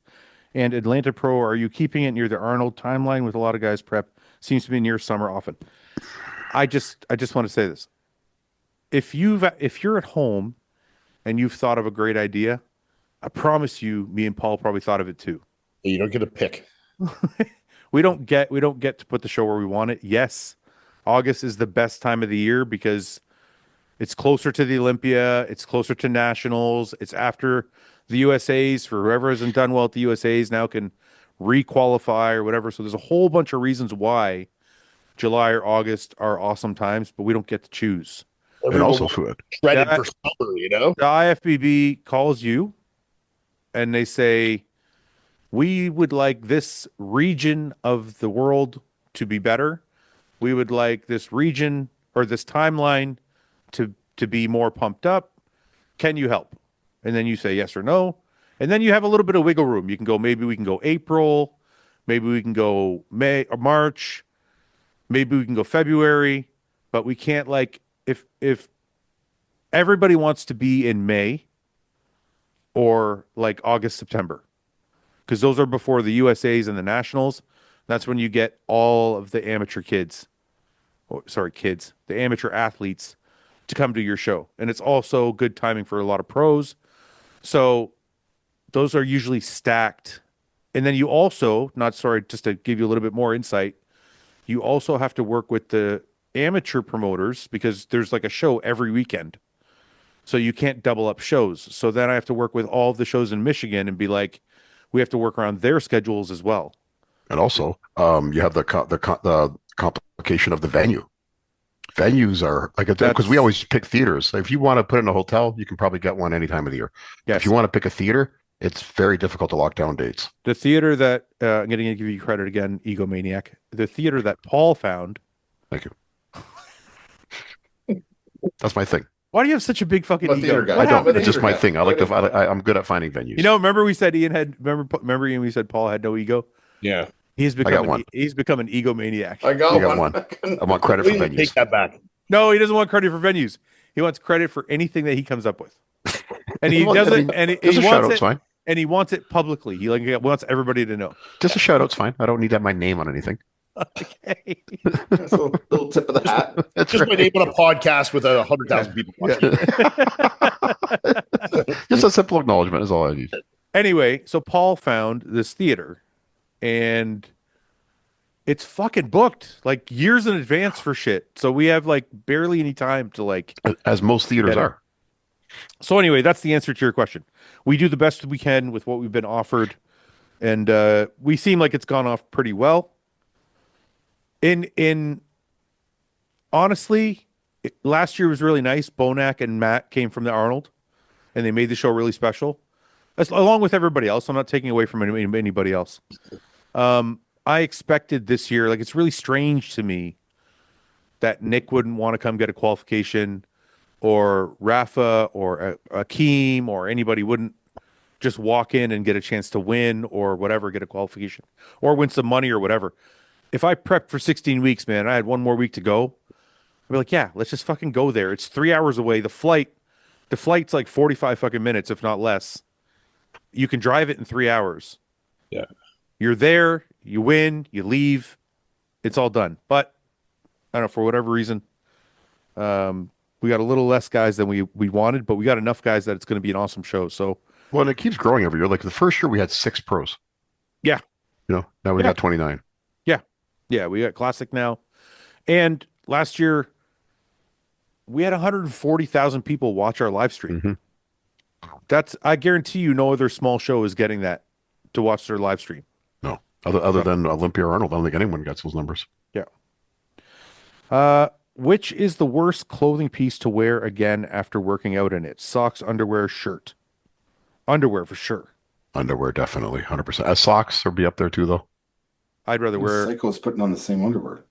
and Atlanta Pro? Or are you keeping it near the Arnold timeline with a lot of guys prep? Seems to be near summer often. I just want to say this. If you're at home and you've thought of a great idea, I promise you, me and Paul probably thought of it too. You don't get a pick. We don't get to put the show where we want it. Yes, August is the best time of the year because it's closer to the Olympia, it's closer to nationals, it's after the USAs. For whoever hasn't done well at the USAs now can re-qualify or whatever. So there's a whole bunch of reasons why July or August are awesome times, but we don't get to choose. And Everyone also was Fouad. shredded Yeah. for summer, you know? The IFBB calls you and they say, We would like this region of the world to be better. We would like this region or this timeline to be more pumped up. Can you help? And then you say yes or no. And then you have a little bit of wiggle room. You can go, maybe we can go April, maybe we can go May or March, maybe we can go February, but we can't, like, if everybody wants to be in May or like August, September, because those are before the USAs and the nationals. That's when you get all of the amateur kids, the amateur athletes to come to your show. And it's also good timing for a lot of pros. So those are usually stacked. And then you also, just to give you a little bit more insight, you also have to work with the amateur promoters because there's like a show every weekend. So you can't double up shows. So then I have to work with all of the shows in Michigan and be like, we have to work around their schedules as well. And also, you have the complication of the venue. Venues are like, because we always pick theaters. If you want to put in a hotel, you can probably get one any time of the year. Yes. If you want to pick a theater, it's very difficult to lock down dates. The theater that I'm going to give you credit again, egomaniac. The theater that Paul found. Thank you. That's my thing. Why do you have such a big fucking ego? theater guy. I don't. What It's just my theater thing. guy? I'm good at finding venues. You know, remember we said Ian had. Remember Ian, we said Paul had no ego. Yeah. He's got become one. he's become an egomaniac. I got one. I want credit for venues. Take that back. No, he doesn't want credit for venues. He wants credit for anything that he comes up with, and he Well, does I it. mean, And just he a shout wants out's it. fine. And he wants it publicly. He wants everybody to know. Just a shout out's fine. I don't need to have my name on anything. Okay. So, little tip of the hat. That's Just my right. name on a podcast with 100,000 people watching. Just a simple acknowledgement is all I need. Anyway, so Paul found this theater, and it's fucking booked like years in advance for shit. So we have like barely any time to like. As most theaters Yeah. are. So anyway, that's the answer to your question. We do the best we can with what we've been offered, and we seem like it's gone off pretty well. In honestly, last year was really nice. Bonac and Matt came from the Arnold, and they made the show really special, along with everybody else. I'm not taking away from anybody else. I expected this year, like, it's really strange to me that Nick wouldn't want to come get a qualification, or Rafa or Akeem or anybody wouldn't just walk in and get a chance to win or whatever, get a qualification or win some money or whatever. If I prepped for 16 weeks, man, I had one more week to go, I'd be like, yeah, let's just fucking go there. It's 3 hours away. The flight's like 45 fucking minutes, if not less. You can drive it in 3 hours. Yeah. You're there, you win, you leave. It's all done. But I don't know, for whatever reason, we got a little less guys than we wanted, but we got enough guys that it's going to be an awesome show. So, Well, and it keeps growing every year. Like the first year we had 6 pros. Yeah. Now we got 29. yeah, we got Classic now. And last year, we had 140,000 people watch our live stream. Mhm. I guarantee you, no other small show is getting that to watch their live stream. No, other than Olympia or Arnold, I don't think anyone gets those numbers. Which is the worst clothing piece to wear again after working out in it? Socks, underwear, shirt. Underwear for sure. Underwear, definitely, 100%. Socks would be up there too, though. I'd rather wear. Psycho's putting on the same underwear,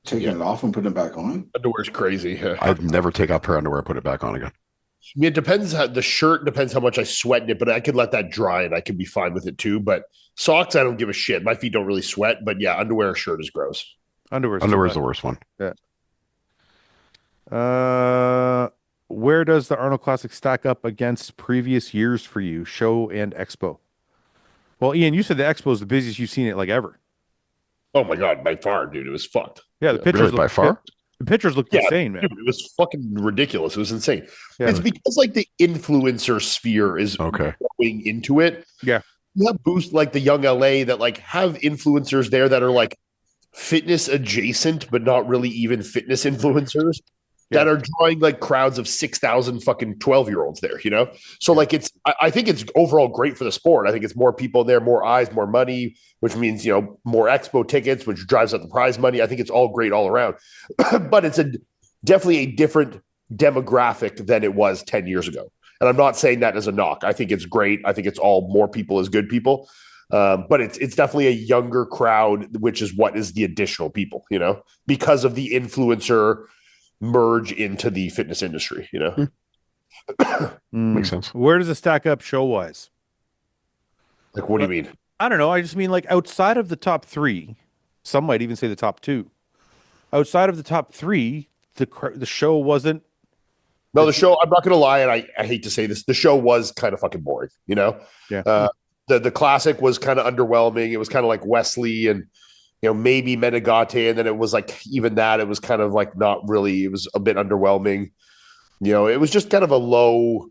taking it off and putting it back on. Underwear's crazy. I'd never take off a pair of underwear and put it back on again. I mean, it depends. The shirt depends how much I sweat in it, but I could let that dry and I could be fine with it too. But socks, I don't give a shit. My feet don't really sweat. But yeah, underwear or shirt is gross. Underwear's Underwear's the worst one. Where does the Arnold Classic stack up against previous years for you, show and expo? Well, Ian, you said the expo is the busiest you've seen it like ever. Oh my god, by far, dude, it was fucked. Yeah, the pictures Really, by far? The pictures look insane, man. Dude, it was fucking ridiculous. It was insane. Yeah. It's because like the influencer sphere is Okay. going into it. Yeah. You have boost like the Young LA that like have influencers there that are like fitness adjacent, but not really even fitness influencers that are drawing like crowds of 6,000 fucking 12-year-olds there, you know? So like I think it's overall great for the sport. I think it's more people there, more eyes, more money, which means, you know, more expo tickets, which drives up the prize money. I think it's all great all around. But it's definitely a different demographic than it was 10 years ago. And I'm not saying that as a knock. I think it's great. I think it's all more people as good people. But it's definitely a younger crowd, which is what is the additional people, because of the influencer merge into the fitness industry, Makes sense. Where does it stack up show wise? Like, what do you mean? I don't know. I just mean like outside of the top three, some might even say the top two. Outside of the top three, the show wasn't. No, the show, I'm not going to lie, and I hate to say this, the show was kind of fucking boring, Yeah. The classic was kind of underwhelming. It was kind of like Wesley and, maybe Menegate. And then it was like, even that, it was kind of like not really, it was a bit underwhelming. It was just kind of a low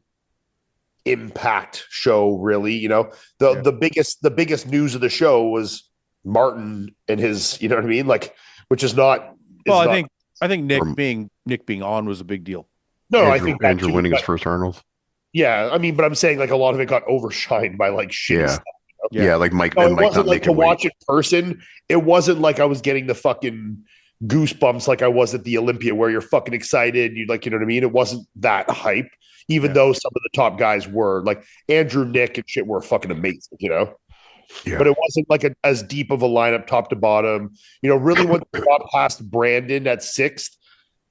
impact show, really. The biggest news of the show was Martin and his, you know what I mean? Like, which is not. Well, I think Nick being on was a big deal. No, Andrew, I think that Andrew too, winning but, his first Arnold. Yeah, I mean, but I'm saying like a lot of it got overshined by like shit. Yeah. Stuff, Yeah, like Mike. No, and it Mike wasn't not like to making weight. watch in person. It wasn't like I was getting the fucking goosebumps like I was at the Olympia, where you're fucking excited. You like, you know what I mean? It wasn't that hype, even though some of the top guys were like Andrew, Nick, and shit were fucking amazing. Yeah. But it wasn't like as deep of a lineup top to bottom. Really when they got past Brandon at sixth,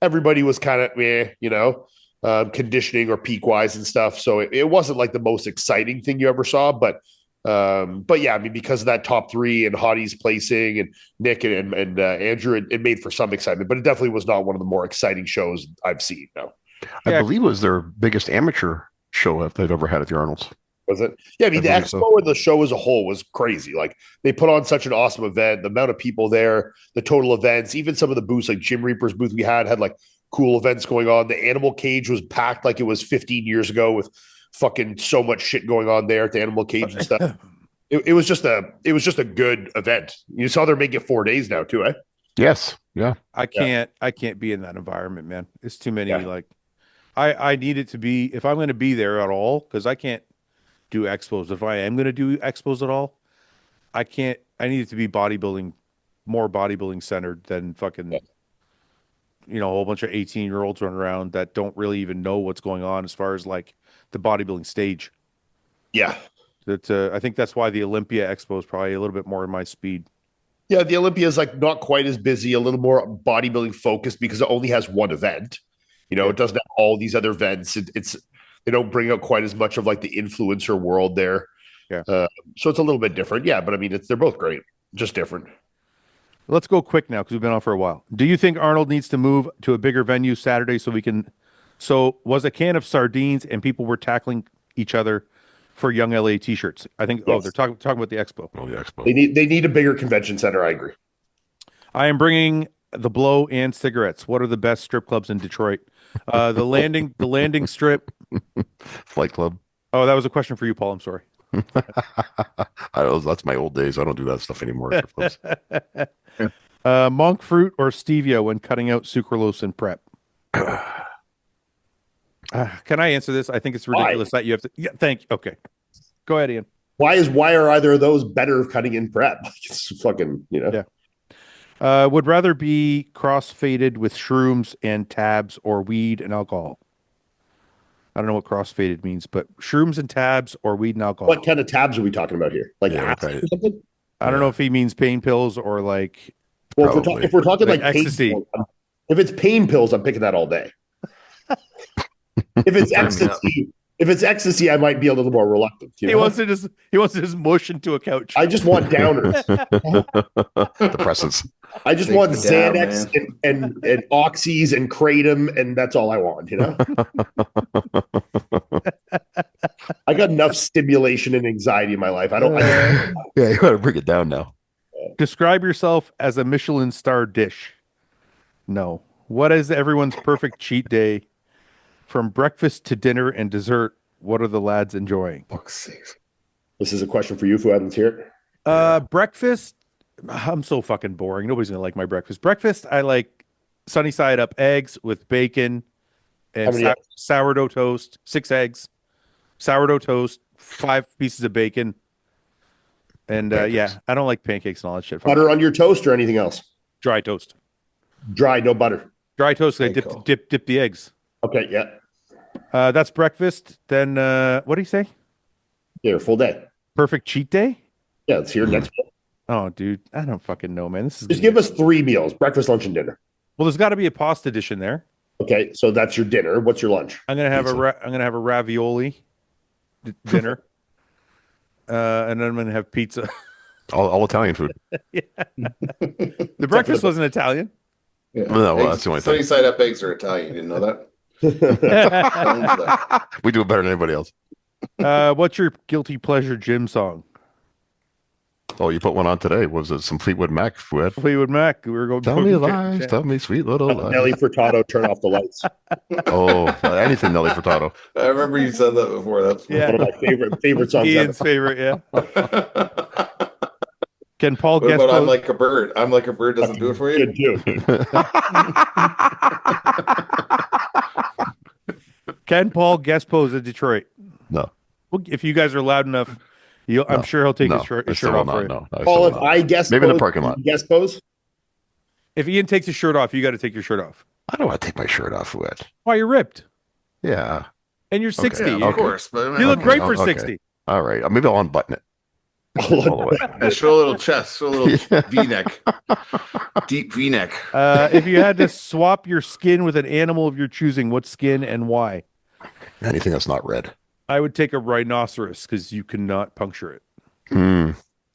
everybody was kind of conditioning or peak wise and stuff. So it wasn't like the most exciting thing you ever saw, but yeah, I mean, because of that top three and Hadi's placing and Nick and Andrew, it made for some excitement, but it definitely was not one of the more exciting shows I've seen. No, I believe it was their biggest amateur show they've ever had at the Arnold's. was it? Yeah, I mean, the expo and the show as a whole was crazy. Like, they put on such an awesome event. The amount of people there, the total events, even some of the booths, like Jim Reaper's booth we had like cool events going on. The animal cage was packed like it was 15 years ago with fucking so much shit going on there at the animal cage and stuff. It was just a good event. You saw they're making it 4 days now too, eh? Yes. Yeah. I can't be in that environment, man. It's too many. Like, I need it to be, if I'm going to be there at all, because I can't do expos. If I am going to do expos at all, I need it to be more bodybuilding centered than fucking, a whole bunch of 18-year-olds running around that don't really even know what's going on as far as like the bodybuilding stage. Yeah. I think that's why the Olympia Expo is probably a little bit more in my speed. Yeah, the Olympia is like not quite as busy, a little more bodybuilding focused because it only has one event. It doesn't have all these other events. They don't bring out quite as much of like the influencer world there. Yeah. So it's a little bit different. Yeah, but I mean, they're both great, just different. Let's go quick now because we've been on for a while. Do you think Arnold needs to move to a bigger venue Saturday so was a can of sardines and people were tackling each other for Young LA t-shirts? I think, they're talking about the expo. Oh, the expo. They need a bigger convention center. I agree. I am bringing the blow and cigarettes. What are the best strip clubs in Detroit? The landing strip. Flight Club. Oh, that was a question for you, Paul. I'm sorry. That's my old days. I don't do that stuff anymore. Monk fruit or stevia when cutting out sucralose in prep? Can I answer this? I think it's ridiculous that you have to. Yeah, thank you. Okay, go ahead, Ian. Why are either of those better cutting in prep? It's fucking, Yeah. Would rather be cross-faded with shrooms and tabs or weed and alcohol. I don't know what cross-faded means, but shrooms and tabs or weed and alcohol. What kind of tabs are we talking about here? Like acid or something? I don't know if he means pain pills or like. Well, if we're talking like ecstasy. pain pills, if it's pain pills, I'm picking that all day. If it's ecstasy, I might be a little more reluctant. He wants to just mush into a couch. I just want downers. Depressants. I just want Xanax and oxys and kratom, and that's all I want. I got enough stimulation and anxiety in my life. I don't. Yeah, you got to bring it down now. Describe yourself as a Michelin star dish. No. What is everyone's perfect cheat day? From breakfast to dinner and dessert, what are the lads enjoying? This is a question for you, Fouad. Let's hear it. Breakfast, I'm so fucking boring. Nobody's gonna like my breakfast. Breakfast, I like sunny side up eggs with bacon and sourdough toast, 6 eggs, sourdough toast, 5 pieces of bacon. And I don't like pancakes and all that shit. Butter on your toast or anything else? Dry toast. Dry, no butter. Dry toast. I dip the eggs. Okay, yeah. That's breakfast. Then what do you say? Yeah, full day. Perfect cheat day? Yeah, it's here next. Oh, dude, I don't fucking know, man. This is Just give us 3 meals: breakfast, lunch, and dinner. well. There's got to be a pasta dish in there. Okay, so that's your dinner. What's your lunch? I'm gonna have Pizza. I'm gonna have a ravioli dinner, and then I'm gonna have pizza. All Italian food. The breakfast wasn't Italian. Yeah. No, well, that's the only thing. Sunny side up eggs are Italian. You didn't know that? We do it better than anybody else. What's your guilty pleasure gym song? Oh, you put one on today. Was it some Fleetwood Mac, Fouad? Fleetwood Mac. We were going. Tell me lies. Tell me sweet little lies. Nelly Furtado, turn off the lights. Oh, anything Nelly Furtado. I remember you said that before. That's Yeah. One of my favorite songs. Ian's Ever. favorite. Yeah. Can Paul What guest about I'm pose? like a bird? I'm like a bird doesn't do it for you. Good too. Can Paul guest pose at Detroit? No. Well, if you guys are loud enough, I'm sure he'll take No, his shirt, I his still shirt will off not, for you. no. I still Paul, will if not. I guess Maybe in the pose, parking lot. you guess pose. If Ian takes his shirt off, you got to take your shirt off. I don't want to take my shirt off, Fouad. Why, you're ripped Yeah. and you're 60. Yeah, of Okay. course. But You look Okay, great for okay. 60. All right. Maybe I'll unbutton it. All the way. Yeah, show a little chest, show a little V-neck, deep V-neck. If you had to swap your skin with an animal of your choosing, what skin and why? Anything that's not red. I would take a rhinoceros because you cannot puncture it.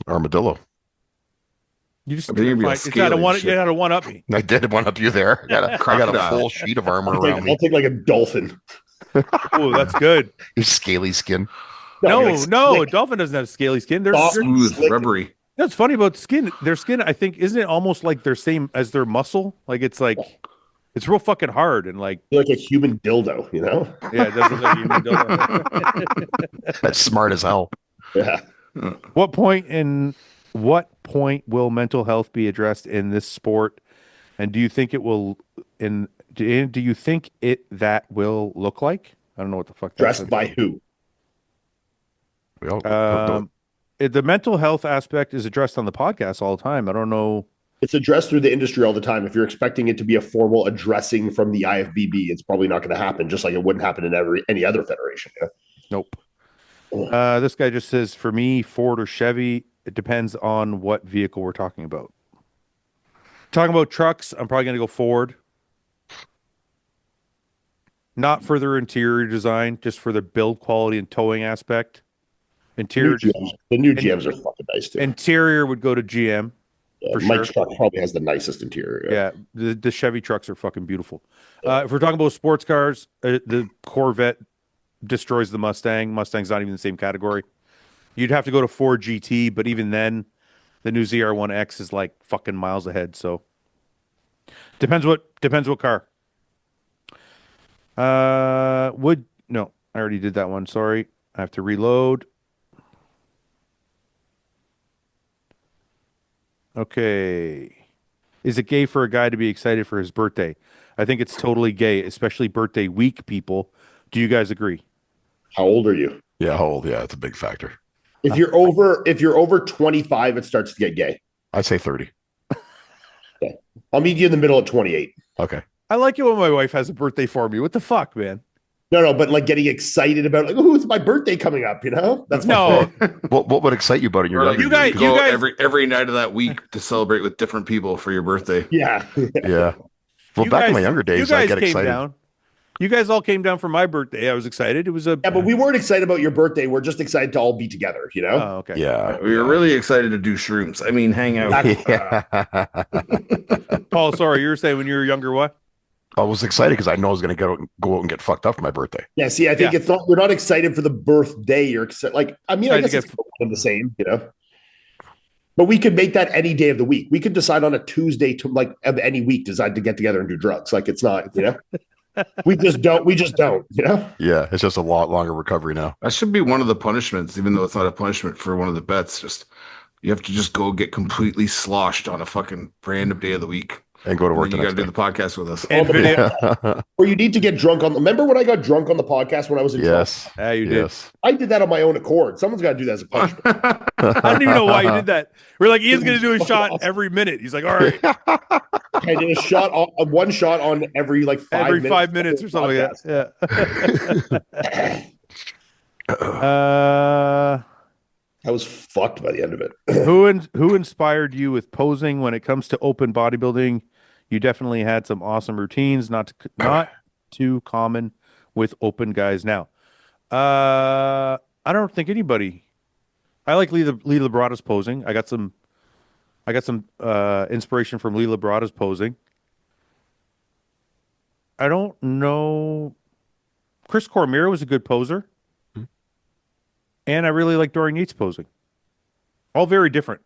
Armadillo. You just I think you'd be a it's gotta scaly one. shit. You gotta one up me. I did one up you there. I got a Crocodile. full sheet of armor I'll around me. take like a dolphin. Oh, that's good. Your scaly skin. No, like no, a slick. dolphin doesn't have scaly skin. They're Soft. Smooth, Slick. rubbery. That's funny about skin. Their skin, I think, isn't it almost like their same as their muscle? Like it's real fucking hard and like Like a human dildo, you know? yeah, it does look like human dildo. That's smart as hell. Yeah. What point will mental health be addressed in this sport? And do you think it will do you think that will look like? I don't know what the fuck that's. Dressed by who? We all, The mental health aspect is addressed on the podcast all the time. I don't know. It's addressed through the industry all the time. If you're expecting it to be a formal addressing from the IFBB, it's probably not going to happen, just like it wouldn't happen in any other federation. Yeah? Nope. This guy just says, for me, Ford or Chevy, it depends on what vehicle we're talking about. Talking about trucks, I'm probably going to go Ford. Not for their interior design, just for the build quality and towing aspect. Interior, The new GMs are fucking nice too. interior would go to GM. for Mike's sure. truck probably has the nicest interior. Yeah, the Chevy trucks are fucking beautiful. If we're talking about sports cars, the Corvette destroys the Mustang. Mustang's not even in the same category. You'd have to go to Ford GT, but even then, the new ZR1X is like fucking miles ahead. So depends what car. I already did that one. Sorry, I have to reload. Okay. Is it gay for a guy to be excited for his birthday? I think it's totally gay, especially birthday week people. Do you guys agree? How old are you? Yeah, how old? Yeah, it's a big factor. If you're over 25, it starts to get gay. I'd say 30. Okay. I'll meet you in the middle at 28. Okay. I like it when my wife has a birthday for me. What the fuck, man? No, but like getting excited about like, oh, it's my birthday coming up, you know? That's No. What would excite you about it? Or like You guys- go every night of that week to celebrate with different people for your birthday. Yeah. Yeah. Well, You back in guys- my younger days, you I guys get came excited. down. You guys all came down for my birthday. I was excited. It was a Yeah, but we weren't excited about your birthday. We're just excited to all be together, you know? Oh, okay. Yeah. We were really excited to do shrooms. I mean, hang out. Yeah. Paul, sorry, you were saying when you were younger, what? I was excited because I know I was going to go out and get fucked up for my birthday. Yeah, see, I think it's not, we're not excited for the birthday. You're excited. Like, I mean, I Excited guess to it's one of the same, you know? But we could make that any day of the week. We could decide on a Tuesday to like of any week, decide to get together and do drugs. Like it's not, you know? We just don't, you know? Yeah, it's just a lot longer recovery now. That should be one of the punishments, even though it's not a punishment for one of the bets. Just you have to just go get completely sloshed on a fucking random day of the week. And go to And work then the you got next to do the podcast with us. And video. Or you need to get drunk on. Remember when I got drunk on the podcast when I was in Yes. Yeah, you did. Yes. I did that on my own accord. Someone's got to do that as a punishment. I don't even know why you did that. We're like, Ian's going to do a shot every minute. He's like, all right, I did one shot on every like 5 minutes or something like that. Yeah. I was fucked by the end of it. Who inspired you with posing when it comes to open bodybuilding? You definitely had some awesome routines, not too common with open guys now. I don't think anybody. I like Lee Labrada's posing. I got some inspiration from Lee Labrada's posing. I don't know. Chris Cormier was a good poser. And I really like Dorian Yates posing. All very different.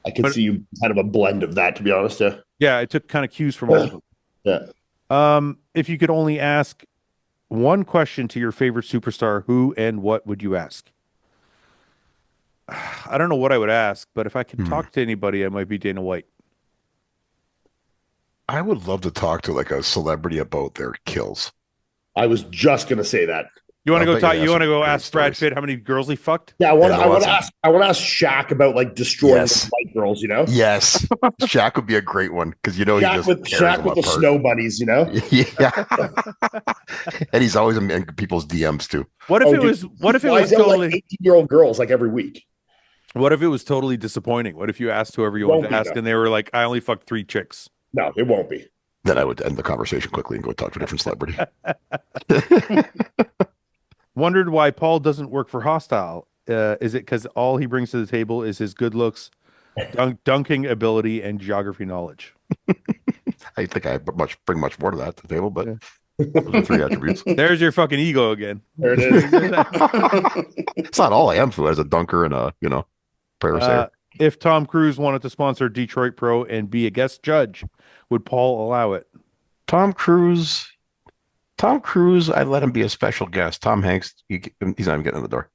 I can see you kind of a blend of that, to be honest. Yeah. Yeah, I took kind of cues from all of them. Yeah. If you could only ask one question to your favorite superstar, who and what would you ask? I don't know what I would ask, but if I could talk to anybody, it might be Dana White. I would love to talk to like a celebrity about their kills. I was just gonna say that. You want to I'll go bet talk? you You have want to some go great ask Brad stories. Pitt how many girls he fucked? Yeah, I want to awesome. ask Shaq about like destroying Yes. the white girls. You know, Yes, Shaq would be a great one because you know he just tears Shaq them with the apart. snow bunnies. You know, Yeah, and he's always in people's DMs too. What if Oh, it dude, was? What if it flies was out totally? like 18-year-old girls like every week. What if it was totally disappointing? What if you asked whoever you wanted Won't to be, ask, though. and they were like, "I only fucked 3 chicks." No, it won't be. Then I would end the conversation quickly and go talk to a different celebrity. Wondered why Paul doesn't work for Hostile. Is it because all he brings to the table is his good looks, dunking ability, and geography knowledge? I think I bring much more to that to the table, but those are 3 attributes. There's your fucking ego again. There it is. It's not all I am, Fouad, as a dunker and a prayer sayer. If Tom Cruise wanted to sponsor Detroit Pro and be a guest judge, would Paul allow it? Tom Cruise, I'd let him be a special guest. Tom Hanks, he's not even getting in the door.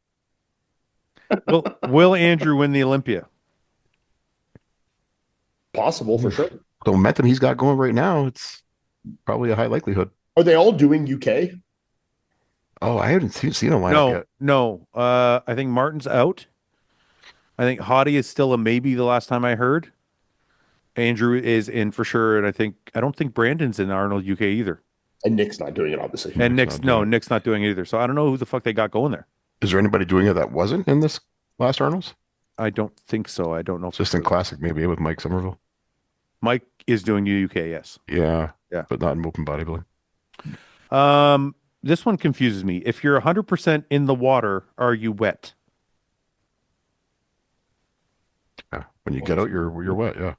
Will Andrew win the Olympia? Possible for sure. The momentum he's got going right now, it's probably a high likelihood. Are they all doing UK? Oh, I haven't seen a lineup yet. No. I think Martin's out. I think Hadi is still a maybe the last time I heard. Andrew is in for sure, and I don't think Brandon's in Arnold UK either. And Nick's not doing it, obviously. And Nick's Nick's not doing it either. So I don't know who the fuck they got going there. Is there anybody doing it that wasn't in this last Arnold's? I don't think so. I don't know. Just in Classic, maybe with Mike Somerville. Mike is doing UK, yes. Yeah, Yeah. but not in open bodybuilding. This one confuses me. If you're 100% in the water, are you wet? Yeah, when you get out, you're wet. Yeah,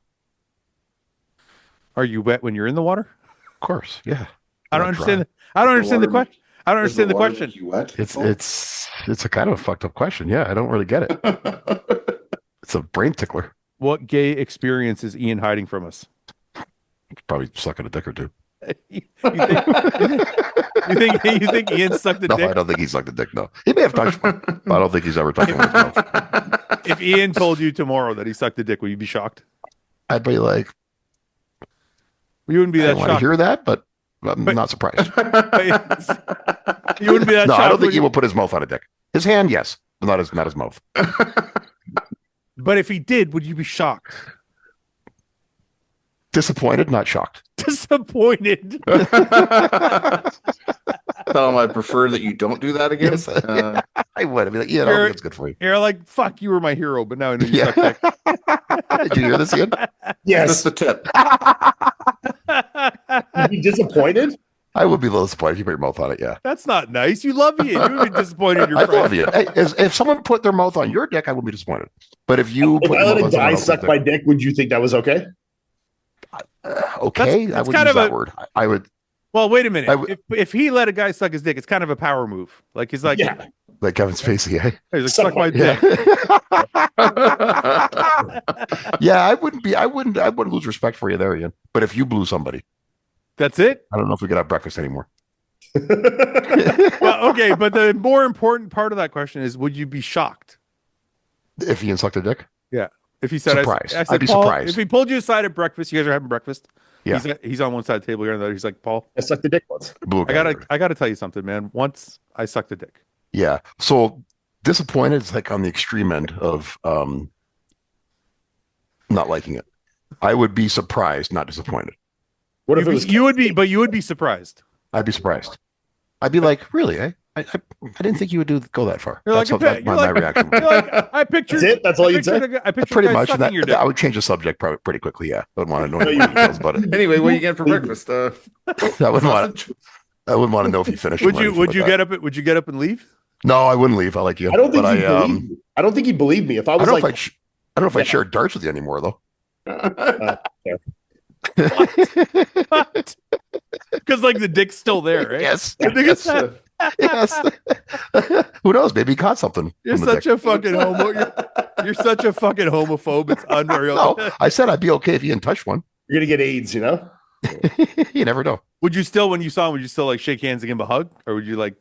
Are you wet when you're in the water? of course. Yeah, I don't Not dry. understand. I don't understand the water question. I don't understand the question. You wet? It's a kind of a fucked up question. Yeah, I don't really get it. It's a brain tickler. What gay experience is Ian hiding from us? Probably sucking a dick or two. You think Ian sucked the No, dick? I don't think he sucked a dick. No, he may have touched one, but I don't think he's ever touched one with his mouth. If Ian told you tomorrow that he sucked a dick, would you be shocked? I'd be like, You wouldn't be I that don't want to shocked. hear that, but I'm not surprised. You wouldn't be that No, shocked. I don't think would he you? will put his mouth on a dick. His hand, yes, but not his mouth. But if he did, would you be shocked? Disappointed, not shocked. Disappointed. Tell him I prefer that you don't do that again. Yes. I would. I'd be like, yeah, I don't You're- think it's good for you. You're like, fuck, you were my hero, but now I know you Yeah. suck dick. Did you hear this, Ian? Just Yes. the tip. You'd be disappointed? I would be a little disappointed if you put your mouth on it. Yeah, That's not nice. You love Ian. You would be disappointed in your I friend. love you. Hey, if someone put their mouth on your dick, I would be disappointed. But if you If put I your let mouth a on someone guy else's suck dick, my dick, would you think that was okay? okay, That's I would kind use of that a- word. I would Well, wait a minute. I w- If he let a guy suck his dick, it's kind of a power move. Like he's like, Yeah. like Kevin Spacey. Eh? he's like, Suck suck my Yeah. dick. Yeah, I wouldn't lose respect for you there, Ian. But if you blew somebody, That's it. I don't know if we could have breakfast anymore. Well, okay, but the more important part of that question is, would you be shocked If Ian sucked a dick, if he said, Surprised. I said, I'd be Paul, surprised. if he pulled you aside at breakfast, you guys are having breakfast. Yeah. He's on one side of the table, you're on the other. He's like, Paul, I sucked the dick once. blew a guy. I gotta tell you something, man. Once I sucked a dick. Yeah. So disappointed is like on the extreme end of not liking it. I would be surprised, not disappointed. What if it was You would be surprised. I'd be surprised. I'd be like, really, eh? I didn't think you would go that far. You're like That's a how pit. my reaction. You're like, I pictured. That's it? That's all you'd say? I pictured Pretty a guy much. sucking your dick. I would change the subject probably pretty quickly. Yeah, I wouldn't want to know any No, more details about it. Anyway, what are you getting for breakfast? I wouldn't want. Sausage? I wouldn't want to know if you finished. Would you get up? Would you get up and leave? No, I wouldn't leave. I like you. I don't think but he'd believe me. I don't think he'd believe me if I I was don't know like, if I don't know if I share darts with you anymore though. Because like the dick's still there, right? Yes. The dick is Yes. Yes. Who knows? Maybe he caught something. You're from the such dick. a fucking homo. You're such a fucking homophobe. It's unreal. No, I said I'd be okay if you didn't touch one. you're gonna get AIDS, you know? You never know. Would you still, when you saw him, would you still like shake hands and give him a hug, or would you like?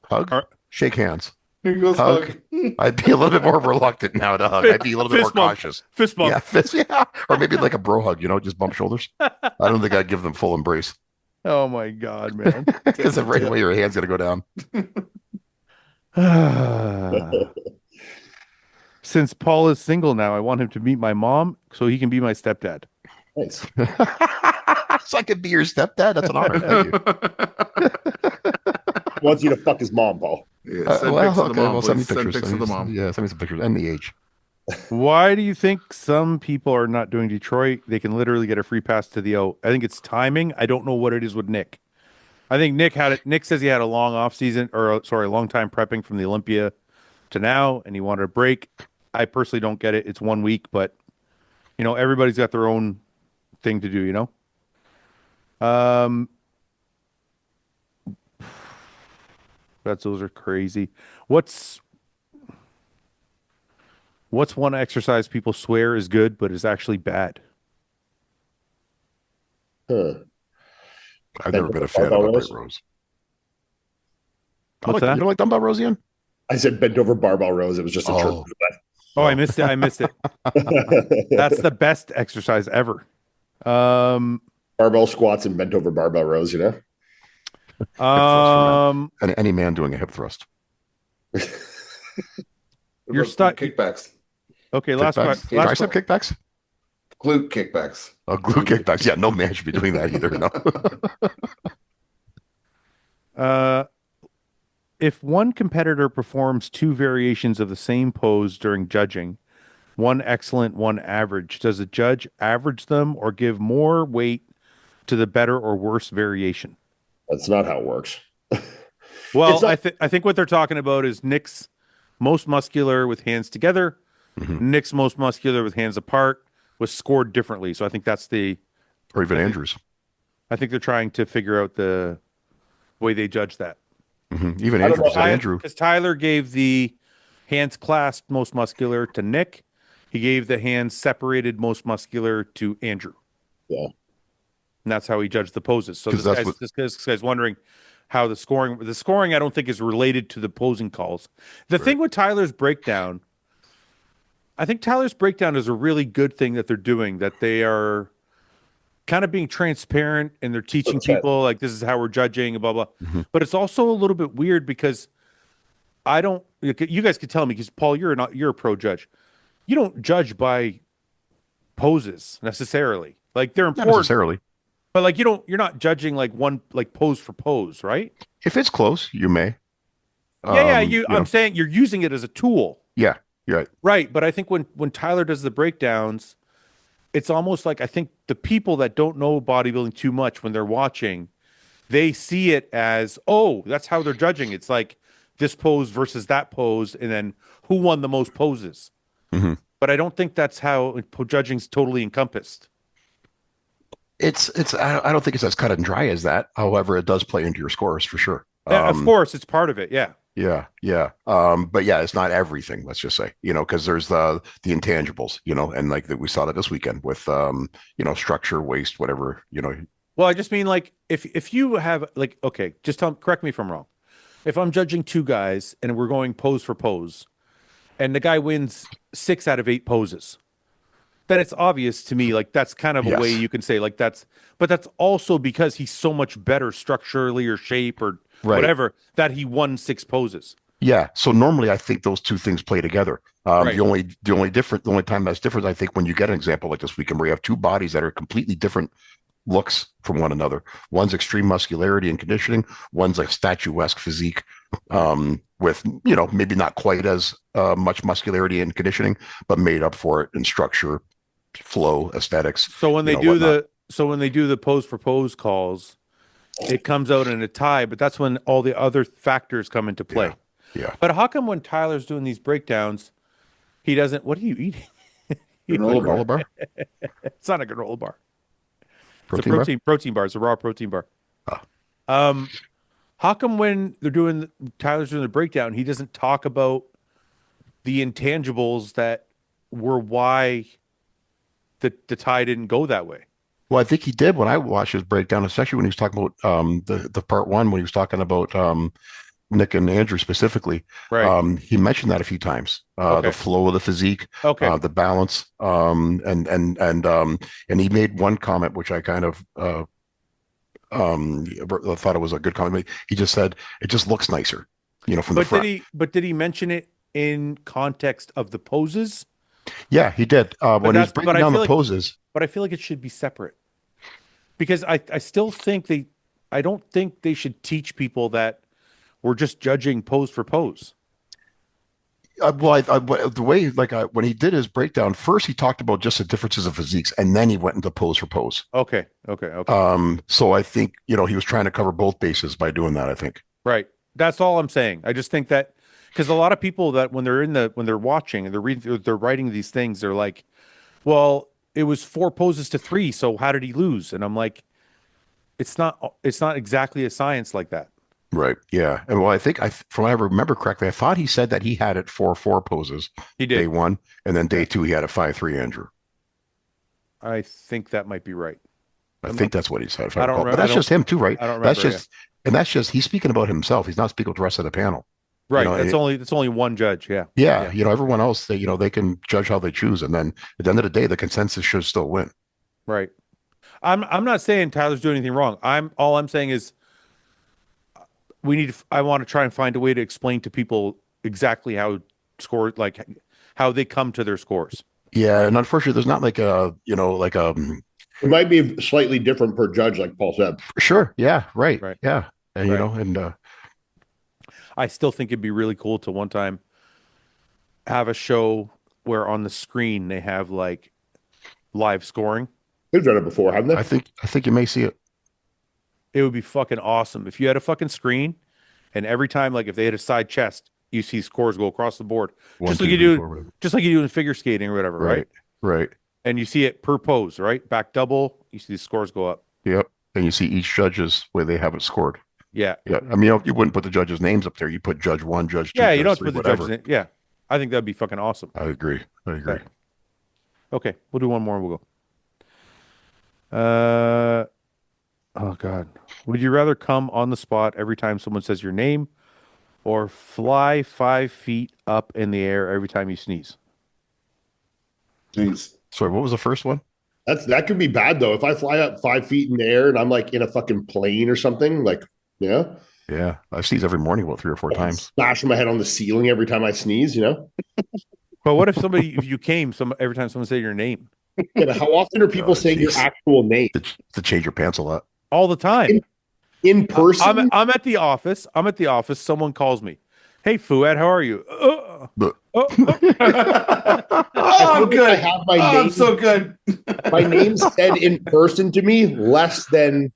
Hug, Or- shake hands. Here goes Hug. Hug. I'd be a little bit more reluctant now to hug. I'd be a little bit more Fist bump. cautious. Fist bump. Yeah, yeah, or maybe like a bro hug. Just bump shoulders. I don't think I'd give them full embrace Oh my god, man. because right away your hand's gonna go down. Since Paul is single now, I want him to meet my mom so he can be my stepdad. Nice. So I could be your stepdad. That's an honor. Thank you. Wants you to fuck his mom, Paul. Yeah, send pics of the mom, send me please. Send pictures. pics of the mom. Yeah, send me some pictures and the age. Why do you think some people are not doing Detroit? They can literally get a free pass to the O. I think it's timing. I don't know what it is with Nick. I think Nick had it. Nick says he had a long off season, or sorry, a long time prepping from the Olympia to now, and he wanted a break. I personally don't get it. It's 1 week, but everybody's got their own thing to do. Those are crazy. What's one exercise people swear is good, but is actually bad? Huh. I've never been a fan of Barbell upright rows? rows. What's that? You don't like dumbbell rows, Ian? I said bent over barbell rows. It was just a Oh. Oh, I missed it. trick. That's the best exercise ever. Barbell squats and bent over barbell rows, you know? Any man doing a hip thrust. You're stuck. Kickbacks. Okay, last Kickbacks? question. Tricep kickbacks? Glute kickbacks. Oh, glute kickbacks. Yeah, no man should be doing that either. No. If one competitor performs two variations of the same pose during judging, one excellent, one average, does the judge average them or give more weight to the better or worse variation? That's not how it works. Well, It's not- I think what they're talking about is Nick's most muscular with hands together, Nick's most muscular with hands apart was scored differently. So I think that's Or even Andrews. I think they're trying to figure out the way they judge that. Even I don't Andrews. know. Andrew. Because Tyler gave the hands clasped most muscular to Nick. He gave the hands separated most muscular to Andrew. Yeah. And that's how he judged the poses. So 'Cause this guy's wondering how the scoring I don't think is related to the posing calls. The thing with Tyler's breakdown, I think Tyler's breakdown is a really good thing that they're doing, that they are kind of being transparent and they're teaching Okay. people like this is how we're judging, blah blah. But it's also a little bit weird because you guys could tell me, because Paul, you're a pro judge. You don't judge by poses necessarily. Like they're Not important, necessarily. but like you're not judging like one like pose for pose, right? If it's close, you may. I'm saying you're using it as a tool. Yeah, you're right. Right, but I think when Tyler does the breakdowns, it's almost like I think the people that don't know bodybuilding too much when they're watching, they see it as, oh, that's how they're judging. It's like this pose versus that pose, and then who won the most poses. But I don't think that's how judging's totally encompassed. I don't think it's as cut and dry as that. However, it does play into your scores for sure. Yeah, of course, it's part of it. Yeah. Yeah. But yeah, it's not everything, let's just say, because there's the intangibles, and like that we saw that this weekend with, structure, waste, whatever, Well, I just mean like if you have like, okay, correct me if I'm wrong. If I'm judging two guys and we're going pose for pose and the guy wins 6 out of 8 poses, then it's obvious to me, like that's kind of a way you can say like but that's also because he's so much better structurally or shape or whatever that he won 6 poses. Yeah. So normally I think those two things play together. Right. The only time that's different, I think, when you get an example like this weekend where you have two bodies that are completely different looks from one another. One's extreme muscularity and conditioning. One's like statuesque physique, with, you know, maybe not quite as much muscularity and conditioning, but made up for it in structure, flow, aesthetics. So when they whatnot. do the pose for pose calls, it comes out in a tie, but that's when all the other factors come into play. Yeah. But how come when Tyler's doing these breakdowns, he doesn't? What are you eating? Granola bar? It's not a granola bar. Protein It's a protein bar. It's a raw protein bar. Oh. How come when Tyler's doing the breakdown, he doesn't talk about the intangibles that were why the tie didn't go that way? Well, I think he did when I watched his breakdown, especially when he was talking about the part one, when he was talking about Nick and Andrew specifically. Right. He mentioned that a few times. Okay. The flow of the physique, Okay. the balance, and he made one comment which I kind of thought it was a good comment. He just said it just looks nicer, you know, from the front. Did he mention it in context of the poses? Yeah, he did. When he's breaking down the poses. But I feel like it should be separate, because I still think I don't think they should teach people that we're just judging pose for pose. The way, when he did his breakdown, first he talked about just the differences of physiques, and then he went into pose for pose. Okay. So I think, you know, he was trying to cover both bases by doing that, I think. Right. That's all I'm saying. I just think that because a lot of people that when they're watching and they're writing these things, they're like, well, it was 4 poses to 3, so how did he lose? And I'm like, it's not exactly a science like that. Right. Yeah. And well, I think from what I remember correctly, I thought he said that he had it 4-4 poses. He did. Day 1, and then day 2 he had a 5-3, Andrew. I think that might be right. I think that's what he said. I don't remember. But that's just him too, right? I don't remember. That's just he's speaking about himself. He's not speaking with the rest of the panel. Right. You know, that's only one judge. Yeah. Yeah. You know, everyone else, they can judge how they choose, and then at the end of the day, the consensus should still win. Right. I'm not saying Tyler's doing anything wrong. All I'm saying is I want to try and find a way to explain to people exactly how how they come to their scores. Yeah, and unfortunately, there's not It might be slightly different per judge, like Paul said. Sure. Yeah. Right. Right. Yeah. And Right. I still think it'd be really cool to one time have a show where on the screen they have like live scoring. They've done it before, haven't they? I think you may see it. It would be fucking awesome if you had a fucking screen, and every time, like if they had a side chest, you see scores go across the board, just like you do in figure skating or whatever, right? Right. And you see it per pose, right? Back double, you see the scores go up. Yep. And you see each judge's where they have it scored. Yeah. Yeah. I mean, you wouldn't put the judges' names up there. You put judge 1, judge 2. Yeah, judge you don't 3, put the judges in. Yeah. I think that'd be fucking awesome. I agree. Okay, we'll do one more and we'll go. Oh God. Would you rather come on the spot every time someone says your name, or fly 5 feet up in the air every time you sneeze? Thanks. Sorry, what was the first one? That could be bad though. If I fly up 5 feet in the air and I'm like in a fucking plane or something, like, yeah. Yeah. I sneeze every morning about 3 or 4 times. Smashing my head on the ceiling every time I sneeze, you know? But what if you came every time someone said your name? Yeah, but how often are people saying your actual name? To change your pants a lot. All the time. In person? I'm at the office. Someone calls me. Hey, Fouad, how are you? I'm good. I have my name. I'm so good. My name's said in person to me less than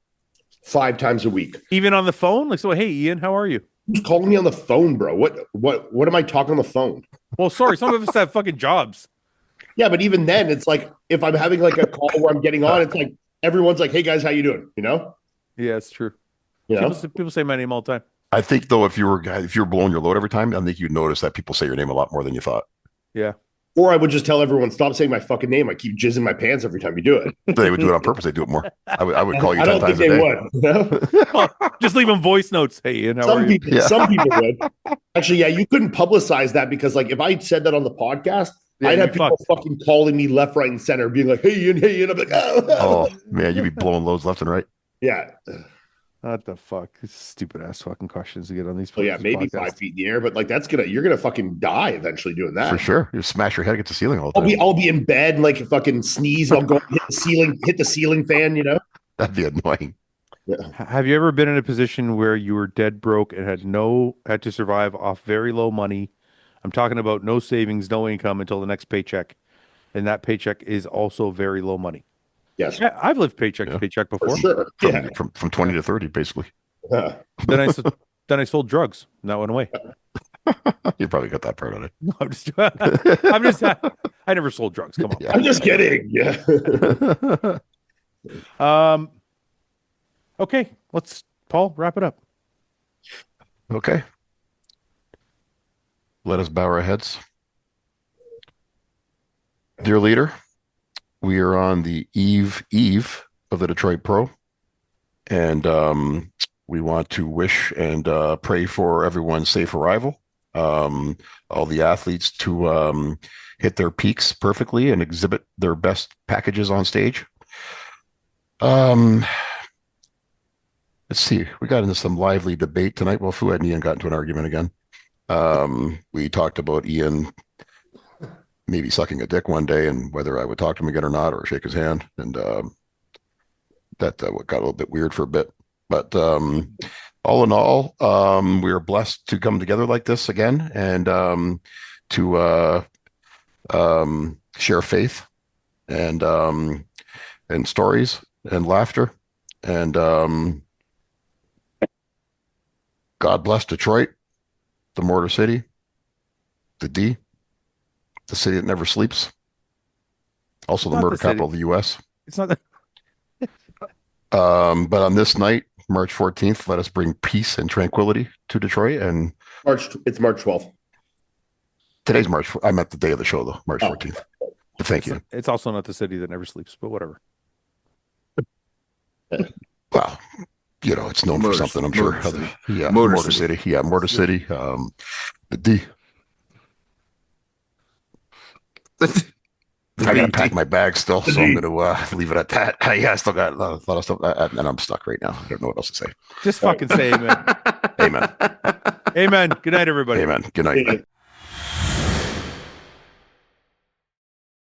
5 times a week. Even on the phone? Like, so, hey, Ian, how are you? Who's calling me on the phone, bro? What am I talking on the phone? Well, sorry, some of us have fucking jobs. Yeah, but even then, it's like if I'm having like a call where I'm getting on, it's like everyone's like, "Hey guys, how you doing?" You know? Yeah, it's true. You know? People say my name all the time. I think though, if you were blowing your load every time, I think you'd notice that people say your name a lot more than you thought. Yeah. Or I would just tell everyone, stop saying my fucking name. I keep jizzing my pants every time you do it. They would do it on purpose. They do it more. I would call you 10 I don't think times a they day. would. You know? Just leave them voice notes. Hey, Ian, how are you? Some people would. Actually, yeah, you couldn't publicize that because, like, if I said that on the podcast, Yeah, I'd have you'd people fucked. fucking calling me left, right, and center, being like, "Hey, Ian." I'm like, Oh man, you'd be blowing loads left and right. yeah. What the fuck? It's stupid ass fucking questions to get on these. So yeah, maybe podcasts. 5 feet in the air, but like you're gonna fucking die eventually doing that. For sure. You smash your head against the ceiling all the time. I'll be in bed and like fucking sneeze. I'll go hit the ceiling fan. You know. That'd be annoying. Have you ever been in a position where you were dead broke and had to survive off very low money? I'm talking about no savings, no income until the next paycheck, and that paycheck is also very low money. Yes, Yeah, I've lived paycheck Yeah. to paycheck for before. sure. Yeah. From 20 to 30, basically. Then I sold drugs, and that went away. You probably got that part on it. No, I'm just I never sold drugs. Come on. Yeah. I'm just kidding. Yeah. Okay, let's Paul wrap it up. Okay. Let us bow our heads. Dear leader, we are on the eve of the Detroit Pro, and we want to wish and pray for everyone's safe arrival. All the athletes to hit their peaks perfectly and exhibit their best packages on stage. Let's see. We got into some lively debate tonight. Well, Fouad and Ian got into an argument again. We talked about Ian maybe sucking a dick one day and whether I would talk to him again or not, or shake his hand. And that got a little bit weird for a bit. But all in all, we are blessed to come together like this again and to share faith and stories and laughter. And God bless Detroit, the Mortar City, the D, the city that never sleeps. Also, the Not murder the city. capital of the U.S. It's not that. But on this night, March 14th, let us bring peace and tranquility to Detroit. And It's March 12th. today's March. I meant the day of the show, though, March 14th. But thank you. It's also not the city that never sleeps, but whatever. Well, you know, it's known for Motor- something, I'm sure. Motor City. Yeah, Motor Motor City. City. Yeah, Motor City. The D. I gotta pack my bag still, so I'm gonna leave it at that. Yeah, I still got a lot of stuff, and I'm stuck right now. I don't know what else to say. Just fucking say amen. Amen. Amen. Good night, everybody. Amen. Good night. Yeah.